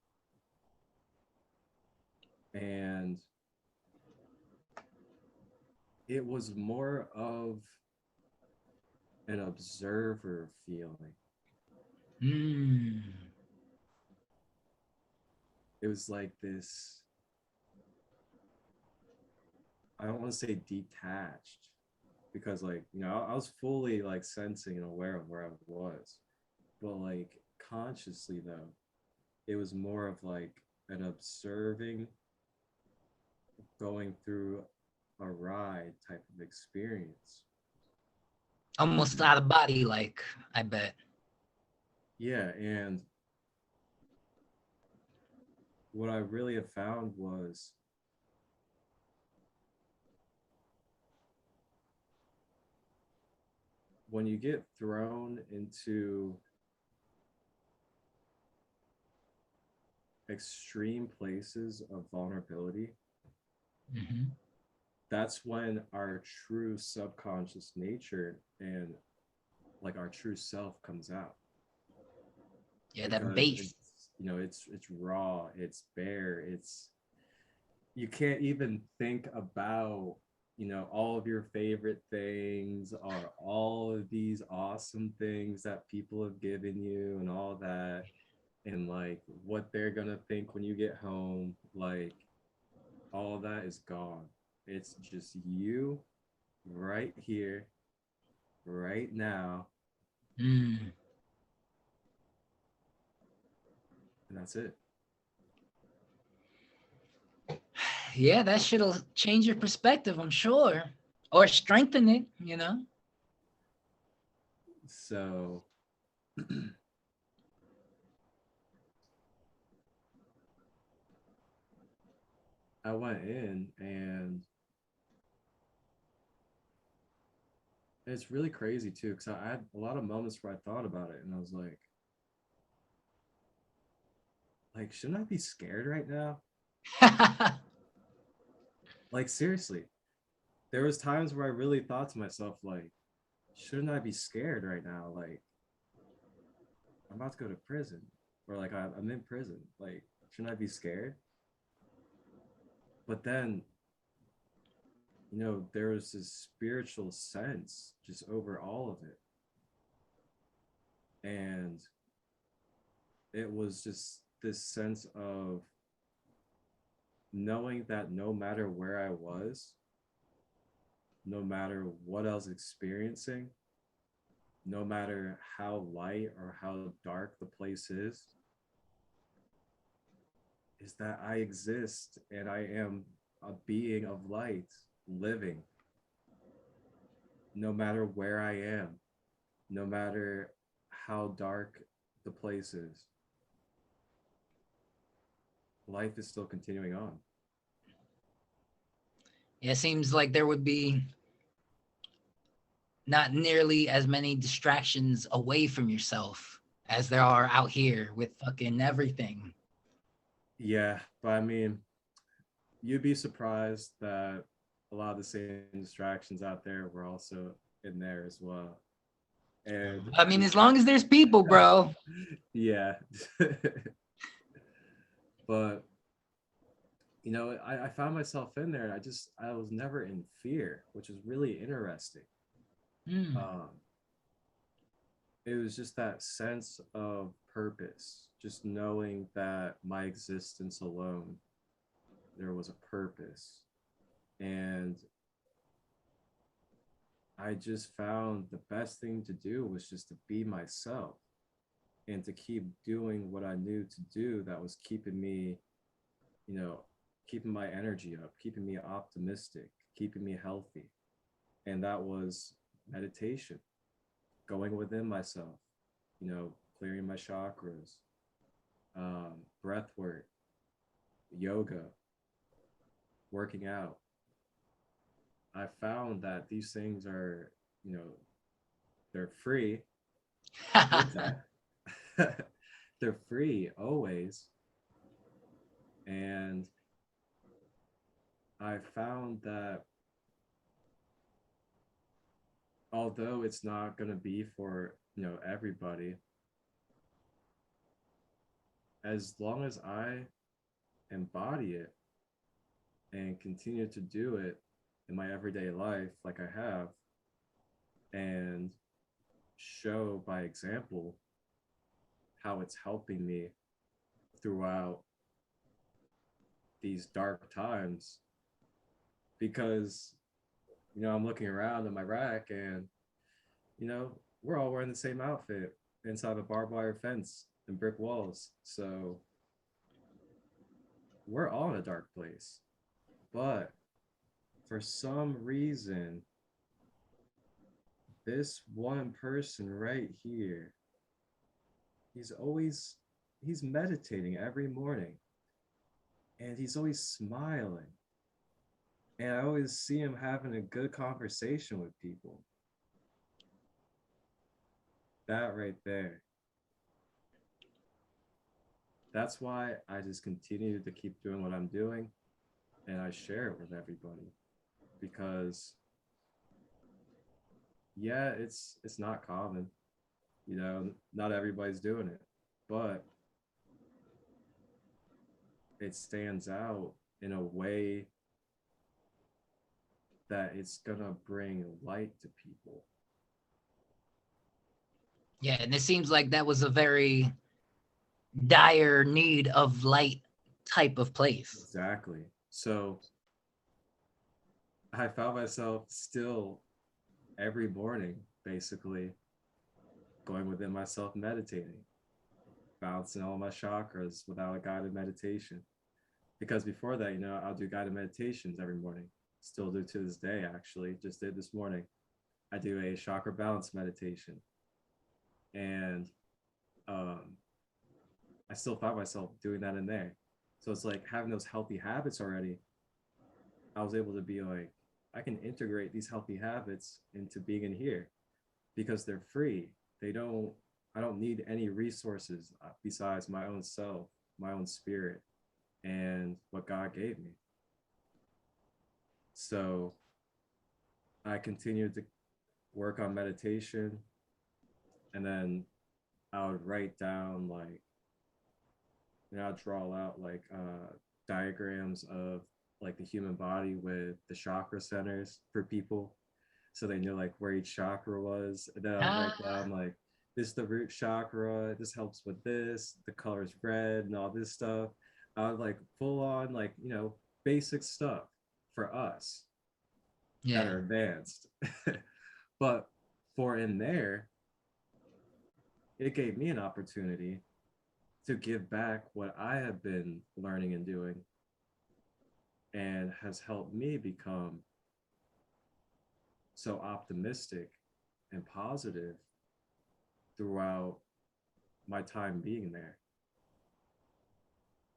and it was more of an observer feeling. Mm. It was like this, I don't want to say detached because like, I was fully like sensing and aware of where I was. But like consciously though, it was more of like an observing going through a ride type of experience. Almost out of body, like, I bet. Yeah, and what I really have found was when you get thrown into extreme places of vulnerability, Hmm. that's when our true subconscious nature and like our true self comes out, Yeah, that because base. it's raw, it's bare, it's you can't even think about all of your favorite things or all of these awesome things that people have given you and all that, and like what they're gonna think when you get home. Like all of that is gone. It's just you right here, right now, Mm. and that's it. Yeah, that shit'll change your perspective, I'm sure, or strengthen it. So I went in, and it's really crazy too, because I had a lot of moments where I thought about it and I was like, shouldn't I be scared right now? Like seriously, there was times where I really thought to myself, like, shouldn't I be scared right now? Like, I'm about to go to prison, or like I'm in prison. Like, shouldn't I be scared? But then, there was this spiritual sense just over all of it. And it was just this sense of knowing that no matter where I was, no matter what I was experiencing, no matter how light or how dark the place is that I exist and I am a being of light living no matter where I am, no matter how dark the place is. Life is still continuing on. Yeah, it seems like there would be not nearly as many distractions away from yourself as there are out here with fucking everything. Yeah, but I mean, you'd be surprised that a lot of the same distractions out there were also in there as well. And I mean, as long as there's people, bro. yeah. But I found myself in there, and I was never in fear, which is really interesting. Mm. um it was just that sense of purpose, just knowing that my existence alone, there was a purpose. And I just found the best thing to do was just to be myself and to keep doing what I knew to do, that was keeping me, you know, keeping my energy up, keeping me optimistic, keeping me healthy. And that was meditation, going within myself, clearing my chakras, breath work, yoga, working out. I found that these things are, you know, they're free with that. They're free always. And I found that although it's not going to be for, everybody, as long as I embody it and continue to do it in my everyday life like I have, and show by example how it's helping me throughout these dark times, because I'm looking around at my rack, and we're all wearing the same outfit inside a barbed wire fence and brick walls, so we're all in a dark place. But for some reason, this one person right here, he's meditating every morning, and he's always smiling, and I always see him having a good conversation with people. That right there, that's why I just continue to keep doing what I'm doing, and I share it with everybody, because yeah, it's not common, not everybody's doing it, but it stands out in a way that it's gonna bring light to people. Yeah, and it seems like that was a very dire need of light type of place. Exactly. So I found myself still every morning, basically, going within myself, meditating, balancing all my chakras without a guided meditation. Because before that, I'll do guided meditations every morning. Still do to this day, actually. Just did this morning. I do a chakra balance meditation. And I still find myself doing that in there. So it's like having those healthy habits already. I was able to be like, I can integrate these healthy habits into being in here because they're free. I don't need any resources besides my own self, my own spirit, and what God gave me. So I continued to work on meditation, and then I would write down like, I'd draw out like diagrams of like the human body with the chakra centers for people, so they knew like where each chakra was. And then I'll write down like, this is the root chakra, this helps with this, the color's red, and all this stuff. I would like full on like, basic stuff for us that Yeah. are advanced. But for in there, it gave me an opportunity to give back what I have been learning and doing, and has helped me become so optimistic and positive throughout my time being there.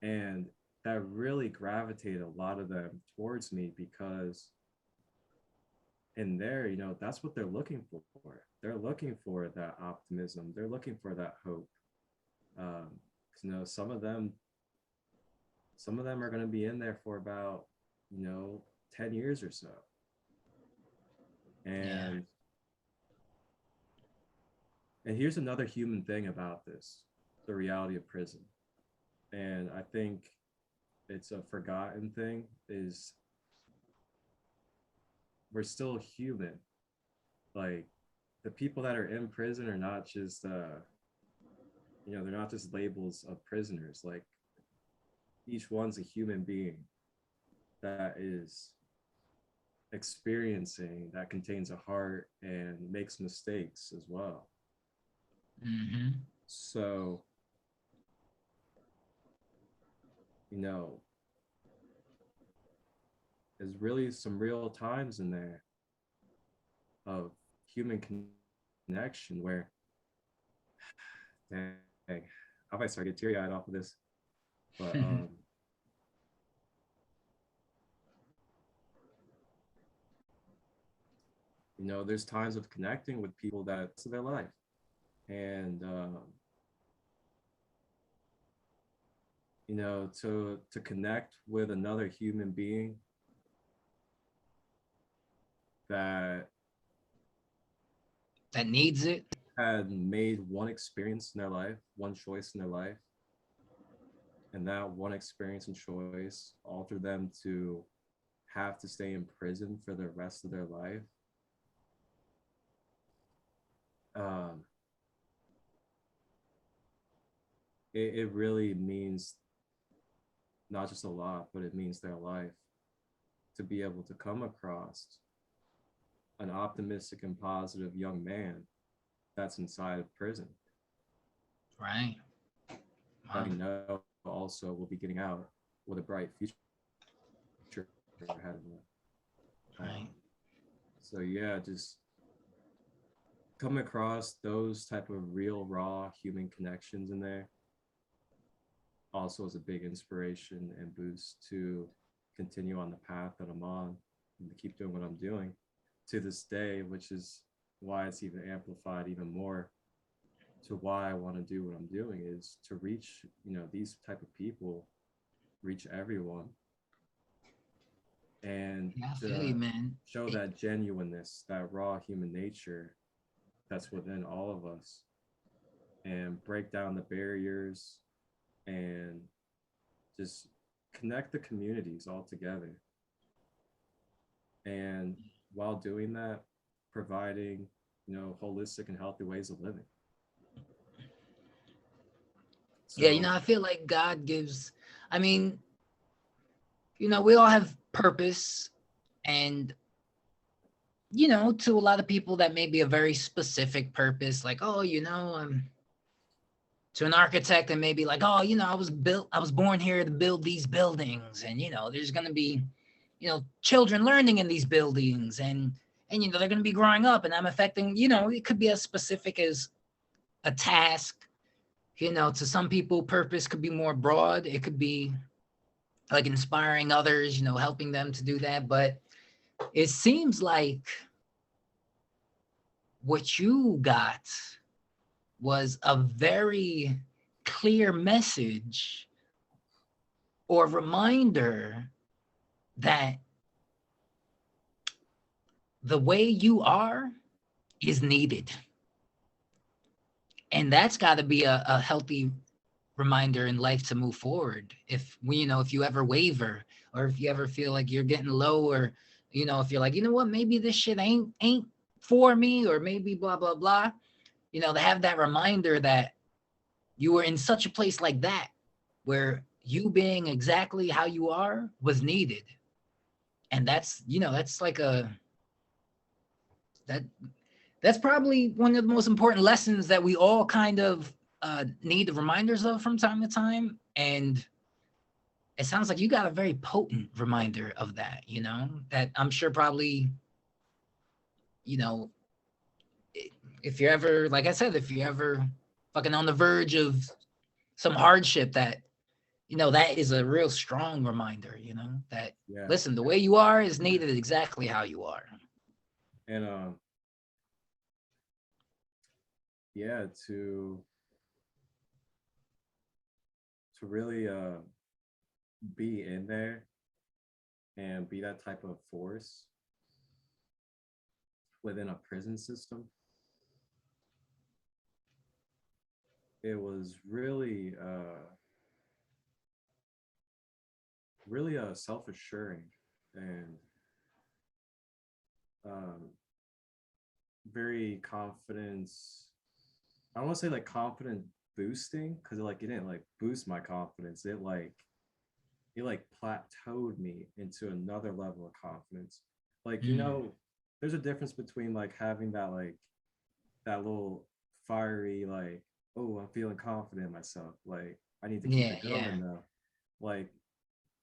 And that really gravitated a lot of them towards me, because in there, that's what they're looking for. They're looking for that optimism. They're looking for that hope. 'Cause, some of them are going to be in there for about, 10 years or so. Yeah. And here's another human thing about this, the reality of prison. And I think it's a forgotten thing, is we're still human. Like, the people that are in prison are not just they're not just labels of prisoners. Like, each one's a human being that is experiencing, that contains a heart and makes mistakes as well. Mm-hmm. So, you know, there's really some real times in there of human connection where, dang, I might start getting teary-eyed off of this. But you know, there's times of connecting with people that's their life. And you know, to connect with another human being that that needs it. had made one experience in their life, one choice in their life, and that one experience and choice altered them to have to stay in prison for the rest of their life. Um, it really means not just a lot, but it means their life to be able to come across an optimistic and positive young man that's inside of prison. Right. That you know also will be getting out with a bright future ahead of them. Right. So yeah, just come across those type of real raw human connections in there also is a big inspiration and boost to continue on the path that I'm on and to keep doing what I'm doing to this day, which is why it's even amplified even more to why I want to do what I'm doing, is to reach, you know, these type of people, reach everyone, and Yeah, I feel you, to man. show that genuineness, that raw human nature that's within all of us, and break down the barriers and just connect the communities all together. And while doing that, providing, you know, holistic and healthy ways of living. Yeah, So I feel like God gives, I mean, we all have purpose, and to a lot of people that may be a very specific purpose, like, oh, to an architect and maybe like, oh, I was born here to build these buildings, and there's going to be children learning in these buildings, and they're going to be growing up, and I'm affecting, it could be as specific as a task. To some people, purpose could be more broad. It could be like inspiring others, helping them to do that. But it seems like what you got was a very clear message or reminder that the way you are is needed. And that's got to be a healthy reminder in life to move forward. If you ever waver, or if you ever feel like you're getting low, or, if you're like, what, maybe this shit ain't for me, or maybe blah, blah, blah, to have that reminder that you were in such a place like that, where you being exactly how you are was needed. And that's like that that's probably one of the most important lessons that we all kind of need reminders of from time to time. And it sounds like you got a very potent reminder of that, that I'm sure probably, you know, if you're ever, like I said, if you're ever fucking on the verge of some hardship, that is a real strong reminder, that, yeah, listen, the way you are is needed exactly how you are. and yeah, to really be in there and be that type of force within a prison system, it was really self-assuring and um, very confidence. I don't want to say like confident boosting, because it didn't like boost my confidence. It plateaued me into another level of confidence. Like, there's a difference between like having that little fiery, like, oh, I'm feeling confident in myself, like I need to keep Yeah, it yeah. going though. Like,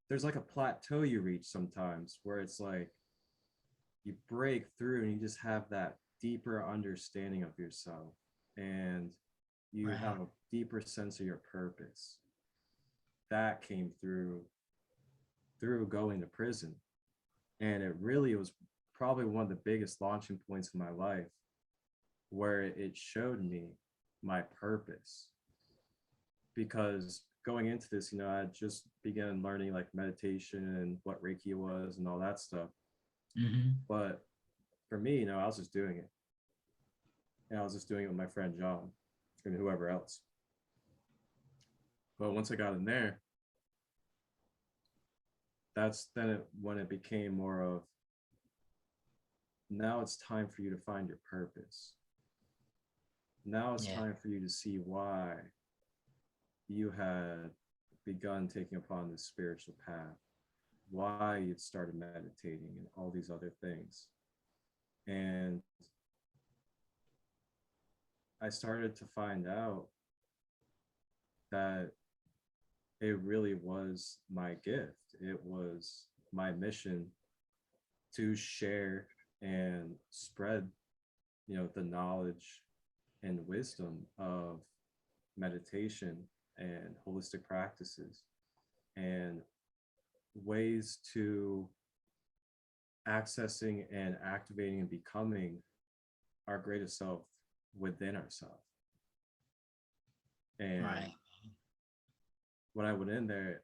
there's like a plateau you reach sometimes where it's like you break through and you just have that deeper understanding of yourself. And You have Right. a deeper sense of your purpose. That came through going to prison. And it really was probably one of the biggest launching points of my life, where it showed me my purpose. Because going into this, I just began learning like meditation and what Reiki was and all that stuff. Hmm. But for me, I was just doing it. And I was just doing it with my friend John and whoever else. But once I got in there, that's then when it became more of, now it's time for you to find your purpose. Now it's Yeah. time for you to see why you had begun taking upon this spiritual path, why you'd started meditating and all these other things. And I started to find out that it really was my gift. It was my mission to share and spread, the knowledge and wisdom of meditation and holistic practices and ways to accessing and activating and becoming our greatest self within ourselves. And Right. when I went in there,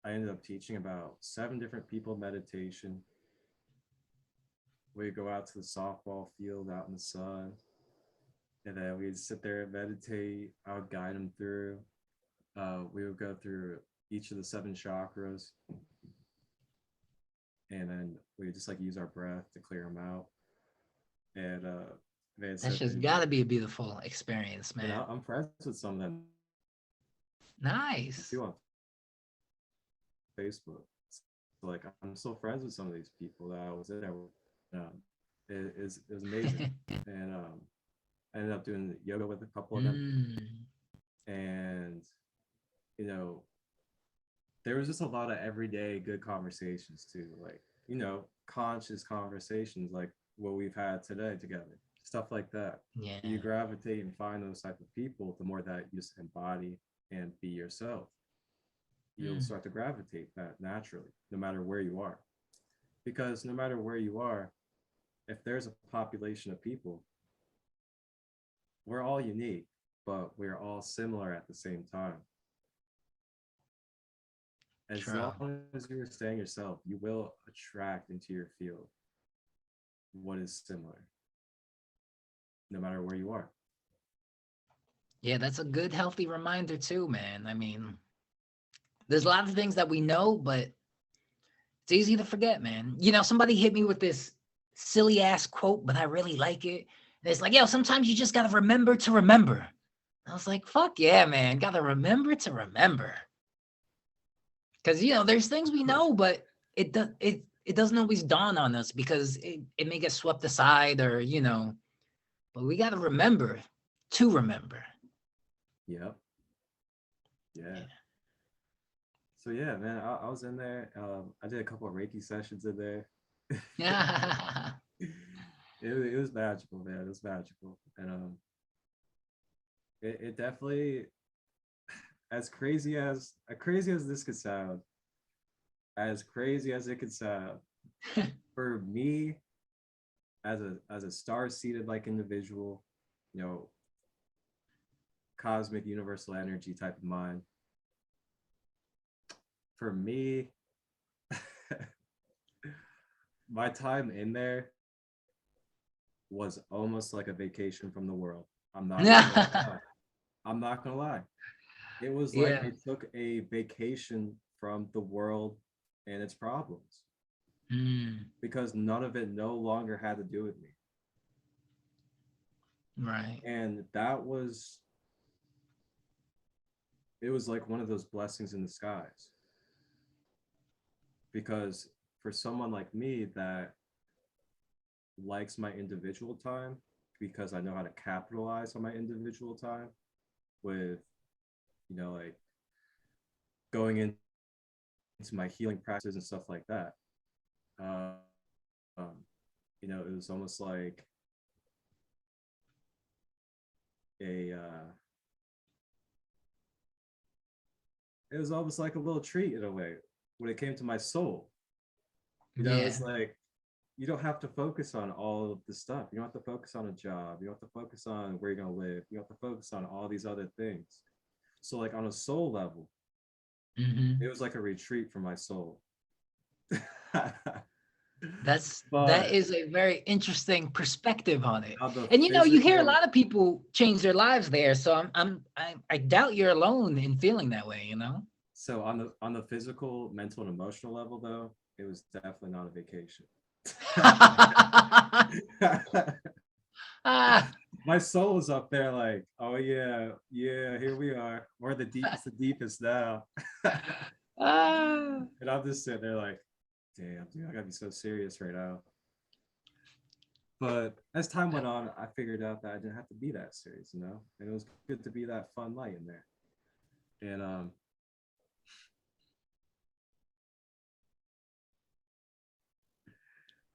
I ended up teaching about 7 different people meditation. We go out to the softball field out in the sun, and then we'd sit there and meditate. I would guide them through. We would go through each of the 7 chakras, and then we would just like use our breath to clear them out. And they'd That's sit there just and got to be a beautiful experience, and man. I'm friends with some of them Nice. too on Facebook. So, like, I'm still friends with some of these people that I was in there with. It was amazing. And I ended up doing yoga with a couple of them. Mm. And, you know, there was just a lot of everyday good conversations too. Like, conscious conversations like what we've had today together. Stuff like that. Yeah. You gravitate and find those type of people, the more that you just embody and be yourself. You'll Mm. start to gravitate that naturally, no matter where you are. Because no matter where you are, if there's a population of people, we're all unique, but we're all similar at the same time. As True. long as you're staying yourself, you will attract into your field what is similar, no matter where you are. Yeah, that's a good, healthy reminder too, man. I mean, there's a lot of things that we know, but it's easy to forget, man. Somebody hit me with this silly ass quote, but I really like it. And it's like, yo, sometimes you just gotta remember to remember. I was like, fuck yeah, man. Gotta remember to remember. Because there's things we know, but it doesn't always dawn on us because it may get swept aside or but we gotta remember to remember. Yep. Yeah. Yeah. So yeah, man, I was in there. I did a couple of Reiki sessions in there. It was magical, man. It was magical, and it definitely, as crazy as this could sound, as crazy as it could sound, for me, as a star-seated like individual, you know, cosmic universal energy type of mind. For me, my time in there was almost like a vacation from the world. I'm not even gonna lie. I'm not gonna lie. It was like Yeah. I took a vacation from the world and its problems Mm, because none of it no longer had to do with me. right. And it was like one of those blessings in disguise. Because for someone like me that likes my individual time, because I know how to capitalize on my individual time with, like going into my healing practices and stuff like that. Uh, um, it was almost like a it was almost like a little treat in a way when it came to my soul. You know, Yeah. it's like you don't have to focus on all of the stuff. You don't have to focus on a job. You don't have to focus on where you're gonna live. You don't have to focus on all these other things. So like on a soul level, it Hmm. was like a retreat for my soul. That But is a very interesting perspective on it. on the And you hear a physical, lot of people change their lives there. So I doubt you're alone in feeling that way, so on the physical, mental, and emotional level, though, it was definitely not a vacation. Ah, My soul is up there, like, oh yeah, yeah, here we are. We're the deepest now. ah. And I'm just sitting there like, damn, dude, I gotta be so serious right now. But as time went on, I figured out that I didn't have to be that serious, you know? And it was good to be that fun light in there. And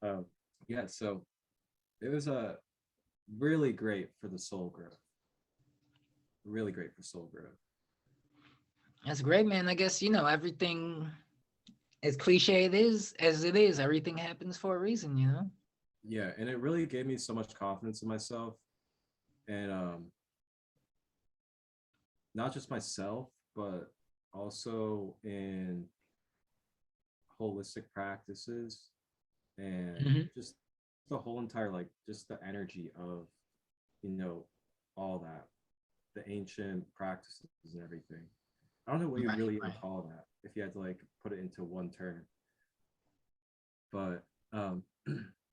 uh, yeah, so it was really great for the soul growth. Really great for soul growth. That's great, man. I guess, everything, as cliche it is, as it is, everything happens for a reason. Yeah, and it really gave me so much confidence in myself. And not just myself, but also in holistic practices and Hmm. just the whole entire, like, just the energy of, you know, all that, the ancient practices and everything. I don't know what you'd Right, really even right. call that if you had to like put it into one term, but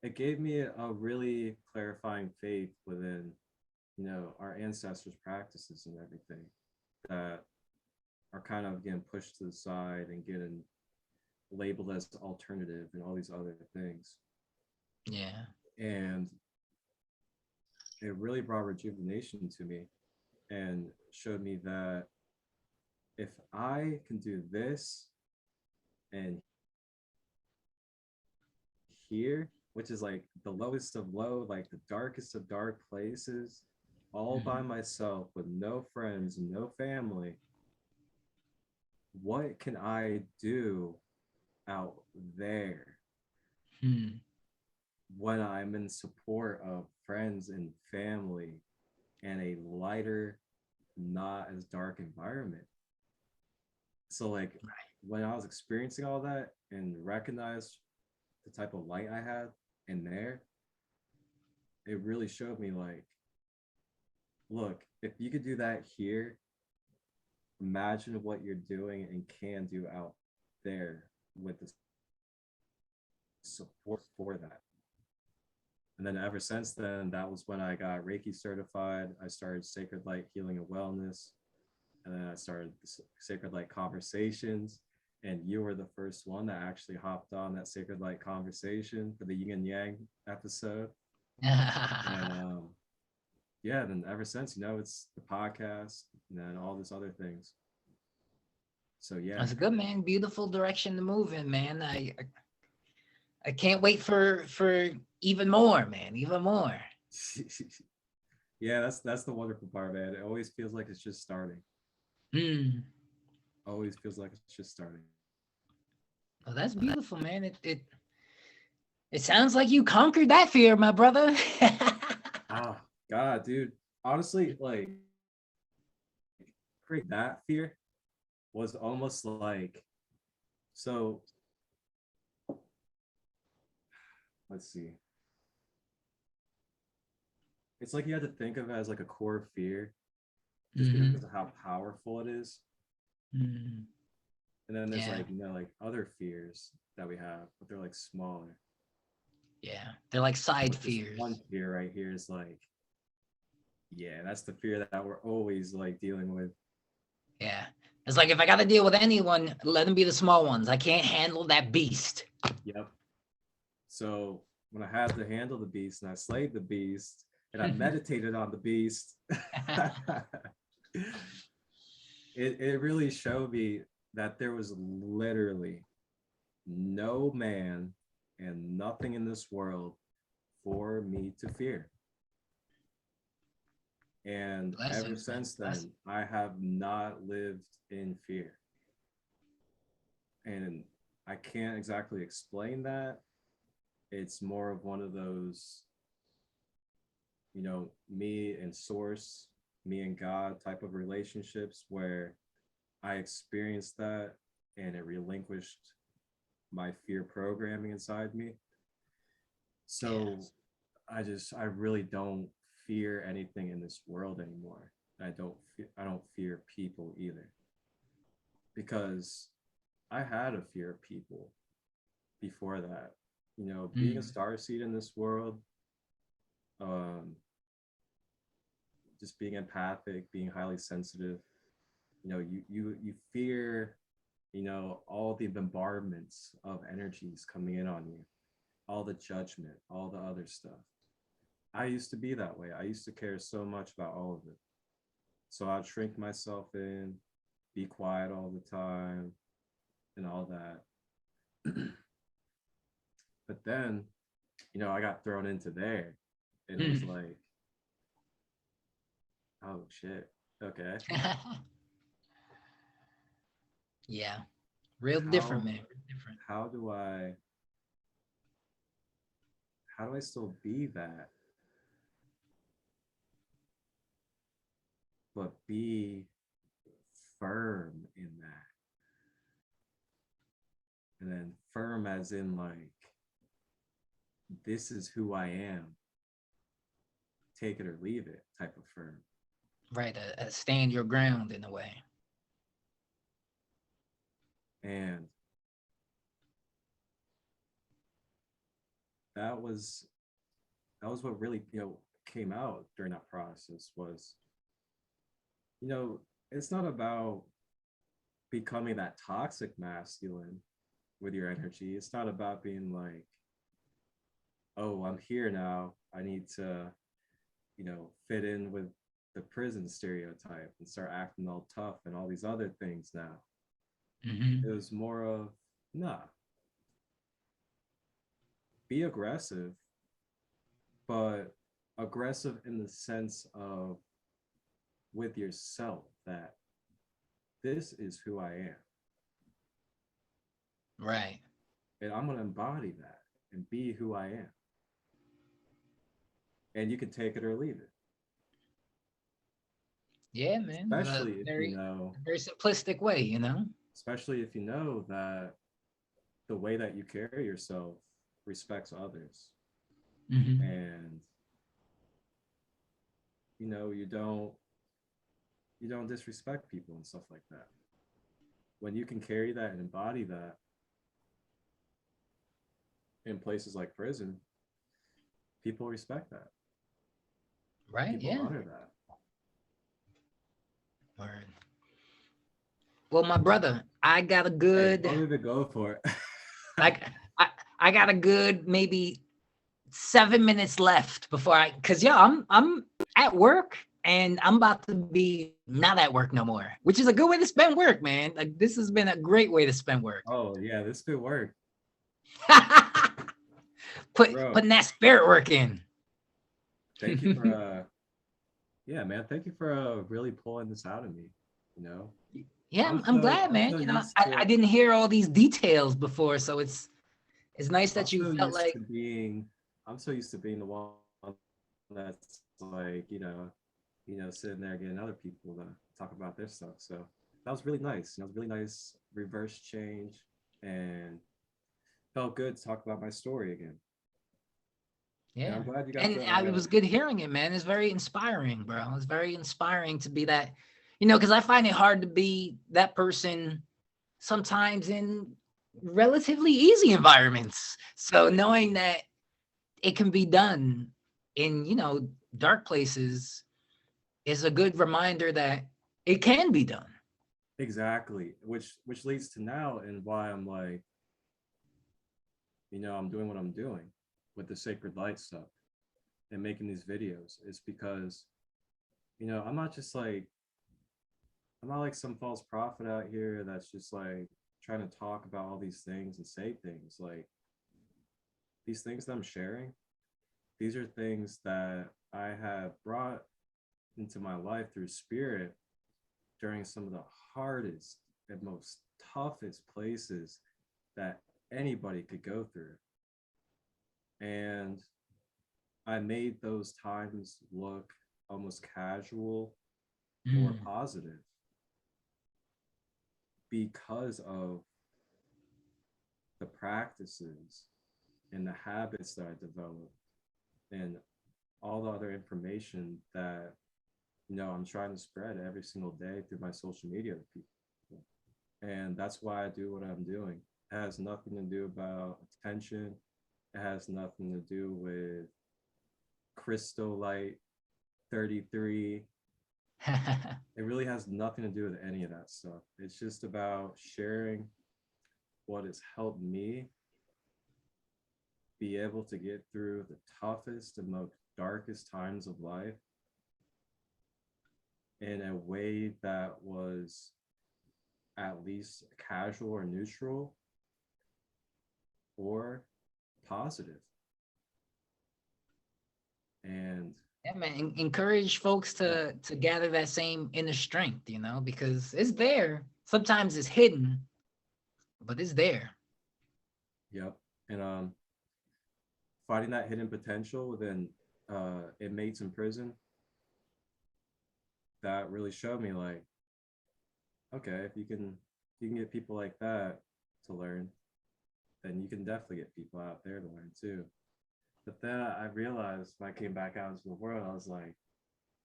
it gave me a really clarifying faith within, our ancestors' practices and everything that are kind of getting pushed to the side and getting labeled as alternative and all these other things. Yeah. And it really brought rejuvenation to me and showed me that if I can do this and here, which is like the lowest of low, like the darkest of dark places, all by Mhm. myself with no friends, no family, what can I do out there Hmm. when I'm in support of friends and family and a lighter, not as dark environment? So like when I was experiencing all that and recognized the type of light I had in there, it really showed me like, look, if you could do that here, imagine what you're doing and can do out there with the support for that. And then ever since then, that was when I got Reiki certified. I started Sacred Light Healing and Wellness. And then I started Sacred Light Conversations. And you were the first one that actually hopped on that Sacred Light conversation for the Yin and Yang episode. And yeah, then ever since, it's the podcast and then all these other things. So yeah. That's good, man. Beautiful direction to move in, man. I can't wait for even more, man. Even more. Yeah, that's the wonderful part, man. It always feels like it's just starting. Hmm. Always feels like it's just starting. Well, that's beautiful, man. It sounds like you conquered that fear, my brother. Ah, God, dude. Honestly, like create that fear was almost like, so let's see. It's like you had to think of it as like a core fear just Hmm. because of how powerful it is. Hmm. And then there's Yeah, like, like other fears that we have, but they're like smaller. yeah. They're like side But this one fears. fear right here is like, yeah, that's the fear that we're always like dealing with. Yeah. It's like if I got to deal with anyone, let them be the small ones. I can't handle that beast. Yep. So when I had to handle the beast and I slayed the beast and I meditated on the beast, it really showed me that there was literally no man and nothing in this world for me to fear. And ever Blessings, man. since Blessings. then, I have not lived in fear. And I can't exactly explain that. It's more of one of those, me and source, me and God type of relationships where I experienced that and it relinquished my fear programming inside me. So Yes. I really don't fear anything in this world anymore. I don't fear people either, because I had a fear of people before that. Being a Mm. star seed in this world, um, just being empathic, being highly sensitive, you fear, all the bombardments of energies coming in on you, all the judgment, all the other stuff. I used to be that way. I used to care so much about all of it. So I'd shrink myself in, be quiet all the time, and all that. But then, I got thrown into there, and it was Mm. like, oh shit, okay. Yeah. Real different, How man. Real different. how do I how do I still be that, but be firm in that? And then firm as in like, this is who I am, take it or leave it type of firm. Right. Stand your ground in a way. And that was what really, came out during that process was, you know, it's not about becoming that toxic masculine with your energy. It's not about being like, oh, I'm here now. I need to, fit in with the prison stereotype and start acting all tough and all these other things now. It Hmm. was more of, nah, be aggressive, but aggressive in the sense of with yourself, that this is who I am. Right. And I'm going to embody that and be who I am. And you can take it or leave it, Yeah, man. especially if you know, Very simplistic way, you know? that the way that you carry yourself respects others, Hmm. and you don't disrespect people and stuff like that. When you can carry that and embody that in places like prison, people respect that. Right. People Yeah. honor that. Word. Well, my brother, Hey, don't even go for it. I, I, I got a good maybe 7 minutes left before cause yeah, I'm at work and I'm about to be not at work no more, which is a good way to spend work, man. Like this has been a great way to spend work. Oh yeah, this could work, bro. Putting that spirit work in. Thank you for yeah, man. Thank you for really pulling this out of me. You know, Yeah, I'm glad, I'm man. so You know, used I to didn't hear all these details before, so it's nice I'm that you so felt used like to being I'm so used to being the one that's like, sitting there getting other people to talk about their stuff. So that was really nice. It was really nice reverse change, and felt good to talk about my story again. And yeah. I'm glad you got And the it was good hearing it, man. It's very inspiring, bro. It's very inspiring to be that, you know, because I find it hard to be that person sometimes in relatively easy environments. So knowing that it can be done in, you know, dark places is a good reminder that it can be done. exactly, which leads to now and why I'm like, I'm doing what I'm doing with the sacred light stuff and making these videos, is because, I'm not just like, I'm not like some false prophet out here that's just like trying to talk about all these things and say things. Like, these things that I'm sharing, these are things that I have brought into my life through spirit during some of the hardest and most toughest places that anybody could go through. And I made those times look almost casual or Mm. positive because of the practices and the habits that I developed and all the other information that I'm trying to spread every single day through my social media to people. And that's why I do what I'm doing. It has nothing to do about attention. It has nothing to do with Crystal Light 33. It really has nothing to do with any of that stuff. It's just about sharing what has helped me be able to get through the toughest and most darkest times of life in a way that was at least casual or neutral or positive. And Yeah, man, encourage folks to gather that same inner strength, because it's there. Sometimes it's hidden, but it's there. yep. And finding that hidden potential within inmates in prison, that really showed me like, okay, if you can get people like that to learn, then you can definitely get people out there to learn too. But then I realized when I came back out into the world, I was like,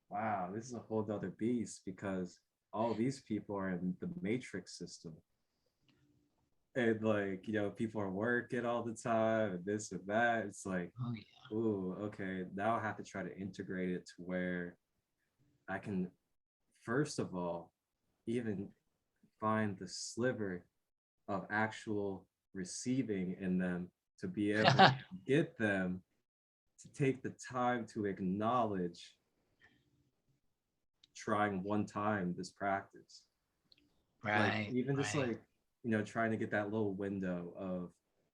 wow, this is a whole other beast because all these people are in the matrix system. And like, people are working all the time and this and that. It's like, Oh yeah. ooh, okay, now I have to try to integrate it to where I can, first of all, even find the sliver of actual receiving in them to be able to get them to take the time to acknowledge trying one time this practice. Like Right, even just right. like, trying to get that little window of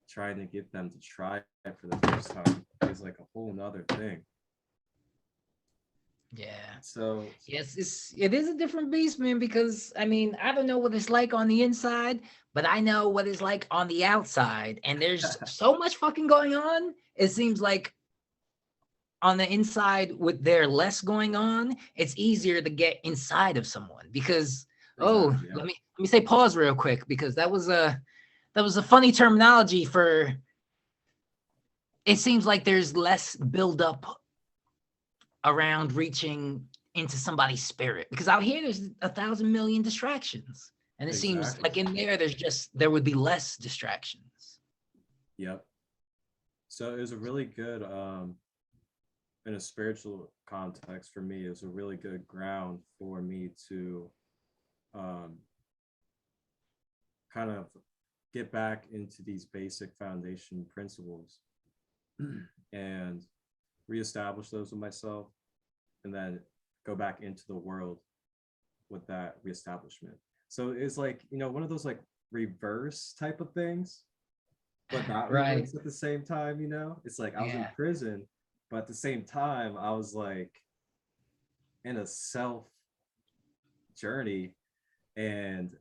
trying to get them to try it for the first time is like a whole nother thing. Yeah. So Yes, it is a different beast, man, because I mean, I don't know what it's like on the inside, but I know what it's like on the outside. And there's so much fucking going on. It seems like on the inside with there less going on, it's easier to get inside of someone because exactly, yeah. let me say pause real quick because that was a funny terminology for it seems like there's less buildup around reaching into somebody's spirit because out here there's 1,000 million distractions and it seems Exactly. like in there would be less distractions. Yep. So it was a really good in a spiritual context for me, it was a really good ground for me to um kind of get back into these basic foundation principles and reestablish those with myself and then go back into the world with that reestablishment. So it's like, one of those like reverse type of things, but not Right. reverse at the same time. It's like I was in Yeah. prison, but at the same time, I was like in a self journey and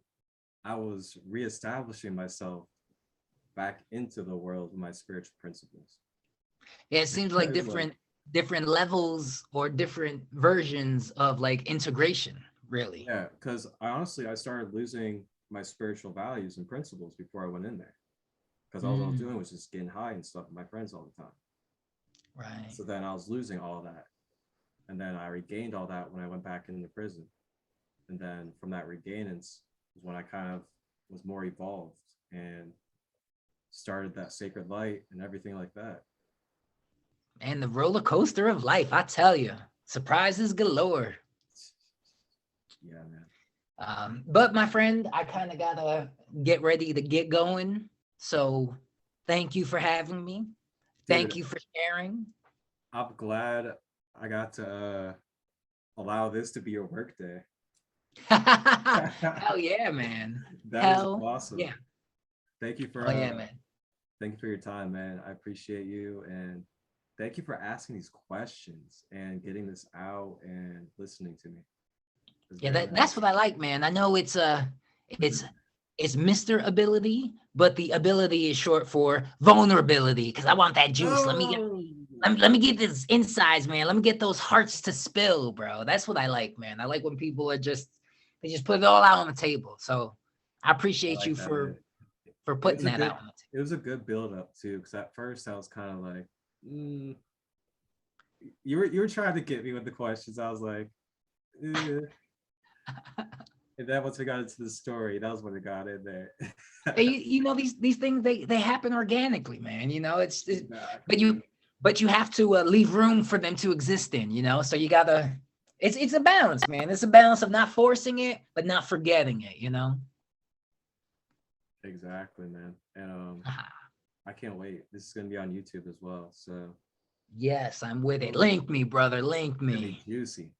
I was reestablishing myself back into the world with my spiritual principles. Yeah, it seems like It's like, different levels or different versions of like integration, really. yeah, because I started losing my spiritual values and principles before I went in there. Because all I was Mm, doing was just getting high and stuff with my friends all the time. right. So then I was losing all that. And then I regained all that when I went back into prison. And then from that regainance was when I kind of was more evolved and started that sacred light and everything like that. And the roller coaster of life, I tell you, surprises galore. Yeah, man. But my friend, I kind of gotta get ready to get going. So thank you for having me. Thank Dude, you for sharing. I'm glad I got to allow this to be your work day. Hell yeah, man. That is Hell awesome. yeah. Thank you for Oh yeah, man. thank you for your time, man. I appreciate you and thank you for asking these questions and getting this out and listening to me. It's Yeah, very that's nice. what I like, man. I know it's it's Mr. Ability, but the ability is short for vulnerability because I want that juice. Oh, Let me get this insides, man. Let me get those hearts to spill, bro. That's what I like, man. I like when people are they just put it all out on the table. So I I appreciate you like that, man. for It was putting a that good out on the table. it was a good build up too, because at first I was kind of like, you were trying to get me with the questions. I was like, eh. And then once we got into the story, that was when it got in there. You know, these things they happen organically, man. You know, but Exactly. you have to leave room for them to exist in, you know. So you gotta it's a balance, man. It's a balance of not forcing it, but not forgetting it, you know. Exactly, man. And I can't wait. This is gonna be on YouTube as well, so Yes, I'm with it. oh, Link me, brother. Link it's gonna be me. juicy.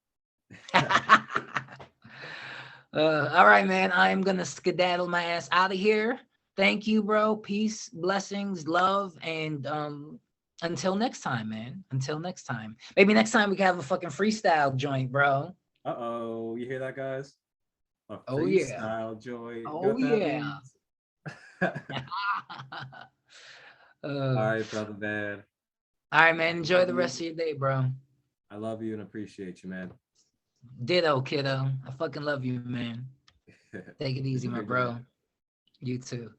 All right, man. I'm gonna skedaddle my ass out of here. Thank you, bro. Peace, blessings, love, and until next time, man. Until next time. Maybe next time we can have a fucking freestyle joint, bro. Uh-oh, you hear that, guys? A Oh yeah. freestyle joy. You know Oh what that yeah. means? All uh, right, brother man. all right, man. I Enjoy love the you. rest of your day, bro. I love you and appreciate you, man. Ditto, kiddo. I fucking love you, man. Take it easy, Enjoy my your day. bro. You too.